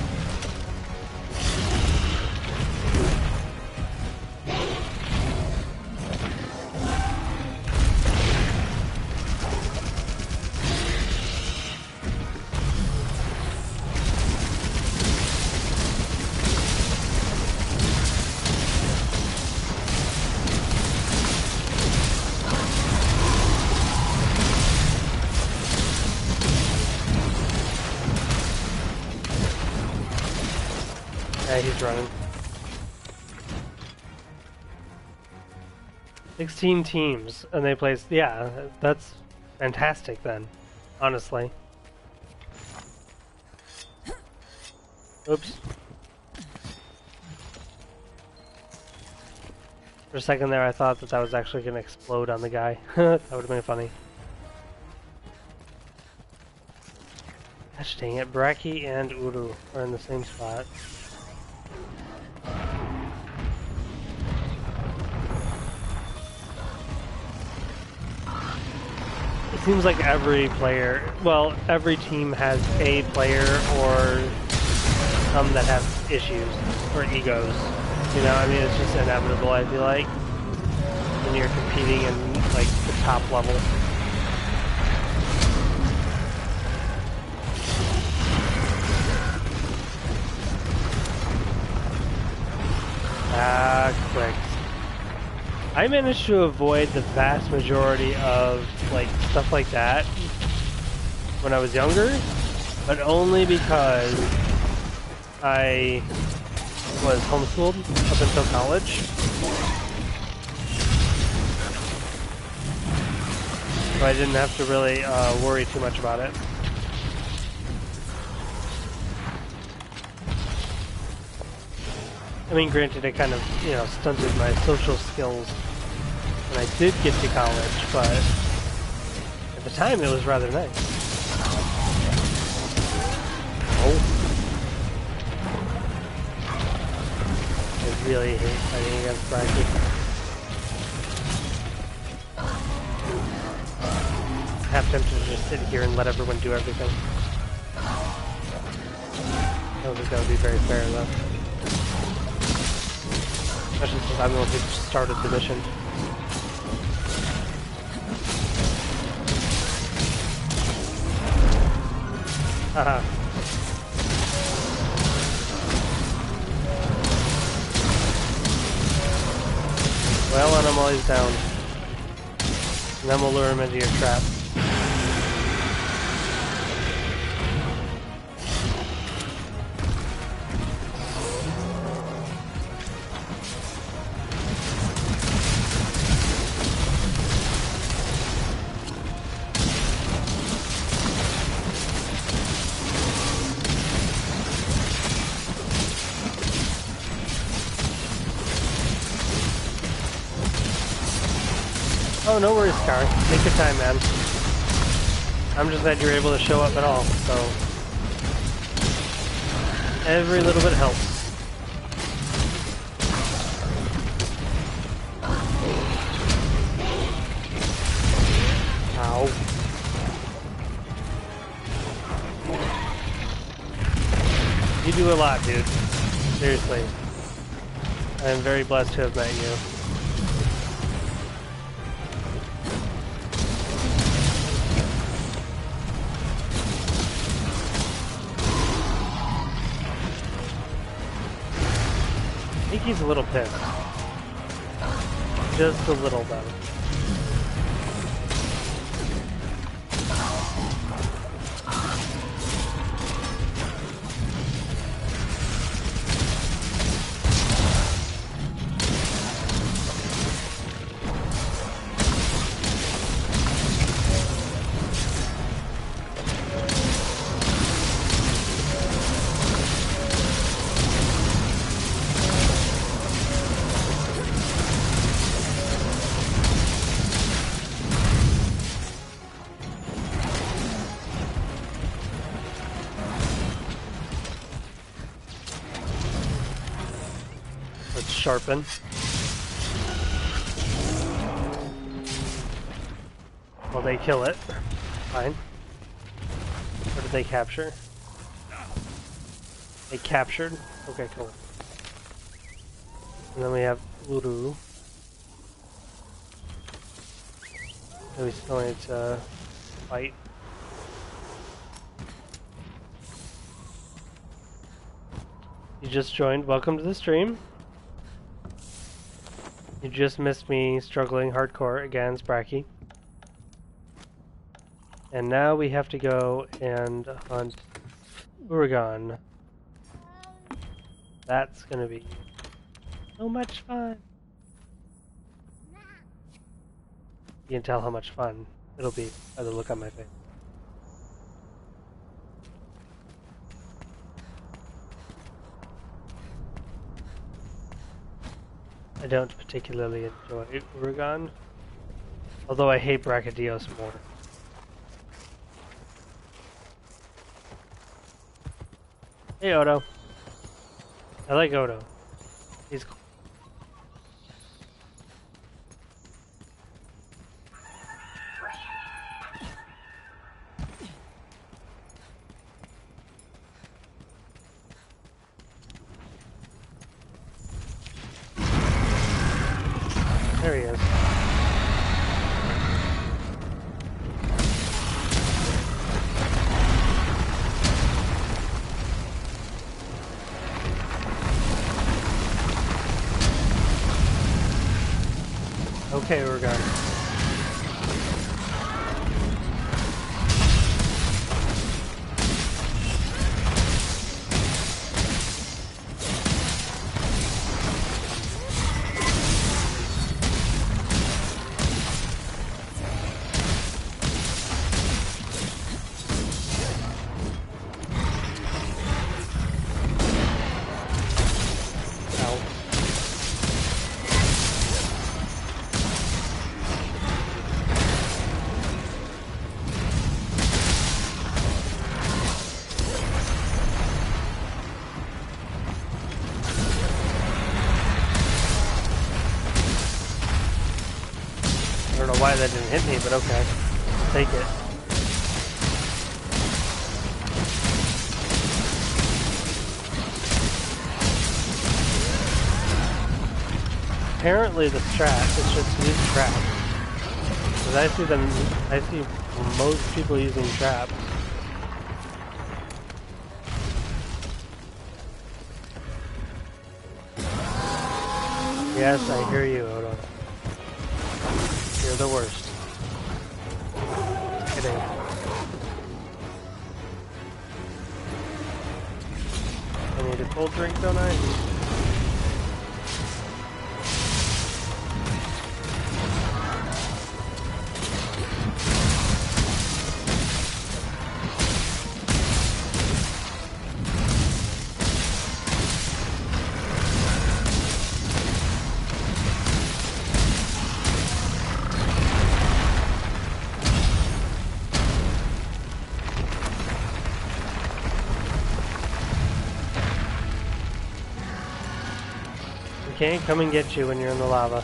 He's running. 16 teams, and they placed. Yeah, that's fantastic then, honestly. Oops. For a second there, I thought that was actually going to explode on the guy. That would have been funny. Gosh dang it, Braki and Uru are in the same spot. It seems like every player, well, every team has a player or some that have issues or egos. You know, I mean, it's just inevitable, I feel like, when you're competing in, like, the top level. Quick. I managed to avoid the vast majority of like stuff like that when I was younger, but only because I was homeschooled up until college. So I didn't have to really worry too much about it. I mean, granted, it kind of, stunted my social skills when I did get to college, but at the time it was rather nice. Oh. I really hate fighting against Bracky. Half tempted to just sit here and let everyone do everything. I don't think that would be very fair, though. Especially since I'm the one who started the mission. Haha. Well, and I'm always down. And then we'll lure him into your trap. Oh, no worries, Scar. Take your time, man. I'm just glad you're able to show up at all, so... every little bit helps. Ow. You do a lot, dude. Seriously. I am very blessed to have met you. I think he's a little pissed. Just a little, though. Sharpen. Well, they kill it. Fine. Or did they capture? They captured? Okay, cool. And then we have Uru. So we still need to fight. You just joined. Welcome to the stream. You just missed me struggling hardcore against Bracky. And now we have to go and hunt Uragan. That's gonna be so much fun. You can tell how much fun it'll be by the look on my face. I don't particularly enjoy Uragan, although I hate Brachydios more. Hey Odo. I like Odo. He's cool. There he is. Okay, we're gone. Ow. why that didn't hit me, but okay. Take it. Apparently the trap, it's just use trap. Because I see most people using traps. Yes, I hear you, Odo. You're the worst. Kidding. I need a cold drink, don't I? Can't come and get you when you're in the lava.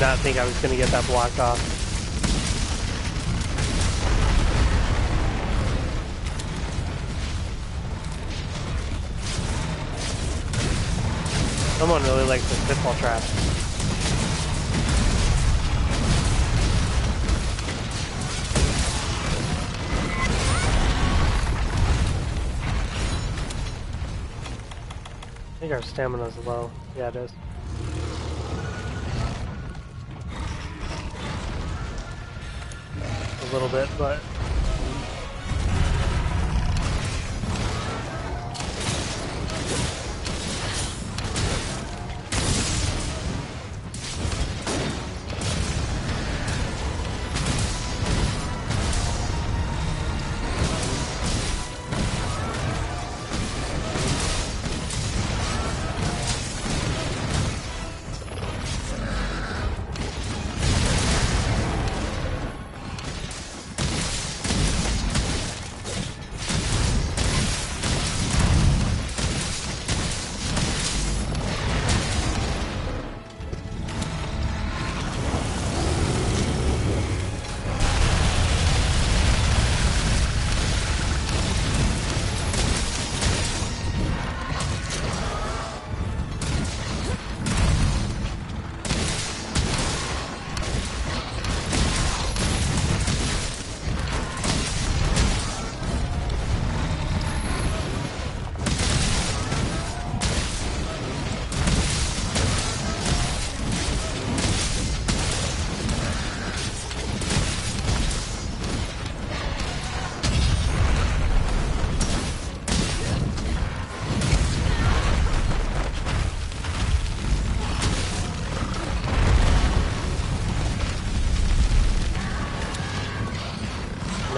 Not think I was going to get that blocked off. Someone really likes this pitfall trap. I think our stamina's low. Yeah, it is. A little bit, but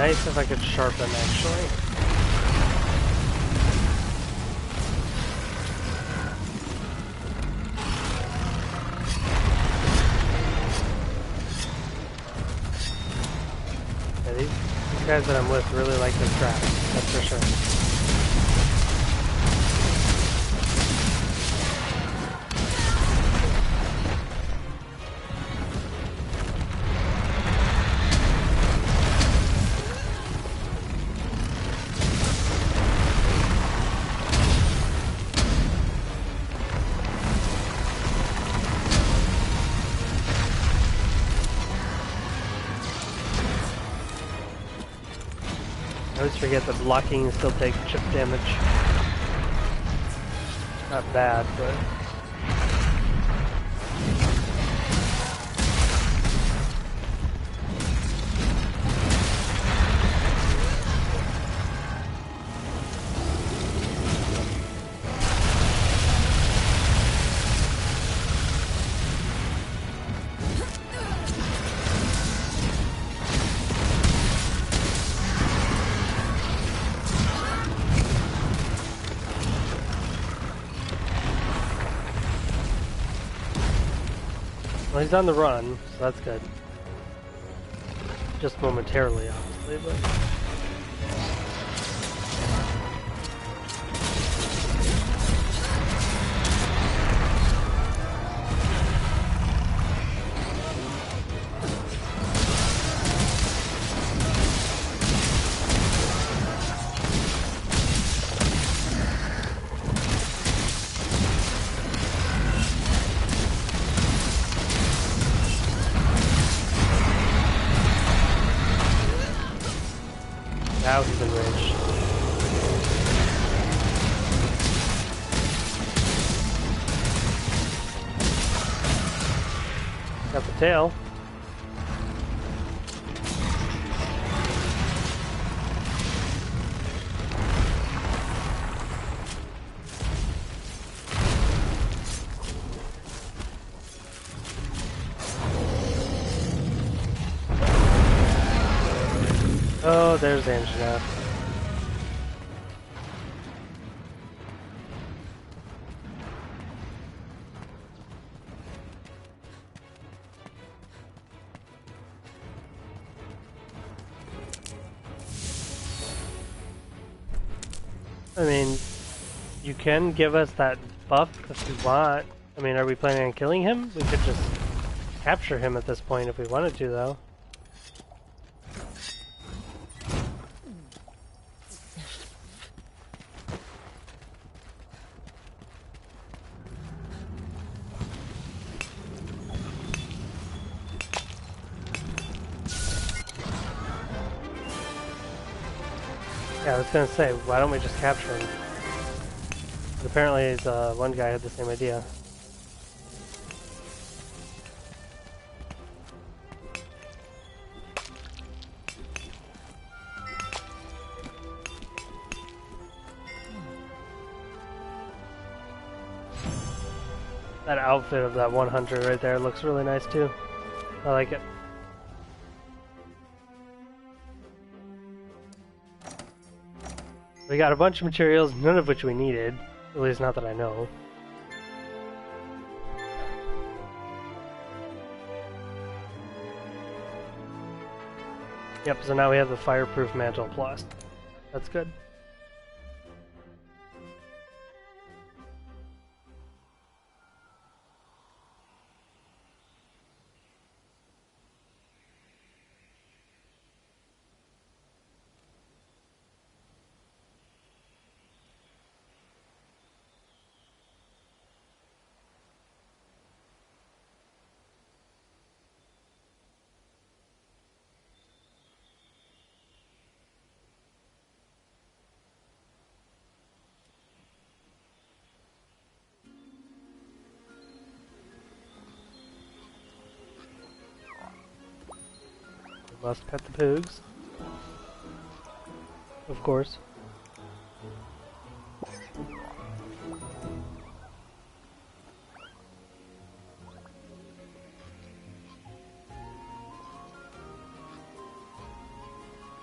nice if I could sharpen, actually. Yeah, these guys that I'm with really like this trap, that's for sure. I always forget that blocking still takes chip damage. Not bad, but... Well, he's on the run, so that's good. Just momentarily, obviously, but... Now he's enraged. Got the tail. Oh, there's Angela. I mean, you can give us that buff if you want. I mean, are we planning on killing him? We could just capture him at this point if we wanted to, though. Yeah, I was gonna say, why don't we just capture him? But apparently the one guy had the same idea. That outfit of that 100 right there looks really nice too. I like it. We got a bunch of materials, none of which we needed. At least not that I know. Yep, so now we have the Fireproof Mantle Plus. That's good. Must pet the poogs. Of course.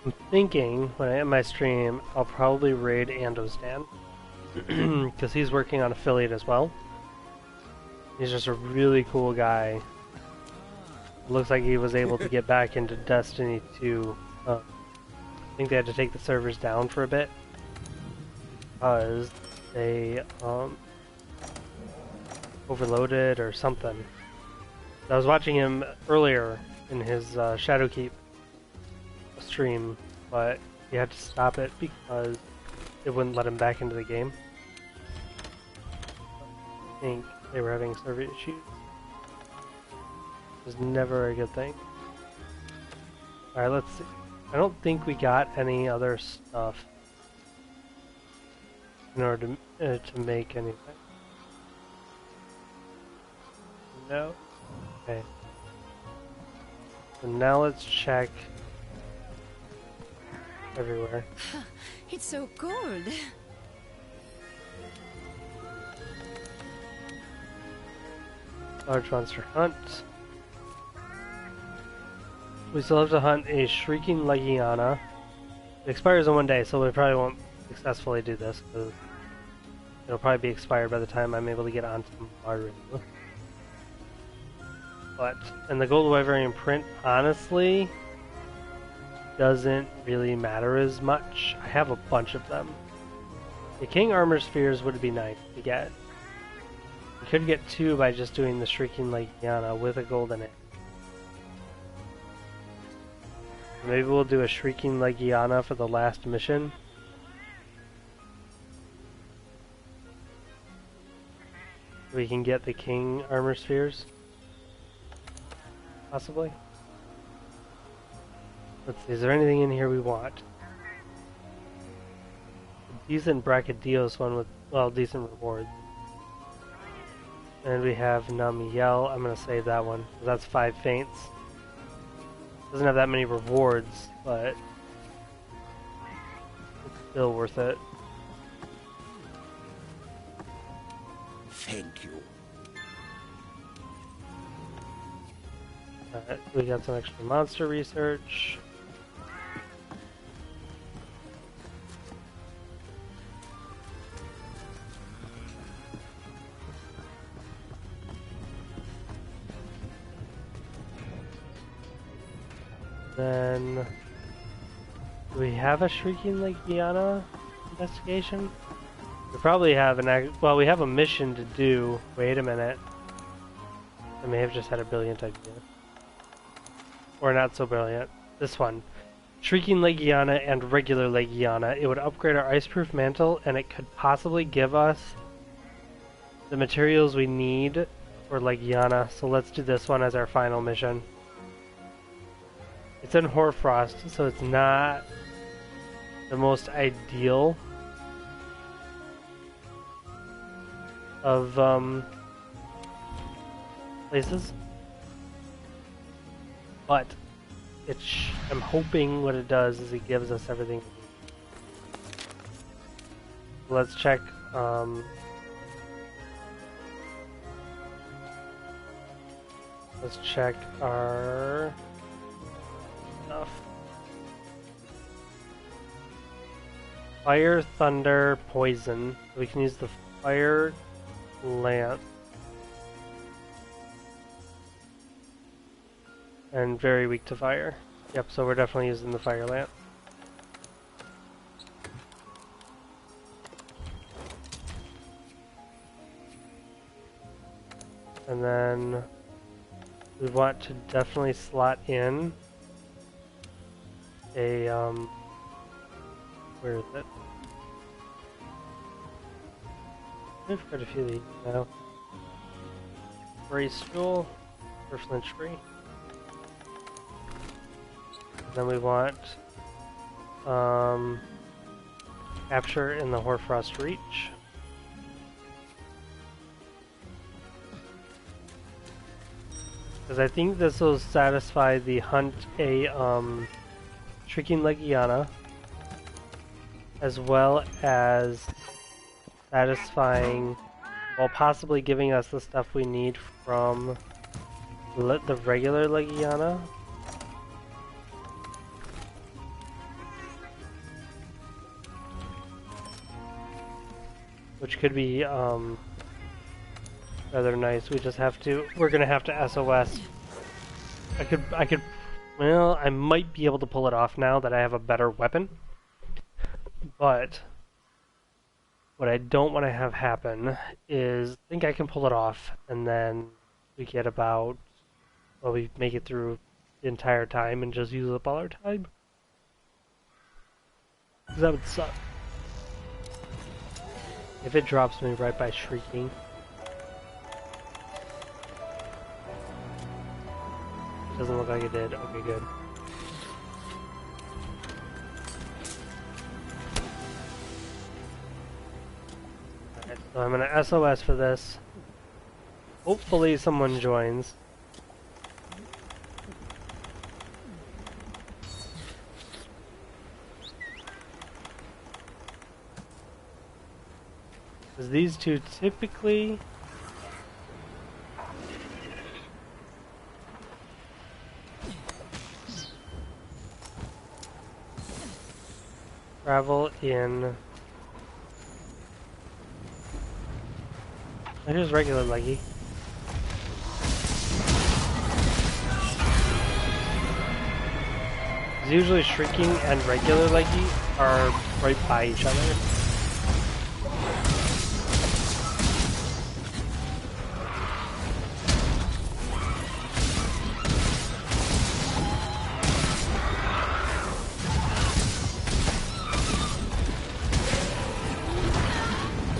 I'm thinking, when I end my stream, I'll probably raid Andostan. Because he's working on Affiliate as well. He's just a really cool guy. Looks like he was able to get back into Destiny 2. I think they had to take the servers down for a bit because they overloaded or something. I was watching him earlier in his Shadowkeep stream, but he had to stop it because it wouldn't let him back into the game. I think they were having server issues. Was never a good thing. Alright, let's see. I don't think we got any other stuff in order to make anything. No? Okay. So now let's check everywhere. It's so cold. Large monster hunt. We still have to hunt a Shrieking Legiana. It expires in 1 day, so we probably won't successfully do this, because it'll probably be expired by the time I'm able to get onto Maru. And the gold wyverian print, honestly, doesn't really matter as much. I have a bunch of them. The king armor spheres would be nice to get. We could get 2 by just doing the Shrieking Legiana with a golden egg. Maybe we'll do a Shrieking Legiana for the last mission. We can get the king armor spheres. Possibly. Let's see, is there anything in here we want? A decent Brachydios one with, well, decent rewards. And we have Namiel. I'm gonna save that one. That's 5 faints. Doesn't have that many rewards, but it's still worth it. Thank you. Alright, we got some extra monster research. Then, do we have a Shrieking Legiana investigation? We probably have well, we have a mission to do. Wait a minute. I may have just had a brilliant idea. Or not so brilliant. This one. Shrieking Legiana and regular Legiana. It would upgrade our iceproof mantle, and it could possibly give us the materials we need for Legiana. So let's do this one as our final mission. It's in Hoarfrost, so it's not the most ideal of places, but I'm hoping what it does is it gives us everything we need. Let's check our stuff. Fire, thunder, poison. We can use the fire lance. And very weak to fire. Yep, so we're definitely using the fire lance. And then we want to definitely slot in a where is it? We've got a few of these now. Brace Jewel for Flinchbury. Then we want capture in the Hoarfrost Reach. Because I think this will satisfy the hunt a Shrieking Legiana, as well as satisfying, while possibly giving us the stuff we need from the regular Legiana. Which could be rather nice. We're gonna have to SOS. Well, I might be able to pull it off now that I have a better weapon. But what I don't want to have happen is, I think I can pull it off, and then we get we make it through the entire time and just use up all our time. 'Cause that would suck. If it drops me right by shrieking. Doesn't look like it did. Okay, good. Alright, so I'm gonna SOS for this. Hopefully someone joins. Because these two typically travel in. It is regular leggy. usually Shrieking and regular Leggy are right by each other.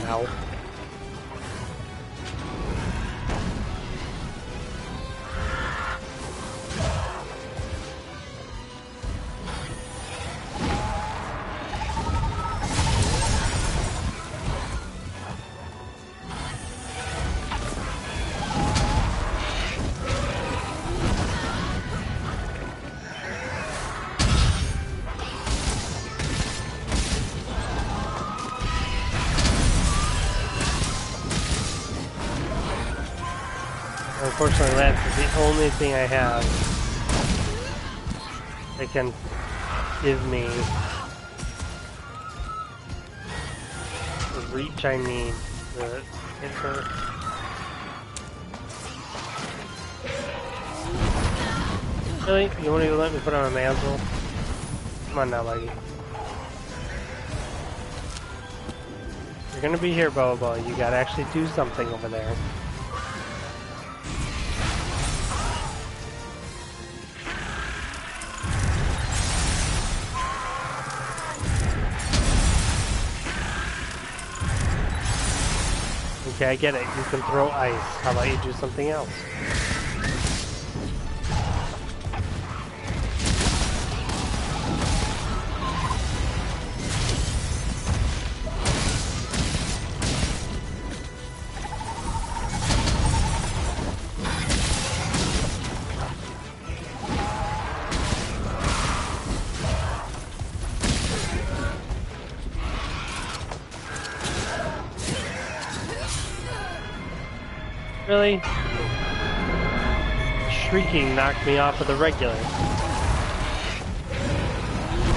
Ow. Unfortunately, Lance is the only thing I have that can give me the reach I need to hit her. Really? You won't even let me put on a mantle? Come on now, Leggy. You're gonna be here, Bobo. You gotta actually do something over there. Okay, I get it. You can throw ice. How about you do something else? Really? Shrieking knocked me off of the regular. I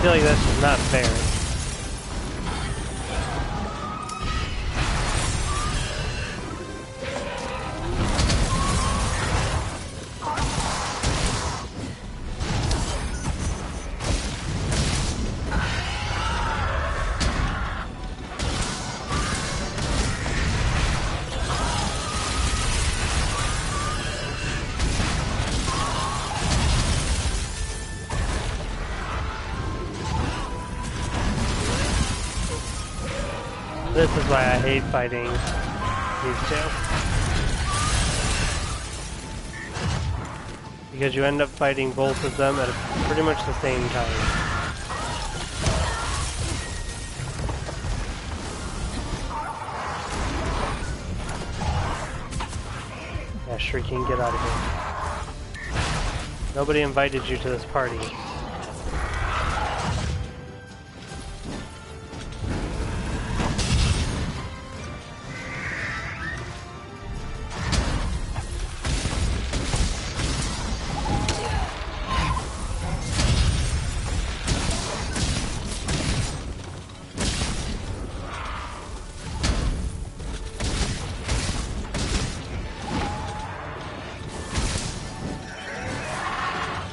feel like that's just not fair. This is why I hate fighting these two. Because you end up fighting both of them at pretty much the same time. Yeah, Shrieking, get out of here. Nobody invited you to this party.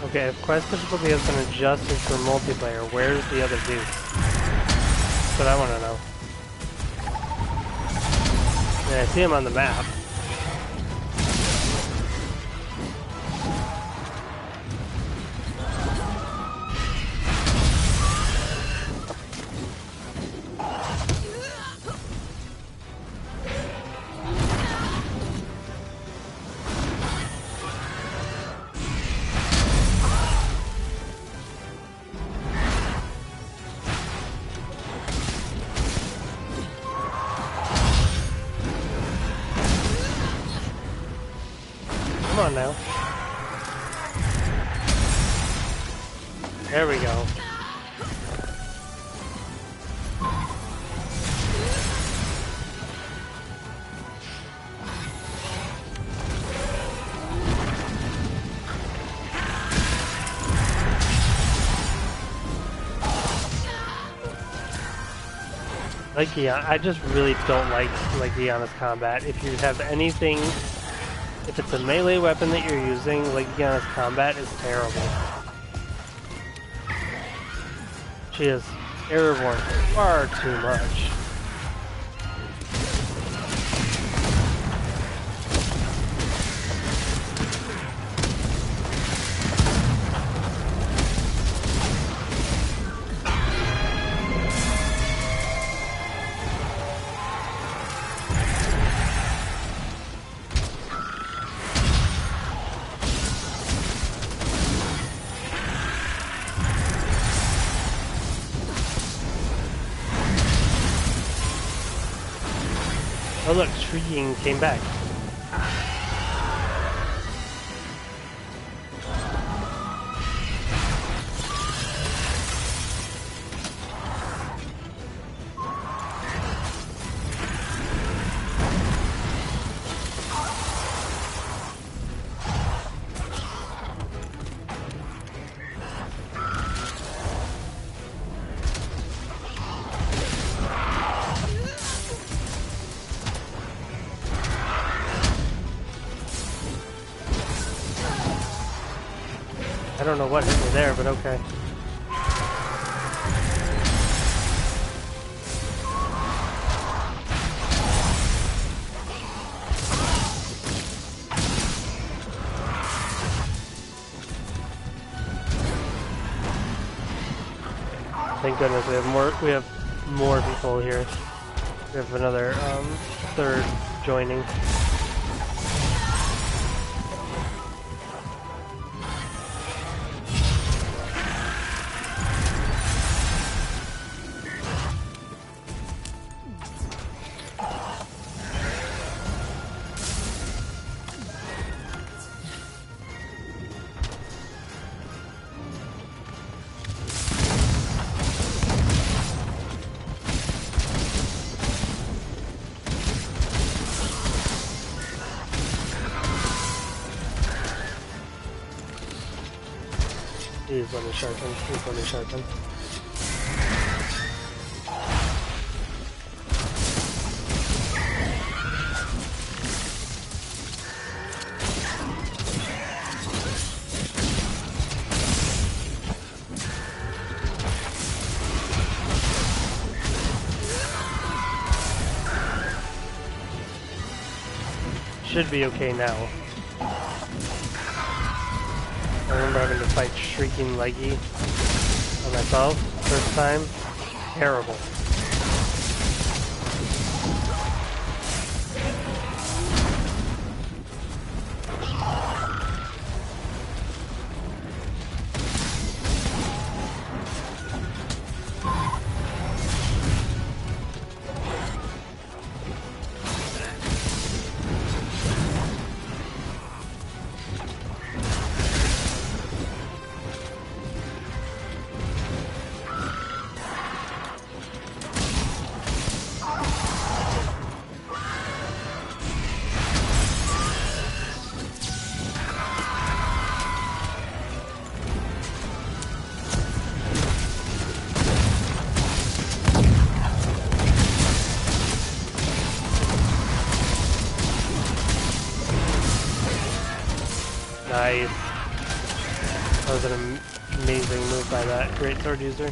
Okay, if quest difficulty has been adjusted for multiplayer, where's the other dude? That's what I want to know. Yeah, I see him on the map. Come on now. There we go. Like Gianna, I just really don't like Gianna's combat. If you have anything, if it's a melee weapon that you're using, like Gianna's combat is terrible. She is airborne far too much. Oh look, Shrieking came back. I don't know what hit me there, but okay. Thank goodness we have more people here. We have another third joining. Please let me sharpen. Please let me sharpen. Should be okay now. I remember having to fight Shrieking Leggy on myself first time. Terrible. Nice. That was an amazing move by that great sword user.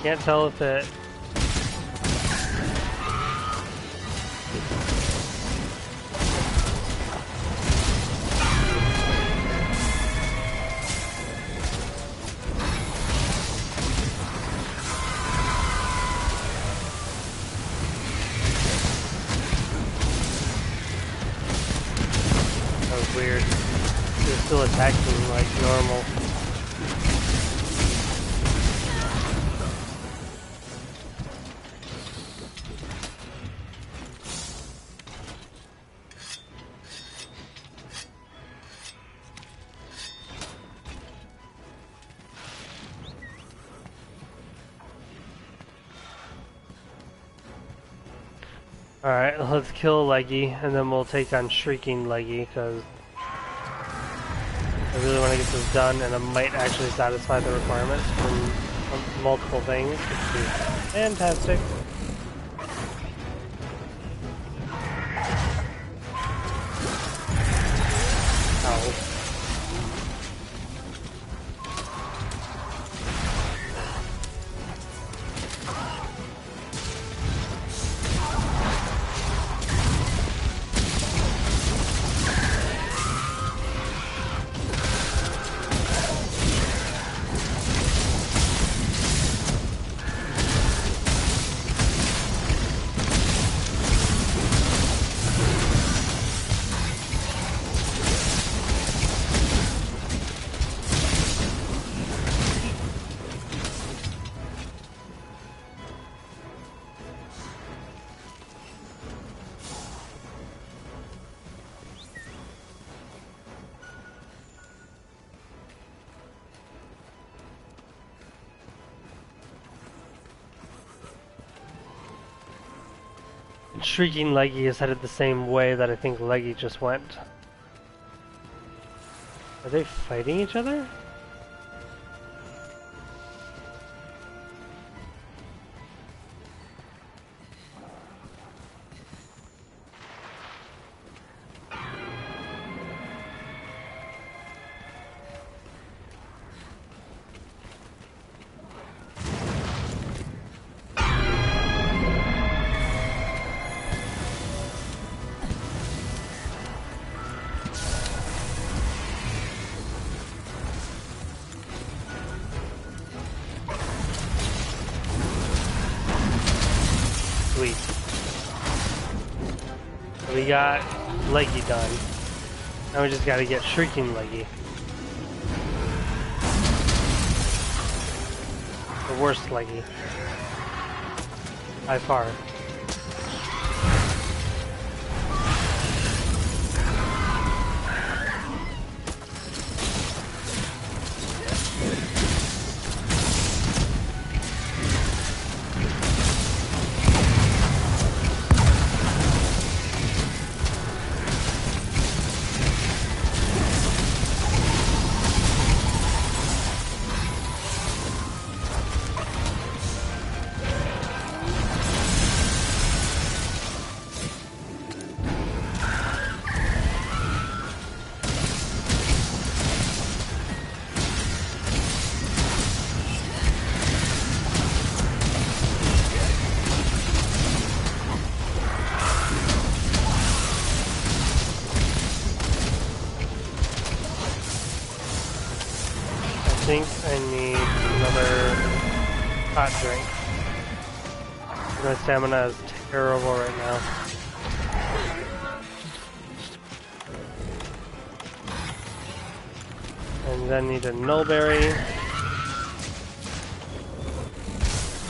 Can't tell if it... That was weird. They're still attacking like normal. Alright, let's kill Leggy, and then we'll take on Shrieking Leggy, because I really want to get this done, and it might actually satisfy the requirements from multiple things, which is fantastic. Ow. Shrieking Leggy is headed the same way that I think Leggy just went. Are they fighting each other? Sweet. So we got Leggy done. Now we just gotta get Shrieking Leggy. The worst Leggy. By far. I think I need another hot drink. My stamina is terrible right now. And then need a nullberry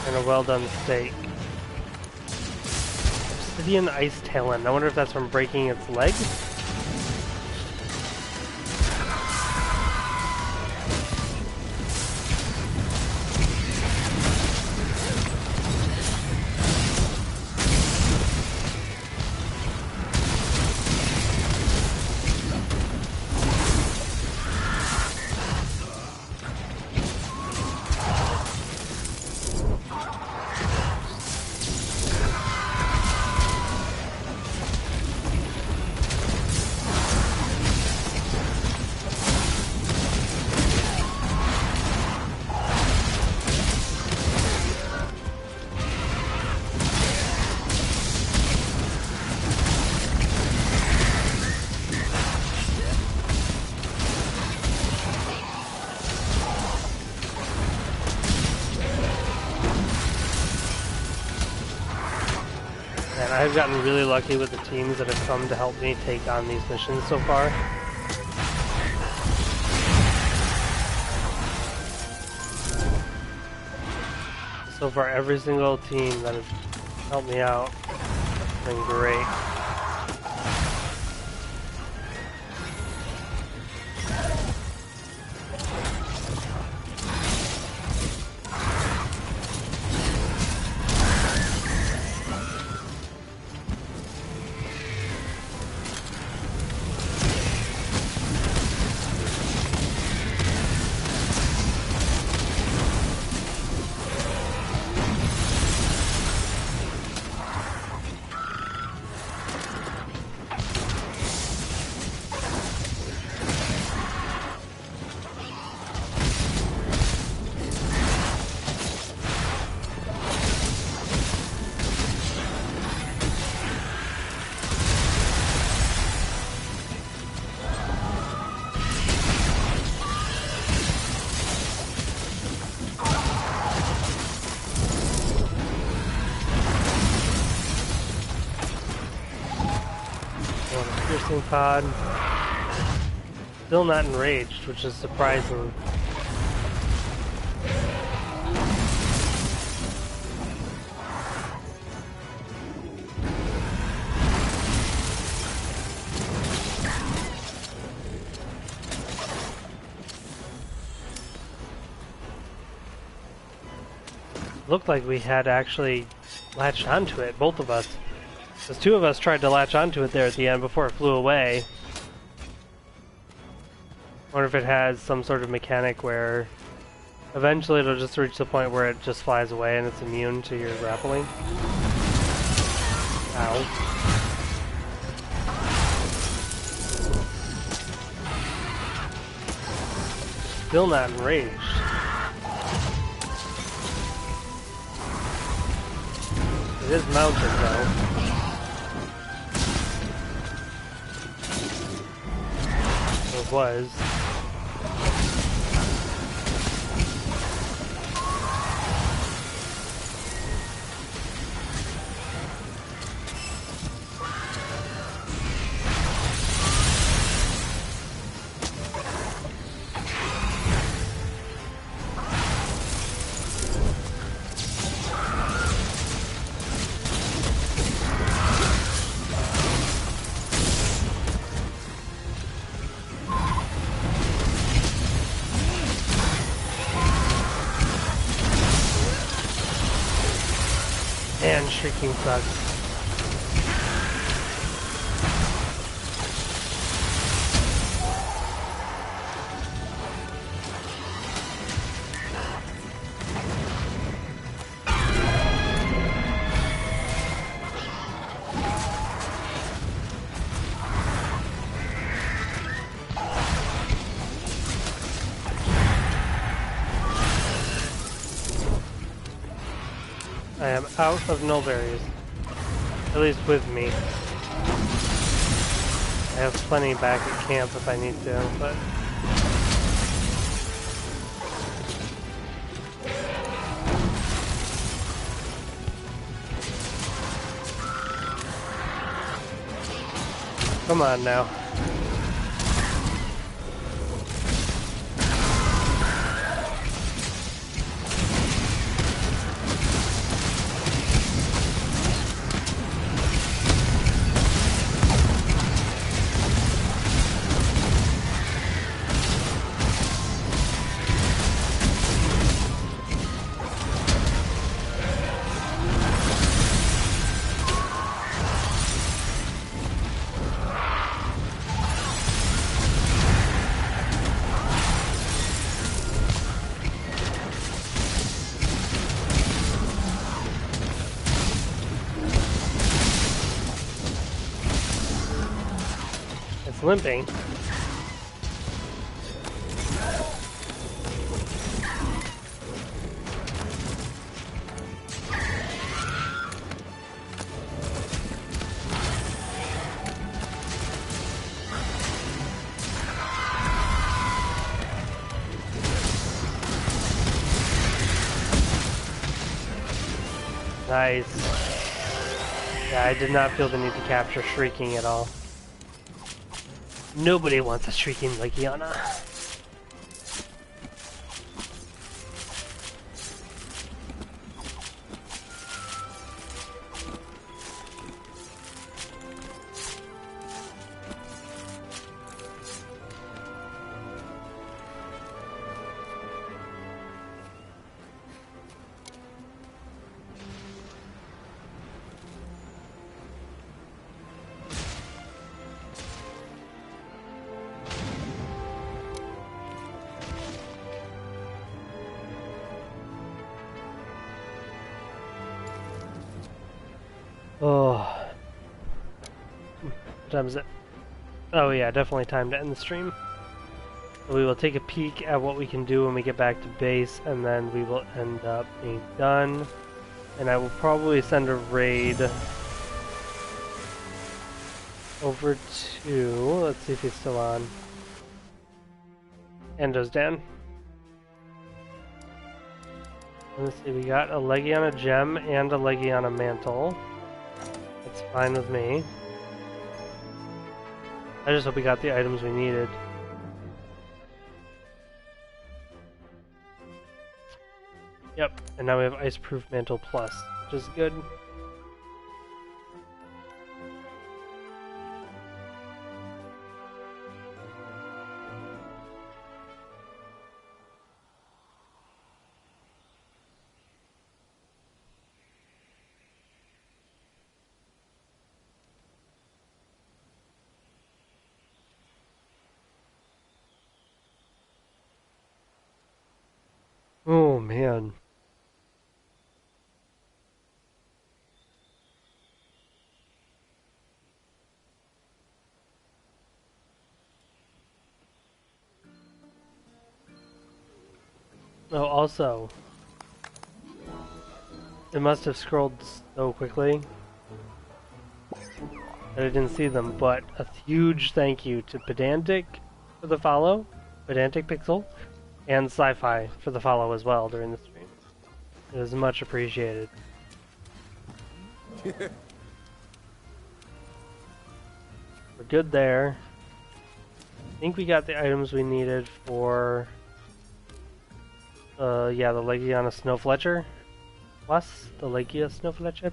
and a well done steak. Obsidian Ice Talon. I wonder if that's from breaking its leg? And I've gotten really lucky with the teams that have come to help me take on these missions so far. So far, every single team that has helped me out has been great. want a piercing pod. Still not enraged, which is surprising. Looked like we had actually latched onto it, both of us. Because two of us tried to latch onto it there at the end before it flew away. Wonder if it has some sort of mechanic where eventually it'll just reach the point where it just flies away and it's immune to your grappling. Ow. Still not enraged. It is mounted though. It was. And shrieking sucks. I am out of nullberries. At least with me. I have plenty back at camp if I need to, but... Come on now. Limping. Nice. Yeah, I did not feel the need to capture shrieking at all. Nobody wants a shrieking Legiana. Oh. What time is it? Oh yeah, definitely time to end the stream. We will take a peek at what we can do when we get back to base, and then we will end up being done. And I will probably send a raid over to... Let's see if he's still on. Endo's down. Let's see, we got a Legiana gem and a Legiana mantle. That's fine with me. I just hope we got the items we needed. Yep, and now we have Iceproof Mantle Plus, which is good. Oh man. Oh, also, it must have scrolled so quickly that I didn't see them, but a huge thank you to Pedantic for the follow, Pedantic Pixel, and Sci-Fi for the follow as well during the stream. It was much appreciated. We're good there. I think we got the items we needed for yeah, the Legiana Snowfletcher plus the Legia Snowfletcher.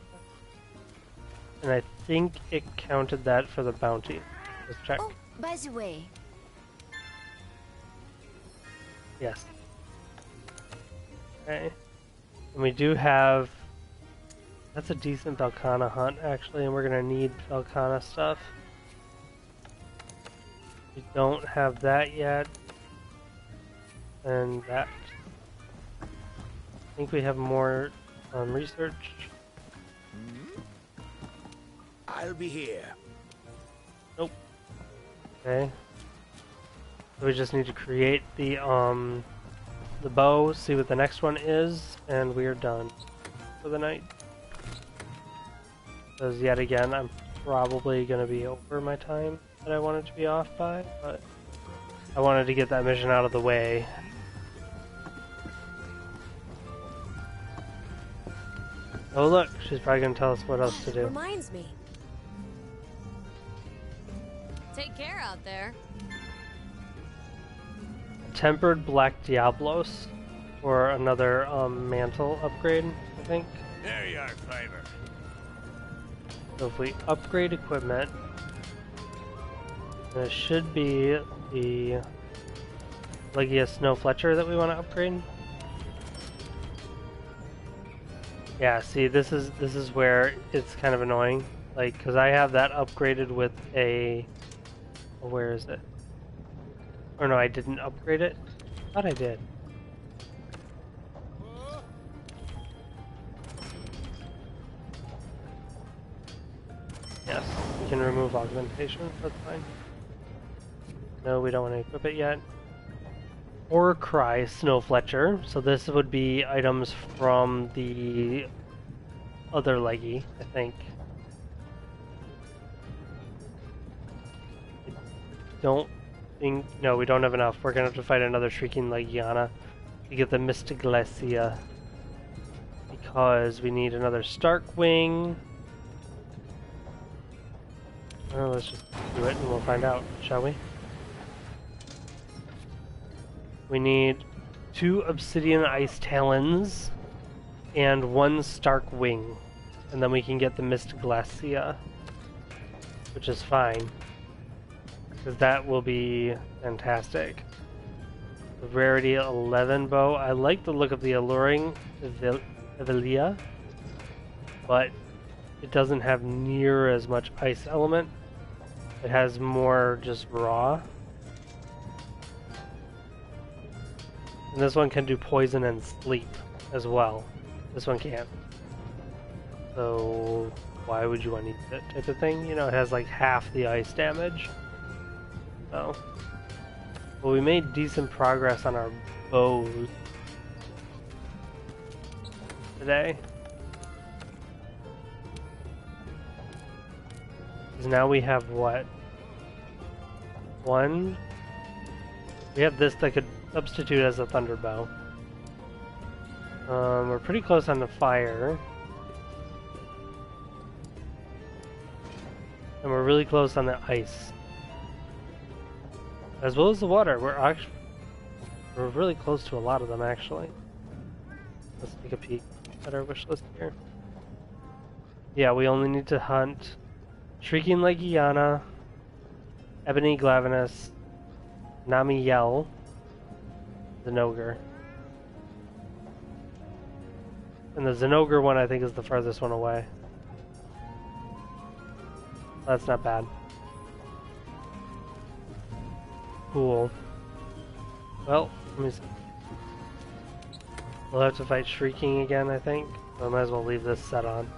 And I think it counted that for the bounty. Let's check. Oh, by the way. Yes. Okay. And we do have... That's a decent Velkhana hunt, actually, and we're gonna need Velkhana stuff. We don't have that yet. And that... I think we have more research. I'll be here. Nope. Okay. So we just need to create the bow, see what the next one is, and we are done for the night. Because yet again, I'm probably gonna be over my time that I wanted to be off by, but I wanted to get that mission out of the way. Oh look, she's probably gonna tell us what else to do. Reminds me. Take care out there. Tempered Black Diablos, or another mantle upgrade, I think. There you are, Fiver. So if we upgrade equipment, it should be the Legia Snowfletcher that we want to upgrade. Yeah, see, this is where it's kind of annoying, like, because I have that upgraded with a... Where is it? Or no, I didn't upgrade it? I thought I did. Yes, we can remove augmentation, that's fine. No, we don't want to equip it yet. Or Cry Snowfletcher, so this would be items from the other leggy, I think. I don't think... No, we don't have enough. We're gonna have to fight another Shrieking Legiana to get the Mystic Glacia. Because we need another Starkwing. Well, let's just do it and we'll find out, shall we? We need 2 Obsidian Ice Talons and 1 Stark Wing. And then we can get the Mystic Glacia, which is fine. Because that will be fantastic. The Rarity 11 bow. I like the look of the Alluring Evelia, but it doesn't have near as much ice element. It has more just raw. And this one can do poison and sleep as well. This one can't. So why would you want to use it type of thing? You know, it has like half the ice damage. So, well, we made decent progress on our bows today. Because now we have what? 1? We have this that could substitute as a thunder bow. We're pretty close on the fire. And we're really close on the ice. as well as the water. We're really close to a lot of them actually. Let's take a peek at our wish list here. Yeah, we only need to hunt Shrieking Legiana, Ebony Glavenus, Namiel, the Zenogre. And the Zenogre one I think is the farthest one away. That's not bad. Cool. Well, let me see. We'll have to fight Shrieking again, I think. So I might as well leave this set on.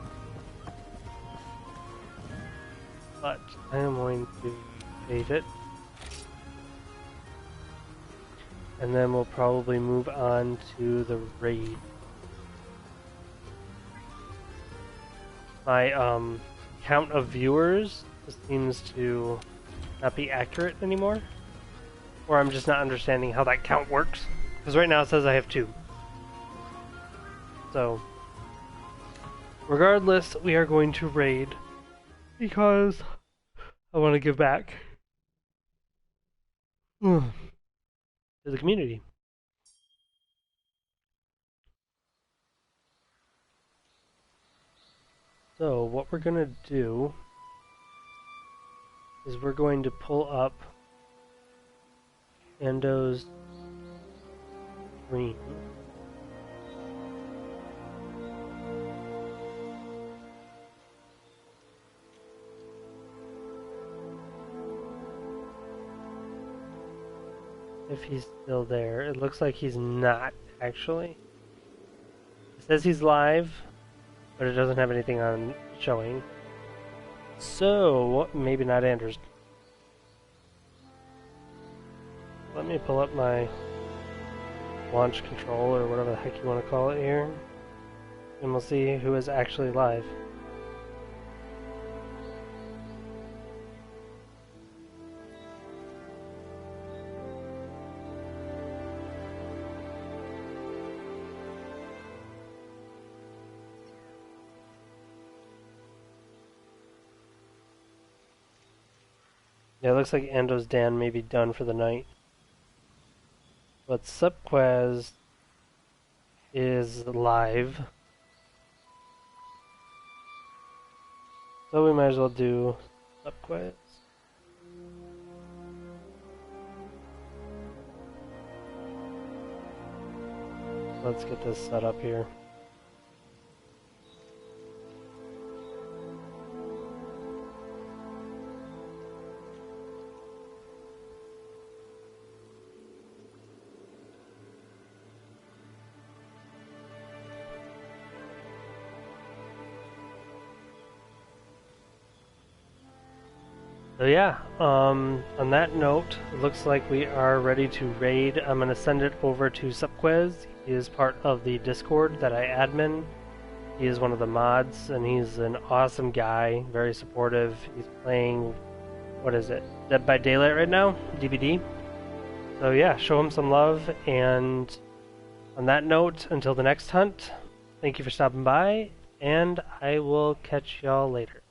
But I am going to save it. And then we'll probably move on to the raid. My count of viewers seems to not be accurate anymore. Or I'm just not understanding how that count works. Because right now it says I have 2. So, regardless, we are going to raid. Because I want to give back to the community. So what we're going to do is we're going to pull up Endo's screen. If he's still there. It looks like he's not, actually. It says he's live, but it doesn't have anything on showing. So, maybe not Anders. Let me pull up my launch control, or whatever the heck you want to call it here. And we'll see who is actually live. Yeah, it looks like Endo's Dan may be done for the night. But Subquaz is live. So we might as well do Subquaz. Let's get this set up here. So yeah, on that note, it looks like we are ready to raid. I'm going to send it over to Subquaz. He is part of the Discord that I admin. He is one of the mods, and he's an awesome guy, very supportive. He's playing, what is it, Dead by Daylight right now, DBD. So yeah, show him some love, and on that note, until the next hunt, thank you for stopping by, and I will catch y'all later.